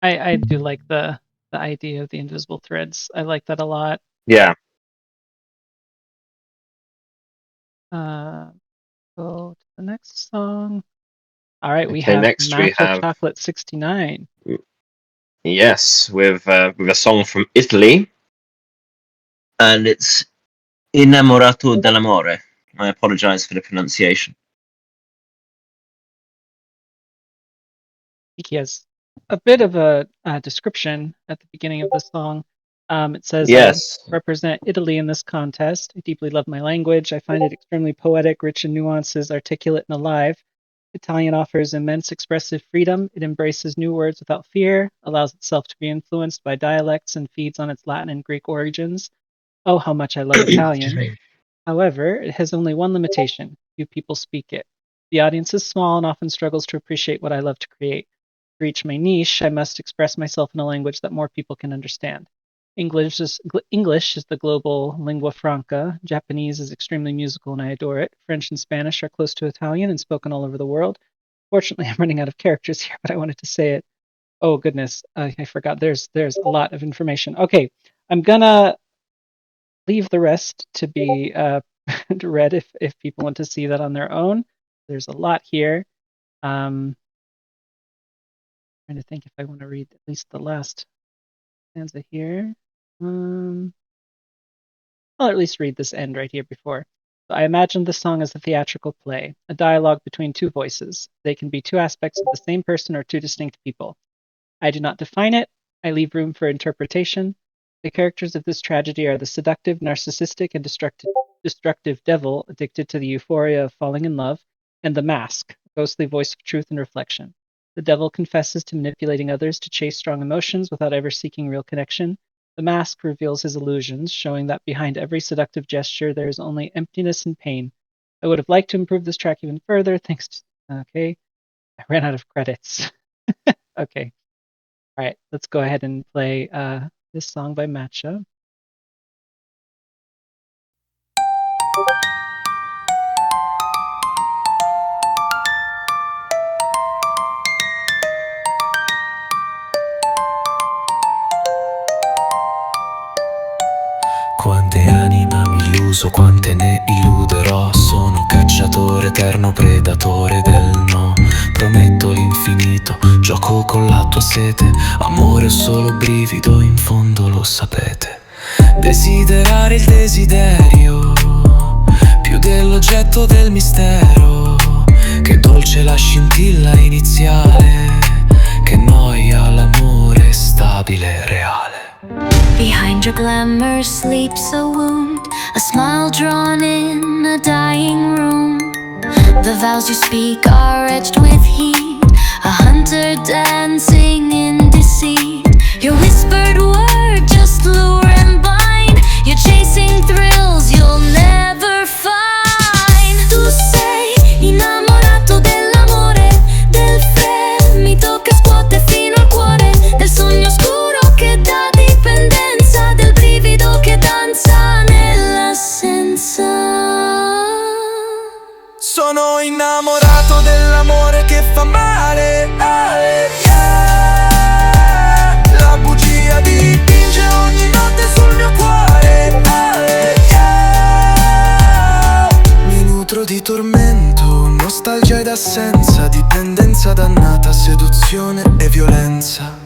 I do like the idea of the invisible threads. I like that a lot. Yeah. Go to the next song. All right, we Okay, have next we Matcha have Chocolate 69. Yes, with a song from Italy, and it's "Innamorato dell'amore." I apologize for the pronunciation. He has a bit of a description at the beginning of the song. It says, Yes. I represent Italy in this contest. I deeply love my language. I find it extremely poetic, rich in nuances, articulate, and alive. Italian offers immense expressive freedom. It embraces new words without fear, allows itself to be influenced by dialects, and feeds on its Latin and Greek origins. Oh, how much I love Italian. However, it has only one limitation. Few people speak it. The audience is small and often struggles to appreciate what I love to create. To reach my niche, I must express myself in a language that more people can understand. English is the global lingua franca. Japanese is extremely musical and I adore it. French and Spanish are close to Italian and spoken all over the world. Fortunately, I'm running out of characters here, but I wanted to say it. Oh goodness, I forgot. There's a lot of information. Okay, I'm gonna leave the rest to be read if people want to see that on their own. There's a lot here. Trying to think if I want to read at least the last stanza here. I'll at least read this end right here before. So I imagined the song as a theatrical play, a dialogue between two voices. They can be two aspects of the same person or two distinct people. I do not define it. I leave room for interpretation. The characters of this tragedy are the seductive, narcissistic, and destructive devil addicted to the euphoria of falling in love, and the mask, a ghostly voice of truth and reflection. The devil confesses to manipulating others to chase strong emotions without ever seeking real connection. The mask reveals his illusions, showing that behind every seductive gesture there is only emptiness and pain. I would have liked to improve this track even further, thanks to... Okay. I ran out of credits. Okay. All right, let's go ahead and play this song by Matcha. Quante anime ho illuso, quante ne illuderò. Sono un cacciatore, eterno predatore del no. Prometto l'infinito, gioco con la tua sete. Amore o solo brivido, in fondo lo sapete. Desiderare il desiderio, più dell'oggetto del mistero. Che dolce la scintilla iniziale, che noia l'amore stabile, reale. Behind your glamour sleeps a wound, a smile drawn in a dying room. The vows you speak are etched with heat, a hunter dancing in deceit. Your whispered word just lure and bind. You're chasing thrills you'll never find. Tu sei innamorato dell'amore, del fremito che scuote fino al cuore, del sogno scuro che dà dipendenza, del brivido che danza nell'assenza. Sono innamorato dell'amore che fa male, yeah. La bugia dipinge ogni notte sul mio cuore, yeah. Mi nutro di tormento, nostalgia ed assenza, dipendenza dannata, seduzione e violenza.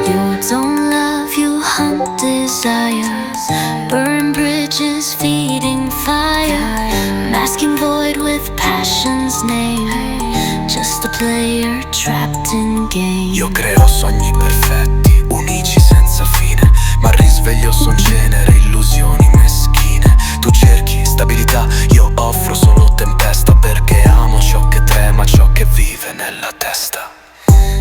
You don't love, you hunt desires, burn bridges, feeding fire, masking void with passion's name, just a player trapped in game. Io creo sogni perfetti, unici senza fine, ma al risveglio son cenere, illusioni meschine. Tu cerchi stabilità, io offro solo tempesta, perché amo ciò che trema, ciò che vive nella testa.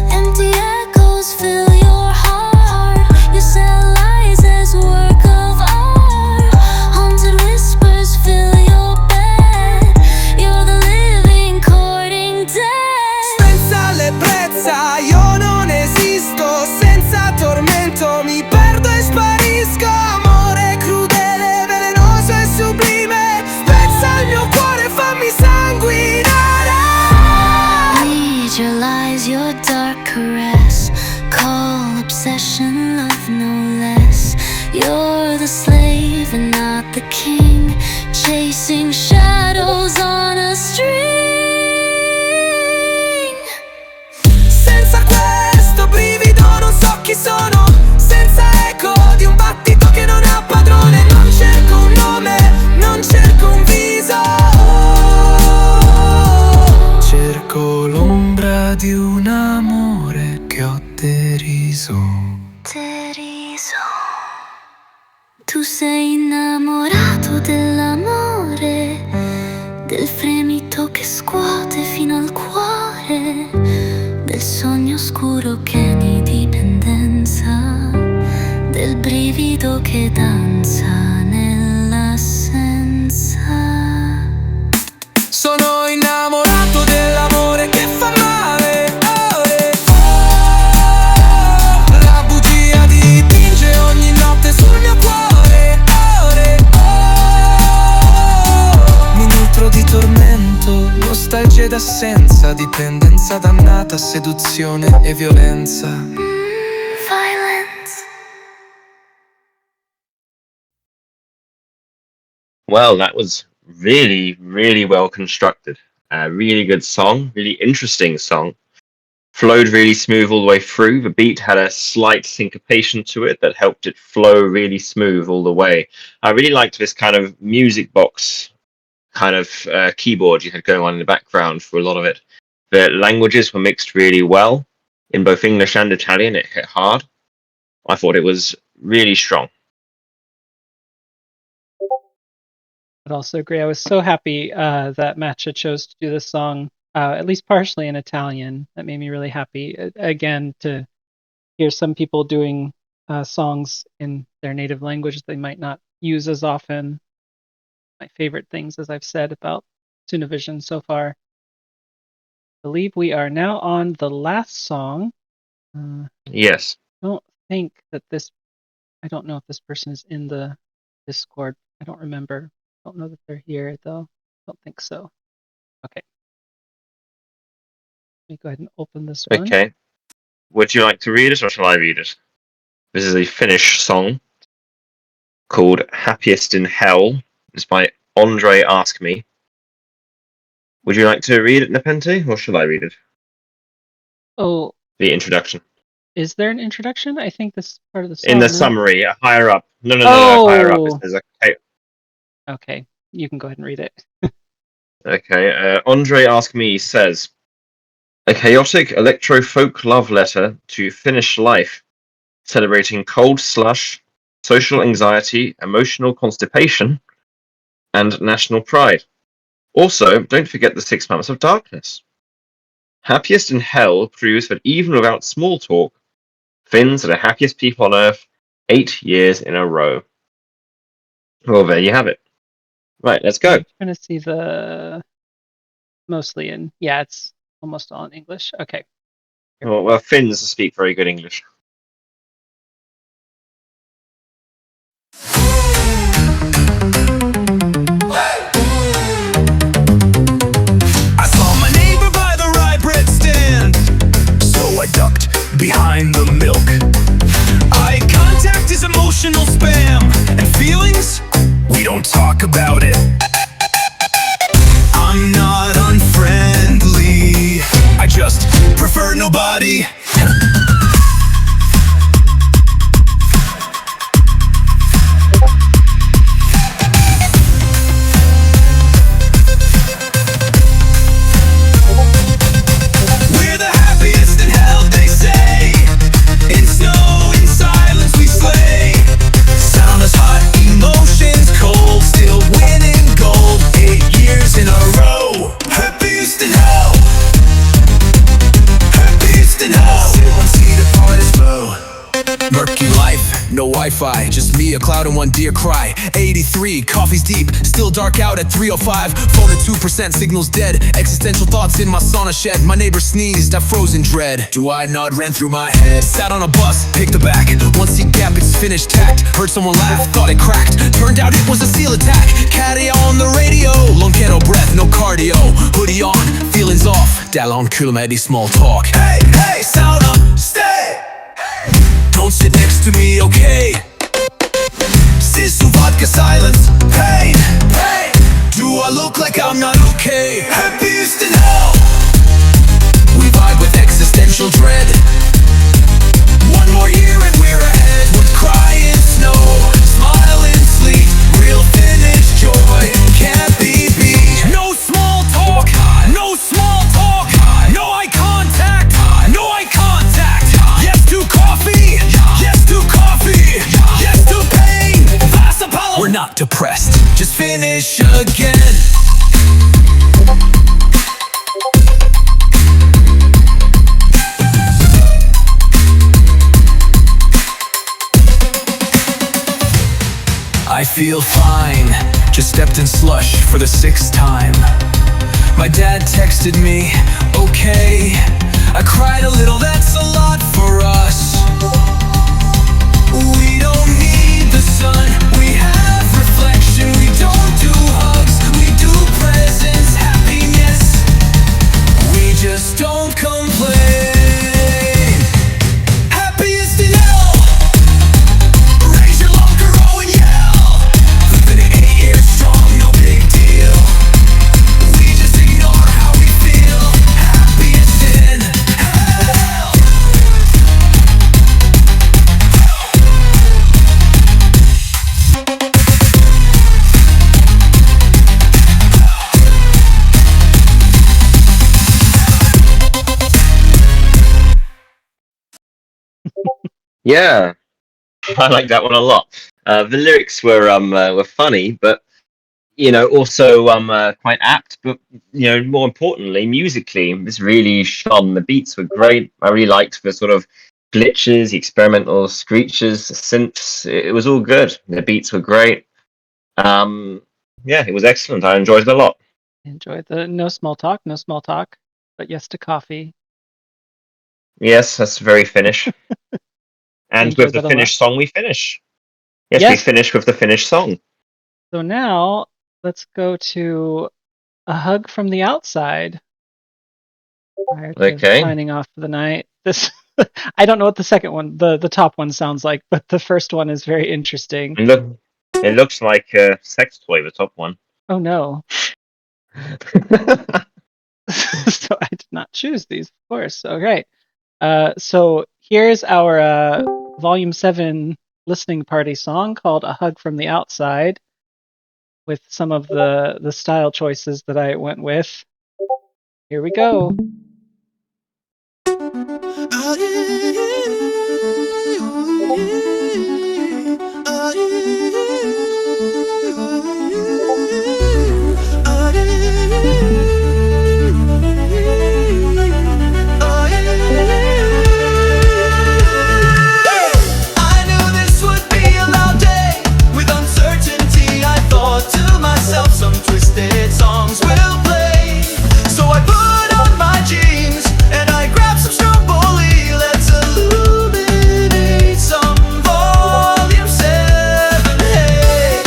Empty echoes fill your heart, you sell lies as work of art, haunted with chasing shadows on a string. Senza questo brivido non so chi sono, senza eco di un battito che non ha padrone. Non cerco un nome, non cerco un viso, cerco l'ombra di un amore che ho deriso. Tu sei innamorato dell'amore, del fremito che scuote fino al cuore, del sogno oscuro che di dipendenza, del brivido che danza nell'assenza. Sono innamorato dell'amore che fa male, la bugia dipinge ogni notte sul mio cuore, mi nutro di tormento, nostalgia ed assenza, dipendenza dannata, seduzione e violenza. Well, that was really, really well constructed. Really good song, really interesting song. Flowed really smooth all the way through. The beat had a slight syncopation to it that helped it flow really smooth all the way. I really liked this kind of music box kind of keyboard you had going on in the background for a lot of it. The languages were mixed really well. In both English and Italian, it hit hard. I thought it was really strong. I'd also agree. I was so happy that Matcha chose to do this song, at least partially in Italian. That made me really happy. Again, to hear some people doing songs in their native language they might not use as often. My favorite things, as I've said, about Sunavision so far. I believe we are now on the last song. Yes. I don't think that this... I don't know if this person is in the Discord. I don't remember. I don't know that they're here, though. I don't think so. Okay. Let me go ahead and open this one. Okay. Would you like to read it, or shall I read it? This is a Finnish song called Happiest in Hell. It's by Andre Ask Me. Would you like to read it, Nepenthe, or shall I read it? Oh, The introduction. is there an introduction? I think this is part of the song. In the no? summary, higher up. No, higher up. There's a... Okay, you can go ahead and read it. Okay, Andre Ask Me says, a chaotic electro-folk love letter to Finnish life, celebrating cold slush, social anxiety, emotional constipation, and national pride. Also, don't forget the 6 months of darkness. Happiest in Hell proves that even without small talk, Finns are the happiest people on Earth 8 years in a row. Well, there you have it. Right, let's go. I'm trying to see the... Mostly in... Yeah, it's almost all in English. Okay. Well, Finns speak very good English. I saw my neighbor by the rye bread stand, so I ducked behind the milk. Eye contact is emotional spam, and feelings, we don't talk about it. I'm not unfriendly, I just prefer nobody. We're the happiest in hell, they say. In snow, in silence we slay. Sound is hot, emotions cold, still winning gold 8 years in a row. Happiest in hell. Happiest in hell. Sit on seat at parties low. Murky life, no Wi-Fi, just me, a cloud and one deer cry. 83, coffee's deep, still dark out at 3:05. Phone at 2%, signal's dead. Existential thoughts in my sauna shed. My neighbor sneezed, I froze in dread. Do I not ran through my head? Sat on a bus, picked the back. One seat gap, it's finished tacked. Heard someone laugh, thought it cracked. Turned out it was a seal attack. Caddy on the radio, Lonketo breath, no cardio. Hoodie on, feelings off. Dallon Kulmedi, small talk. Hey, hey, sauna, stay. Don't sit next to me, okay? Sisu vodka silence, pain, pain. Do look like I'm not okay. Happiest in hell. We vibe with existential dread. One more year and we're ahead. Would cry in snow, smile in sleet. Real finished joy can't be beat. No small talk, no small talk. No eye contact, no eye contact. Yes to coffee, yes to coffee. Yes to pain, fast Apollo. We're not depressed, just finish again. I feel fine, just stepped in slush for the 6th time. My dad texted me, okay. I cried a little, that's a lot for us. We don't need the sun, we have reflection. We don't do hugs, we do presents, happiness. We just don't complain. Happiest in hell. Raise your locker, row and yell. Living 8 years strong, no big deal. We just ignore how we feel. Happiest in hell. Yeah, I like that one a lot. The lyrics were funny, but also quite apt. But more importantly, musically, this really shone. The beats were great. I really liked the sort of glitches, the experimental screeches, the synths. It was all good. The beats were great. Yeah, it was excellent. I enjoyed it a lot. Enjoyed the no small talk, but yes to coffee. Yes, that's very Finnish. And Enjoyed with the that a Finnish lot. song, we finish. Yes, we Yes. finish with the Finnish song. So now let's go to A Hug from the Outside. Prior to Okay. signing off for the night. This I don't know what the second one, the top one sounds like, but the first one is very interesting. It looks like a sex toy, the top one. Oh no. So I did not choose these, of course. Okay. So here's our Volume 7 listening party song called A Hug from the Outside, with some of the style choices that I went with. Here we go. I knew this would be a loud day. With uncertainty, I thought to myself, some twisted songs will play. So I put on my jeans and I grabbed some Stromboli. Let's illuminate some Volume 7. Hey.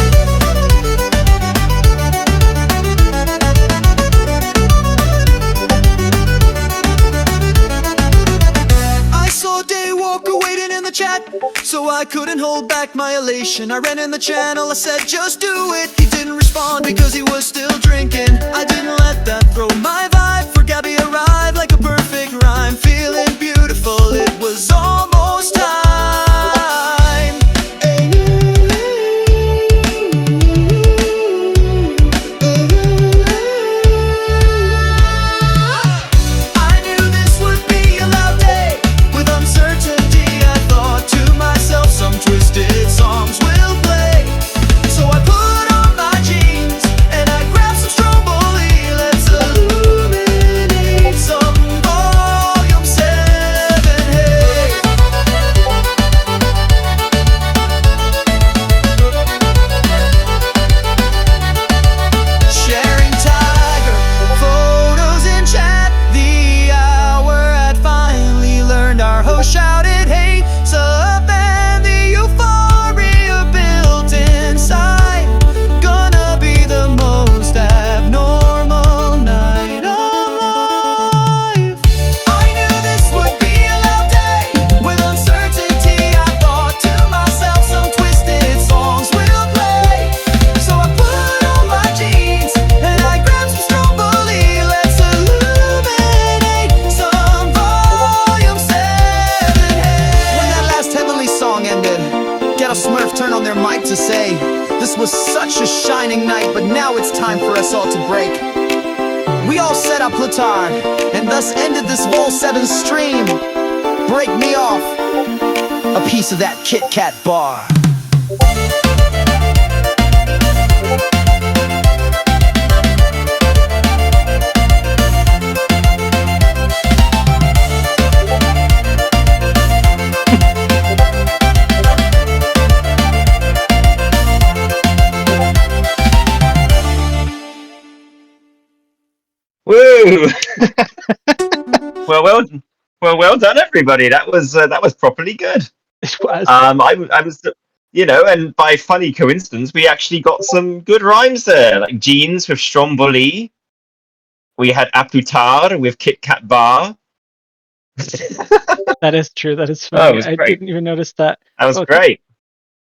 I saw Daywalker waiting in the chat, so I couldn't hold back my elation. I ran in the channel, I said just do it. He didn't respond because he was still drinking. I didn't let that throw my vibe, for Gabby arrived like a perfect rhyme. Feeling beautiful, it was almost time. I knew this would be a loud day. With uncertainty, I thought to myself, some twisted songs will play. So I put on my jeans and I grabbed some Stromboli. us all to break. We all set up Plutarch, and thus ended this Vol 7 stream. Break me off a piece of that Kit Kat bar. Woo! well done, everybody. That was properly good. It was. I was, and by funny coincidence, we actually got some good rhymes there, like jeans with Stromboli. We had Aputar with Kit Kat Bar. That is true. That is Oh, it funny. was I great. didn't even notice that. That was Okay. great.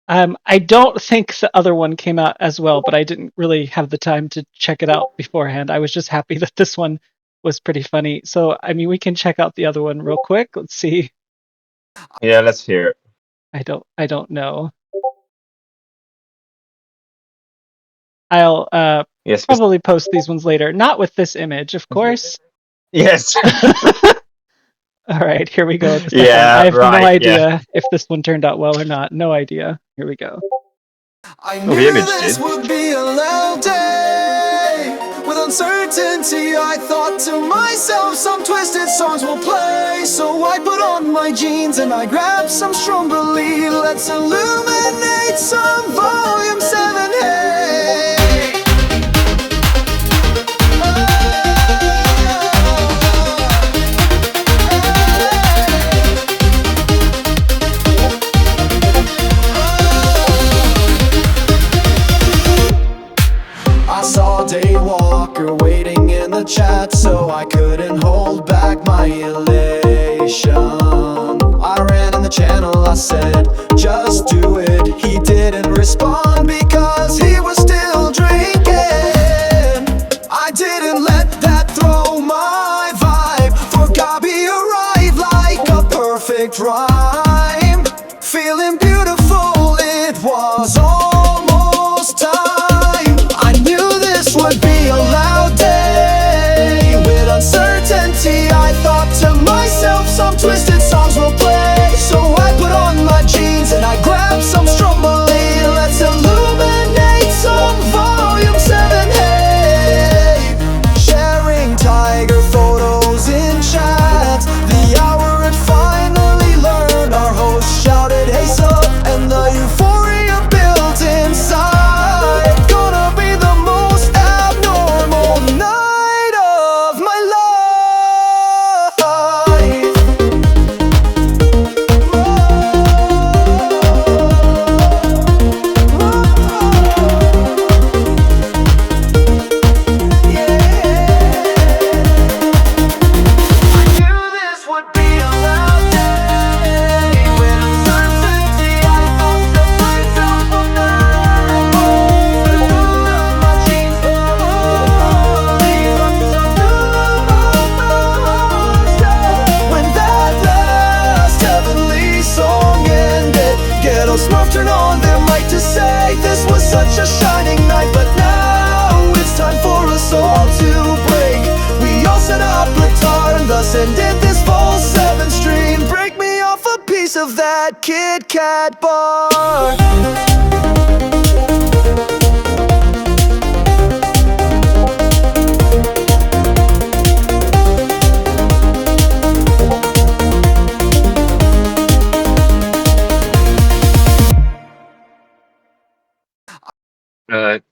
I don't think the other one came out as well, but I didn't really have the time to check it out beforehand. I was just happy that this one was pretty funny. So, I mean, we can check out the other one real quick. Let's see. Yeah, let's hear it. I don't know. I'll Yes. probably post these ones later. Not with this image, of course. Yes. All right, here we go with the second Yeah, one. I have no right, idea yeah. if this one turned out well or not. No idea. Here we go. I Oh, the knew image this did. would be a loud day. With uncertainty, I thought to myself, some twisted songs will play. So I put on my jeans and I grabbed some Stromboli. Let's illuminate some Volume 7, hey. I saw Daywalker waiting in the chat, so I couldn't hold back my elation. I ran in the channel, I said, just do it. He didn't respond because he was still drinking. I didn't let that throw my vibe, for Gabi arrived like a perfect rhyme. Feeling beautiful, it was almost time. I knew this would be a loud day. With uncertainty, I thought to myself, some twisted songs will play. So I put on my jeans and I grabbed some Stromboli. Let's illuminate some Volume 7, hey. Sharing tiger photos in chat. The hour had finally learned. Our host shouted, hey sup, and the euphoria built inside. Gonna be the most abnormal night of my life. I knew this would be a loud day. With uncertainty, I thought to myself, I'm not my jeans when that last heavenly song ended, Ghetto Smurf turned on their mic to say this was such a shining night. But now it's time for us all to break. We all set up Plutarch and thus ended this Vol 7 stream. Break me off a piece of that Kit Kat bar.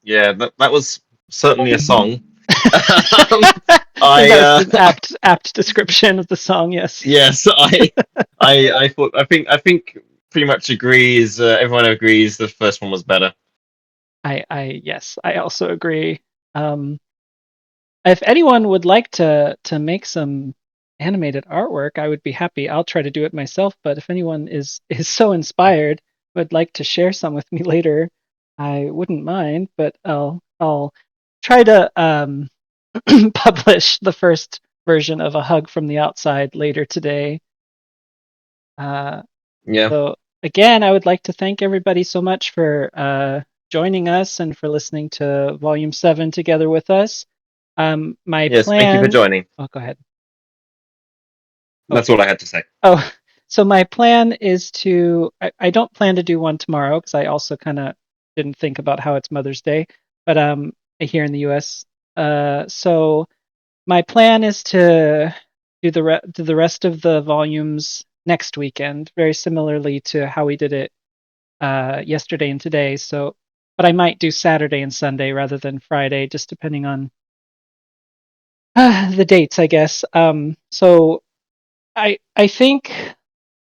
Yeah, that was certainly a song. I think that's an apt description of the song. Yes. Yes, I think pretty much agrees. Everyone agrees the first one was better. Yes, I also agree. If anyone would like to make some animated artwork, I would be happy. I'll try to do it myself, but if anyone is so inspired, would like to share some with me later, I wouldn't mind. But I'll try to publish the first version of A Hug from the Outside later today. Yeah. So again, I would like to thank everybody so much for joining us and for listening to Volume 7 together with us. My Yes, plan... thank you for joining. Oh, go ahead. That's all I had to say. Oh, so my plan is to... I don't plan to do one tomorrow because I also kind of didn't think about how it's Mother's Day, but here in the US. So my plan is to do the rest of the volumes next weekend, very similarly to how we did it yesterday and today. So, but I might do Saturday and Sunday rather than Friday, just depending on the dates, I guess. So I think, if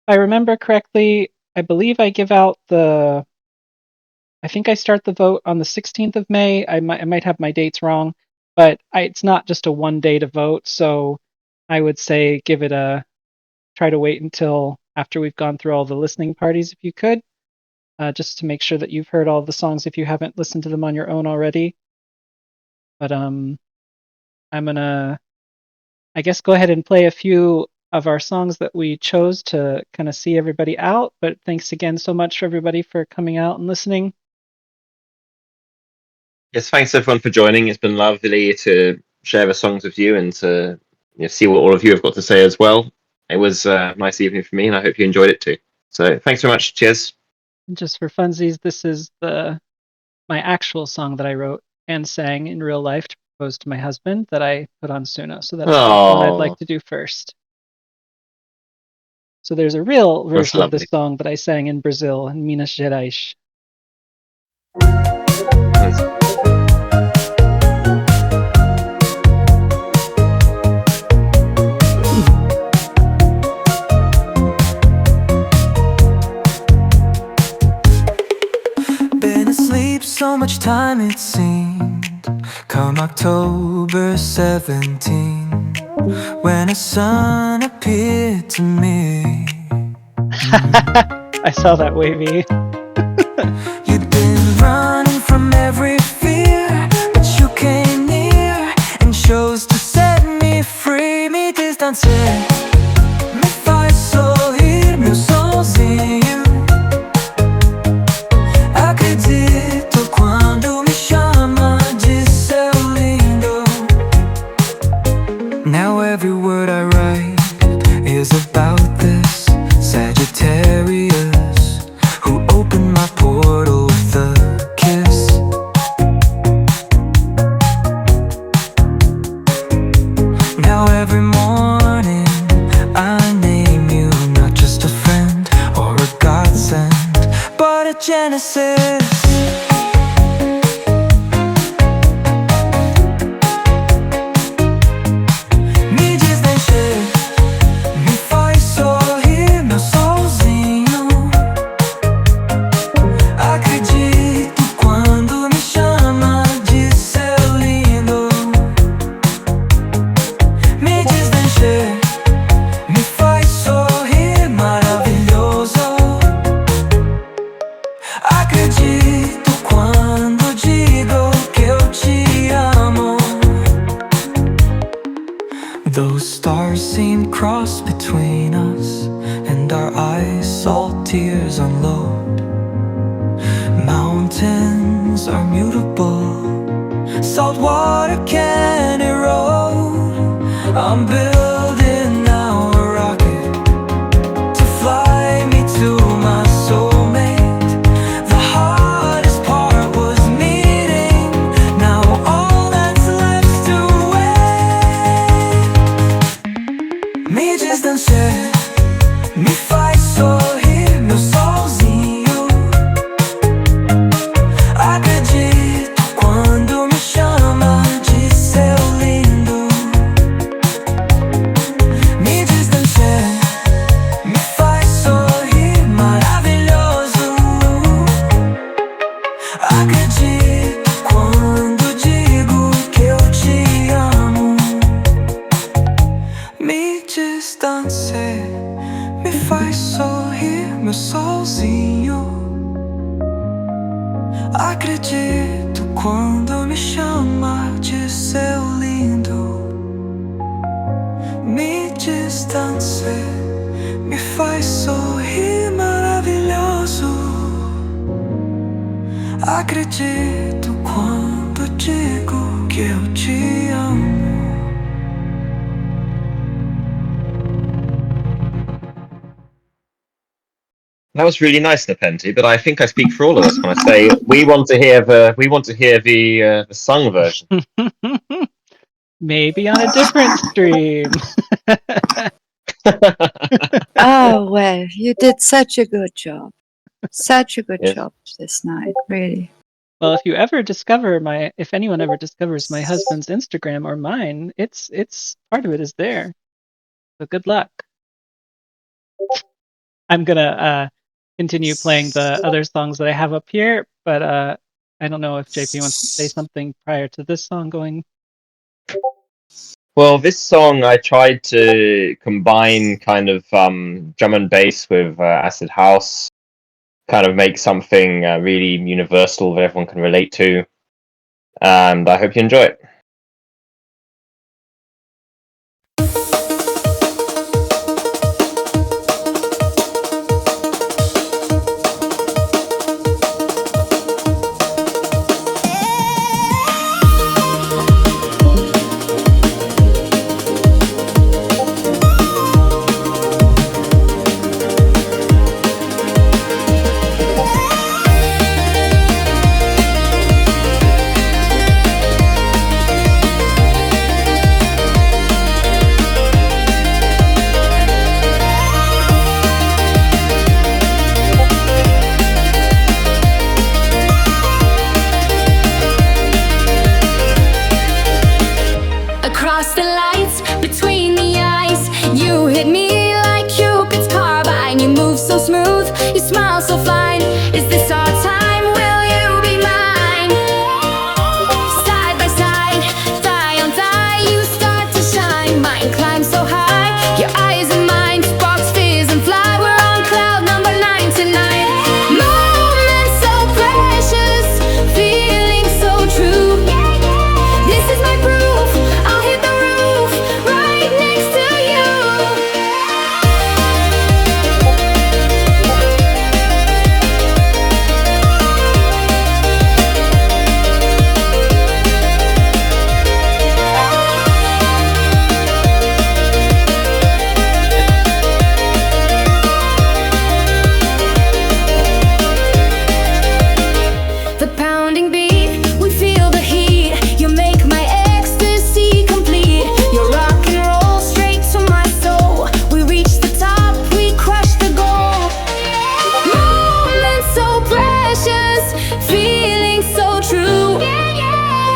I remember correctly, I believe I give out I think I start the vote on the 16th of May. I might have my dates wrong, but it's not just a one day to vote. So I would say try to wait until after we've gone through all the listening parties, if you could, just to make sure that you've heard all the songs if you haven't listened to them on your own already. But I'm gonna, I guess, go ahead and play a few of our songs that we chose to kind of see everybody out. But thanks again so much for everybody for coming out and listening. Yes, thanks everyone for joining. It's been lovely to share the songs with you and to see what all of you have got to say as well. It was a nice evening for me, and I hope you enjoyed it too. So thanks so much. Cheers. And just for funsies, this is my actual song that I wrote and sang in real life to propose to my husband that I put on Suno. So that's what I'd like to do first. So there's a real version of this song that I sang in Brazil, in Minas Gerais. Been asleep so much time it seemed. Come October 17, when a sun appeared to me. I saw that, Wavy. You'd been running from every fear, but you came near and chose to set me free. Me distanciei, me faz sorrir, meu sozinho. Acredito quando me chama de seu lindo. Now every word I write is about this Sagittarius who opened my portal with a kiss. Now every morning I name you, not just a friend or a godsend, but a Genesis. Me desdenchei, me faz sorrir, meu solzinho. Acredito quando me chama de seu lindo. Me desdenchei, me faz sorrir, maravilhoso. Acredito quando digo que eu te amo. Those stars seem crossed between us, and our eyes salt tears unload. Mountains are mutable, salt water can erode. I'm building now a rocket to fly me to my soulmate. The hardest part was meeting, now all that's left to wait. Me distanciei, me faz sorrir, meu solzinho. Acredito quando me chama de seu lindo. Me distanciei, me faz sorrir, maravilhoso. Acredito quando digo que eu te amo. Me distanciei, me faz sorrir, meu solzinho. Acredito quando me chama de seu lindo. Me distanciei, me faz sorrir, maravilhoso. acredito quando digo que eu te amo. That was really nice, Nepenthe, but I think I speak for all of us when I say we want to hear the sung version. Maybe on a different stream. Oh, well, you did such a good job. Such a good Yes. job this night, really. Well, if anyone ever discovers my husband's Instagram or mine, it's part of it is there. So good luck. I'm gonna continue playing the other songs that I have up here, but I don't know if JP wants to say something prior to this song going. Well, this song I tried to combine kind of drum and bass with acid house, kind of make something really universal that everyone can relate to, and I hope you enjoy it. Across the lights, between the eyes, you hit me like Cupid's carbine. You move so smooth, you smile so fine. Is this our time? Will you be mine? Side by side, thigh on thigh, you start to shine. Mine climbs so high, your eyes and mine sparks, fizz and fly. We're on cloud number 9 tonight. Moments so precious, feeling so true. This is my proof. I'll hit the roof right next to you. The pounding beat, we feel the heat. You make my ecstasy complete. You rock and roll straight to my soul. We reach the top, we crush the goal. Moments so precious, feeling so true.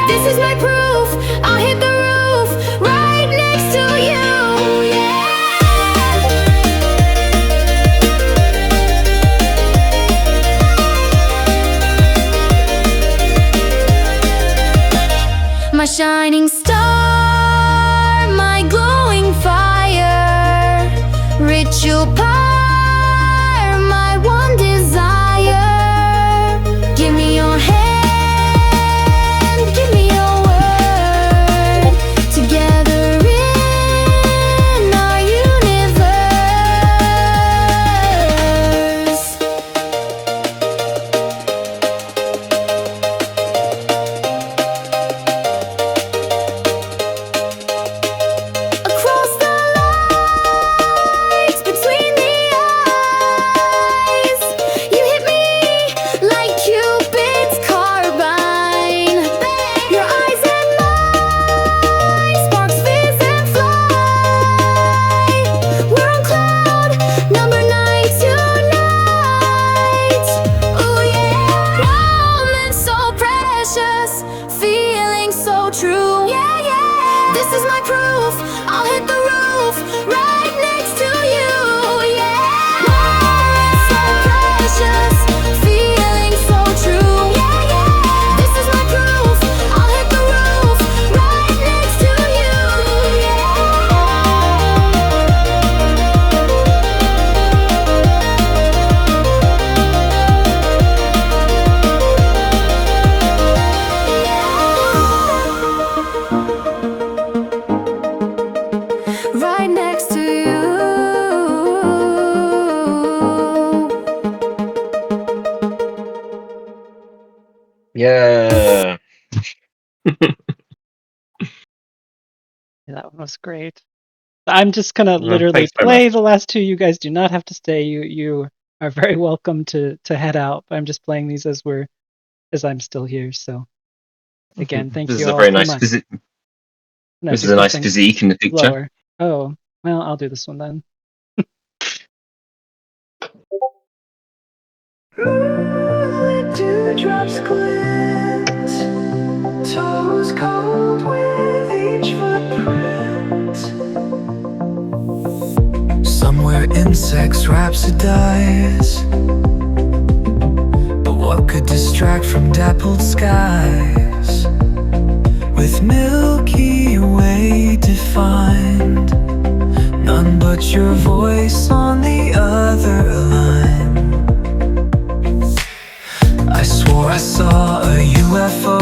This is my proof. I'll hit the roof right next to you. My shining star, my glowing fire, ritual pyre, my one desire. Give me your hand, give me your word. Together in our universe. Across the lights, between the eyes, you hit me like Cupid's carbine. Your eyes and mine sparks, fizz and fly. We're on cloud number 9 tonight. Oh yeah, moments so precious, feeling so true. Yeah, yeah. This is my proof. I'll hit the roof right next to you. Yeah. Moments so precious, feeling so true. Yeah, yeah. This is my proof. I'll hit the roof right next to you. Yeah. That one was great. I'm just gonna Yeah, literally thanks very play much. the last two. You guys do not have to stay. You are very welcome to head out. I'm just playing these as I'm still here. So again, thank This you is a all very so nice much. physique. No, This do is a nice something physique in the picture. lower. Oh, well, I'll do this one then. Dewdrops glint, toes cold with each footprint. Somewhere insects rhapsodize, but what could distract from dappled skies? With Milky Way defined, none but your voice on the other line. I swore I saw a UFO.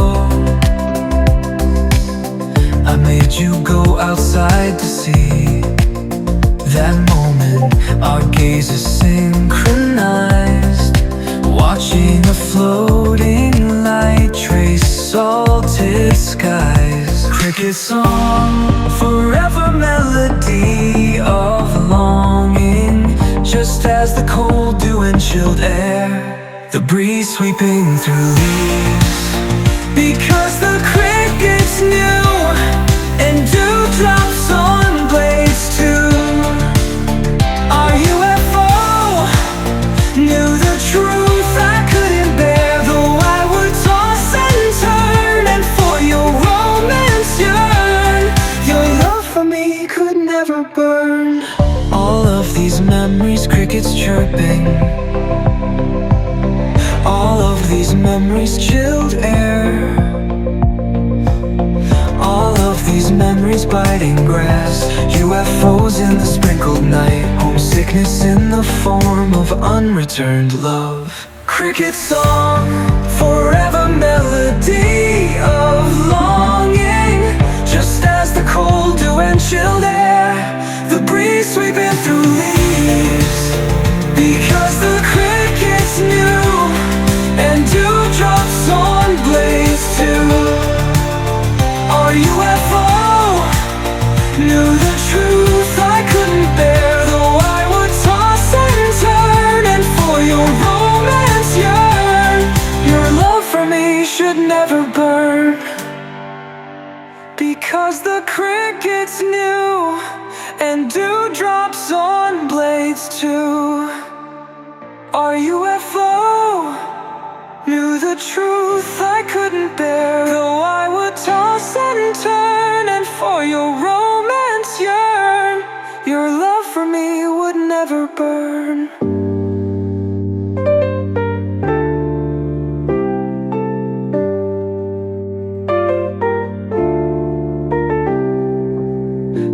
I made you go outside to see. That moment, our gazes synchronized, watching a floating light trace salted skies. Cricket song, forever melody of longing, just as the cold dew and chilled air, the breeze sweeping through leaves. Because the crickets knew, and dewdrops on blades too. Our UFO knew the truth I couldn't bear, though I would toss and turn, and for your romance yearn. Your love for me could never burn. All of these memories, crickets chirping. All of these memories, chilled air. All of these memories, biting grass. UFOs in the sprinkled night. Homesickness in the form of unreturned love. Cricket song, forever melody of longing, just as the cold dew and chilled air, the breeze sweeping through leaves. Because the crickets knew, and dewdrops on blades too. Our UFO knew the truth I couldn't bear, though I would toss and turn, and for your romance yearn. Your love for me should never burn. Because the crickets knew, and dewdrops on blades too. Our UFO knew the truth I couldn't bear, though I would toss and turn, and for your romance yearn. Your love for me would never burn.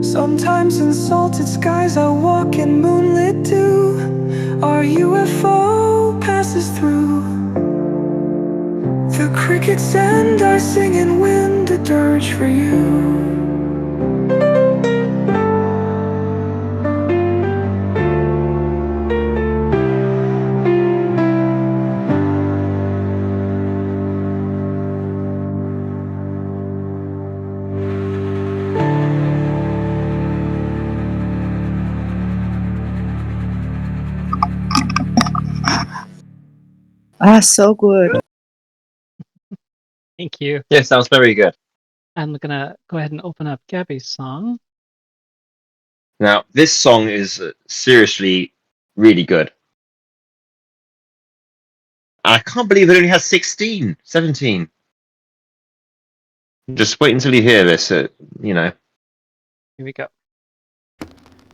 Sometimes in salted skies I walk in moonlit dew. Our UFO passes through. The crickets and I sing and wind a dirge for you. Ah, so good. Thank you. Yes, that was very good. I'm gonna go ahead and open up Gabby's song. Now, this song is seriously really good. I can't believe it only has 16, 17. Just wait until you hear this, you know. Here we go.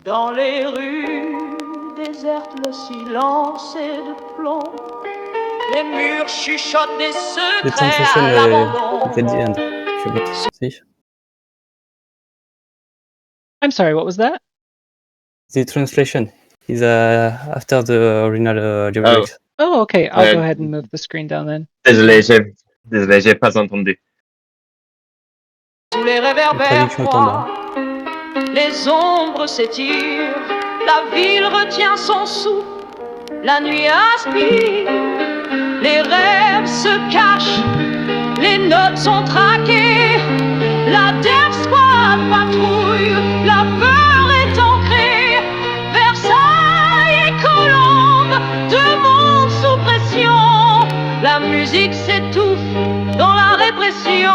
Dans les rues désertes, le silence est de plomb. Les murs chuchotent des The secrets translation à l'abandon. is at the end. If you would see. I'm sorry, what was that? The translation is after the original lyrics. Oh, okay. I'll go ahead and move the screen down then. Désolé, j'ai pas entendu. Sous les réverbères froids, les ombres s'étirent. La ville retient son souffle, la nuit aspire. Les rêves se cachent les notes sont traquées. La Death Squad patrouille, la peur est ancrée. Versailles et Colombe, deux mondes sous pression. La musique s'étouffe dans la répression.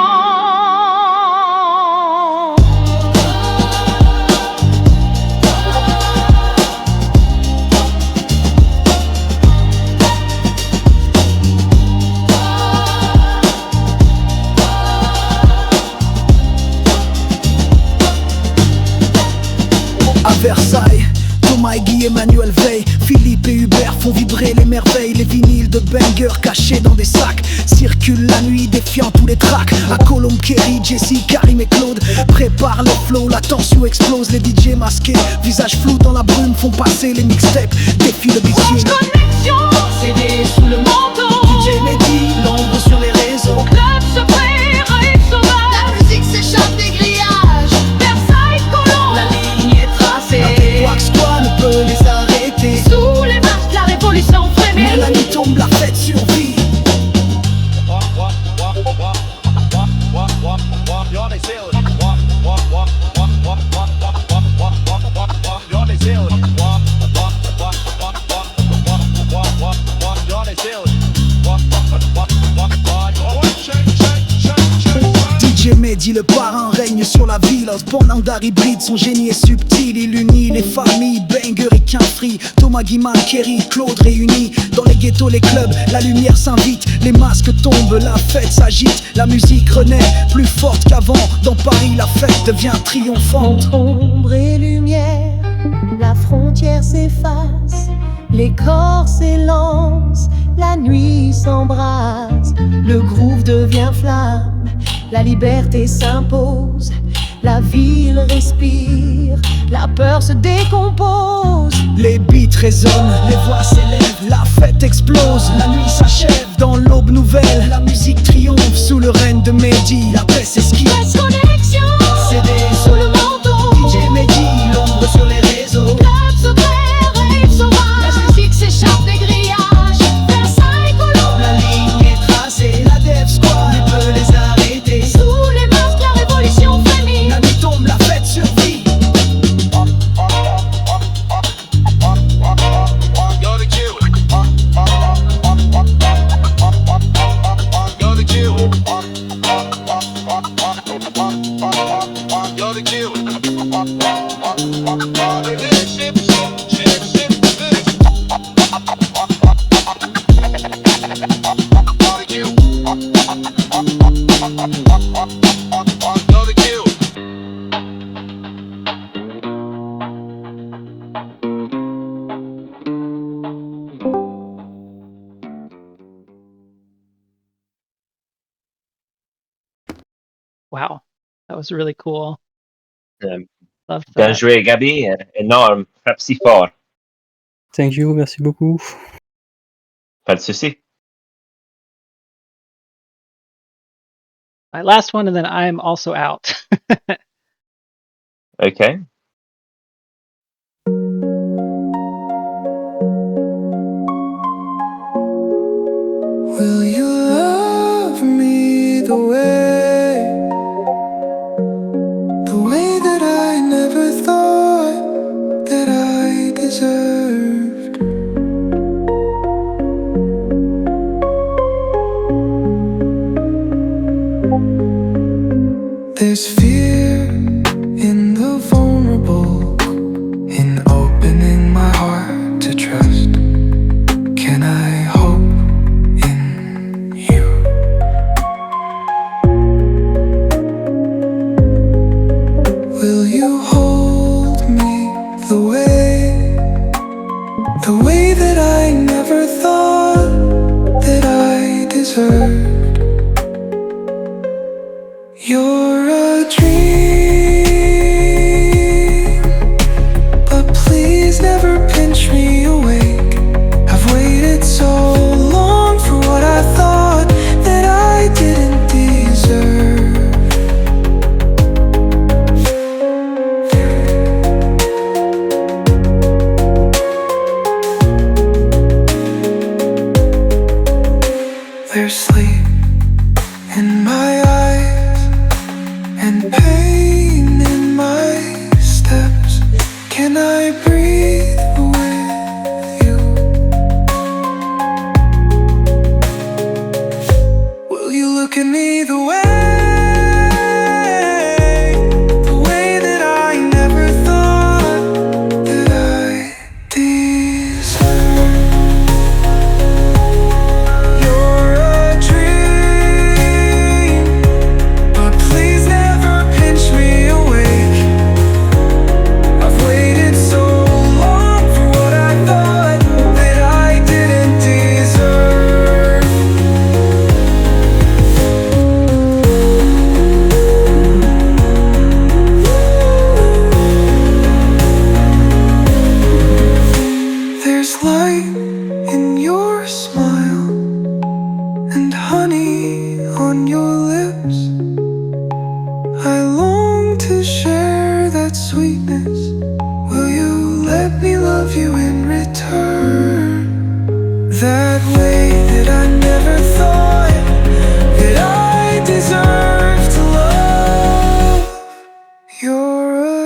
À Versailles, Thomas et Guy, Emmanuel Veil, Philippe et Hubert font vibrer les merveilles. Les vinyles de Banger cachés dans des sacs circulent la nuit défiant tous les tracks. À Colombe, Kerry, Jesse, Karim et Claude préparent le flow, la tension explose. Les DJ masqués, visages flous dans la brume font passer les mixtapes. Défi le big Franche connexion, CD sous le manteau. DJ Mehdi, l'ombre sur les réseaux. Club secret, rave sauvage. La musique s'échappe des grillages. Versailles, Colombe, la ligne est tracée. Quoi que soit ne peut les arrêter. Sous les masques, la révolution frémit. Mais la nuit tombe, la fête survit. DJ Mehdi, le parrain, règne sur la ville. Pendant hybride, son génie est subtil. Il unit les familles, Banger et Quinfree. Thomas, Guiman, Kerry, Claude réunis. Dans les ghettos, les clubs, la lumière s'invite. Les masques tombent, la fête s'agite. La musique renaît, plus forte qu'avant. Dans Paris, la fête devient triomphante. Entre ombre et lumière, la frontière s'efface. Les corps s'élancent, la nuit s'embrase. Le groove devient flamme, la liberté s'impose. La ville respire, la peur se décompose. Les beats résonnent, les voix s'élèvent, la fête explose. La nuit s'achève dans l'aube nouvelle. La musique triomphe sous le règne de Mehdi. La paix s'esquive. Connexion, CD sous le manteau. DJ Mehdi, l'ombre sur les réseaux. Club secret, rave sauvage. La musique s'échappe des grillages. Versailles, Colombe, la ligne est tracée. La Death Squad ne peut les arrêter. sous les masques, la révolution frémit. La nuit tombe, la fête survit. Wow, that was really cool. Love Bien that. joué, Gabi. Énorme. Frappe si fort. Thank you, merci beaucoup. Pas de souci. My last one, and then I'm also out. Okay. Will you love me the way that I never thought that I deserved? There's fear in the vulnerable, in opening my heart to trust. Can I hope in you? Will you hold me the way that I never thought that I deserved? You're a dream, but please never pinch me awake. I've waited so long for what I thought that I didn't deserve. There's sleep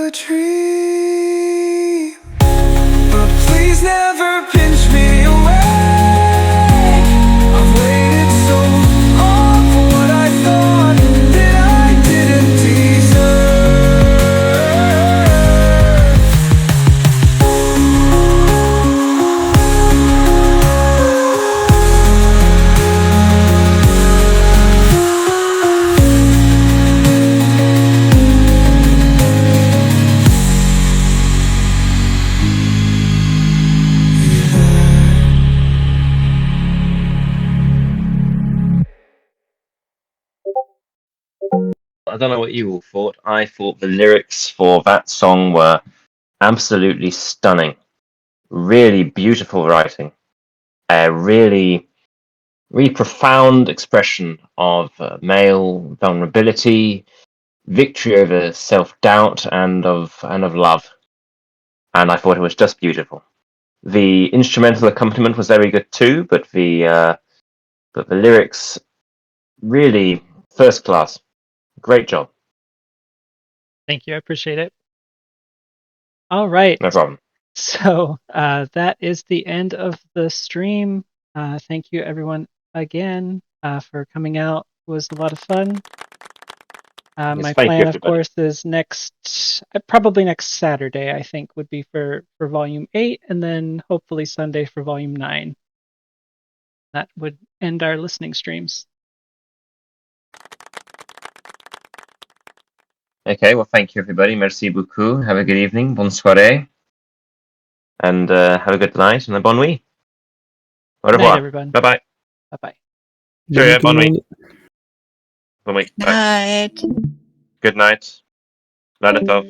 a dream. But please never pinch me away. I've waited so long for what I thought that I didn't I don't know what you all thought. I thought the lyrics for that song were absolutely stunning. Really beautiful writing. A really profound expression of male vulnerability, victory over self-doubt, and of love. And I thought it was just beautiful. The instrumental accompaniment was very good too, but the lyrics really first class. Great job. Thank you. I appreciate it. All right. No problem. So that is the end of the stream. Thank you, everyone, again for coming out. It was a lot of fun. My plan, of course, is probably next Saturday, I think, would be for Volume 8, and then hopefully Sunday for Volume 9. That would end our listening streams. Okay, well, thank you, everybody. Merci beaucoup. Have a good evening. Bonne soirée. And have a good night and a bonne nuit. Au revoir. Night, everyone. Bye-bye. Bye-bye. Cheerio, bonne nuit. Bonne nuit. Bye. Night. Good night. Night of love.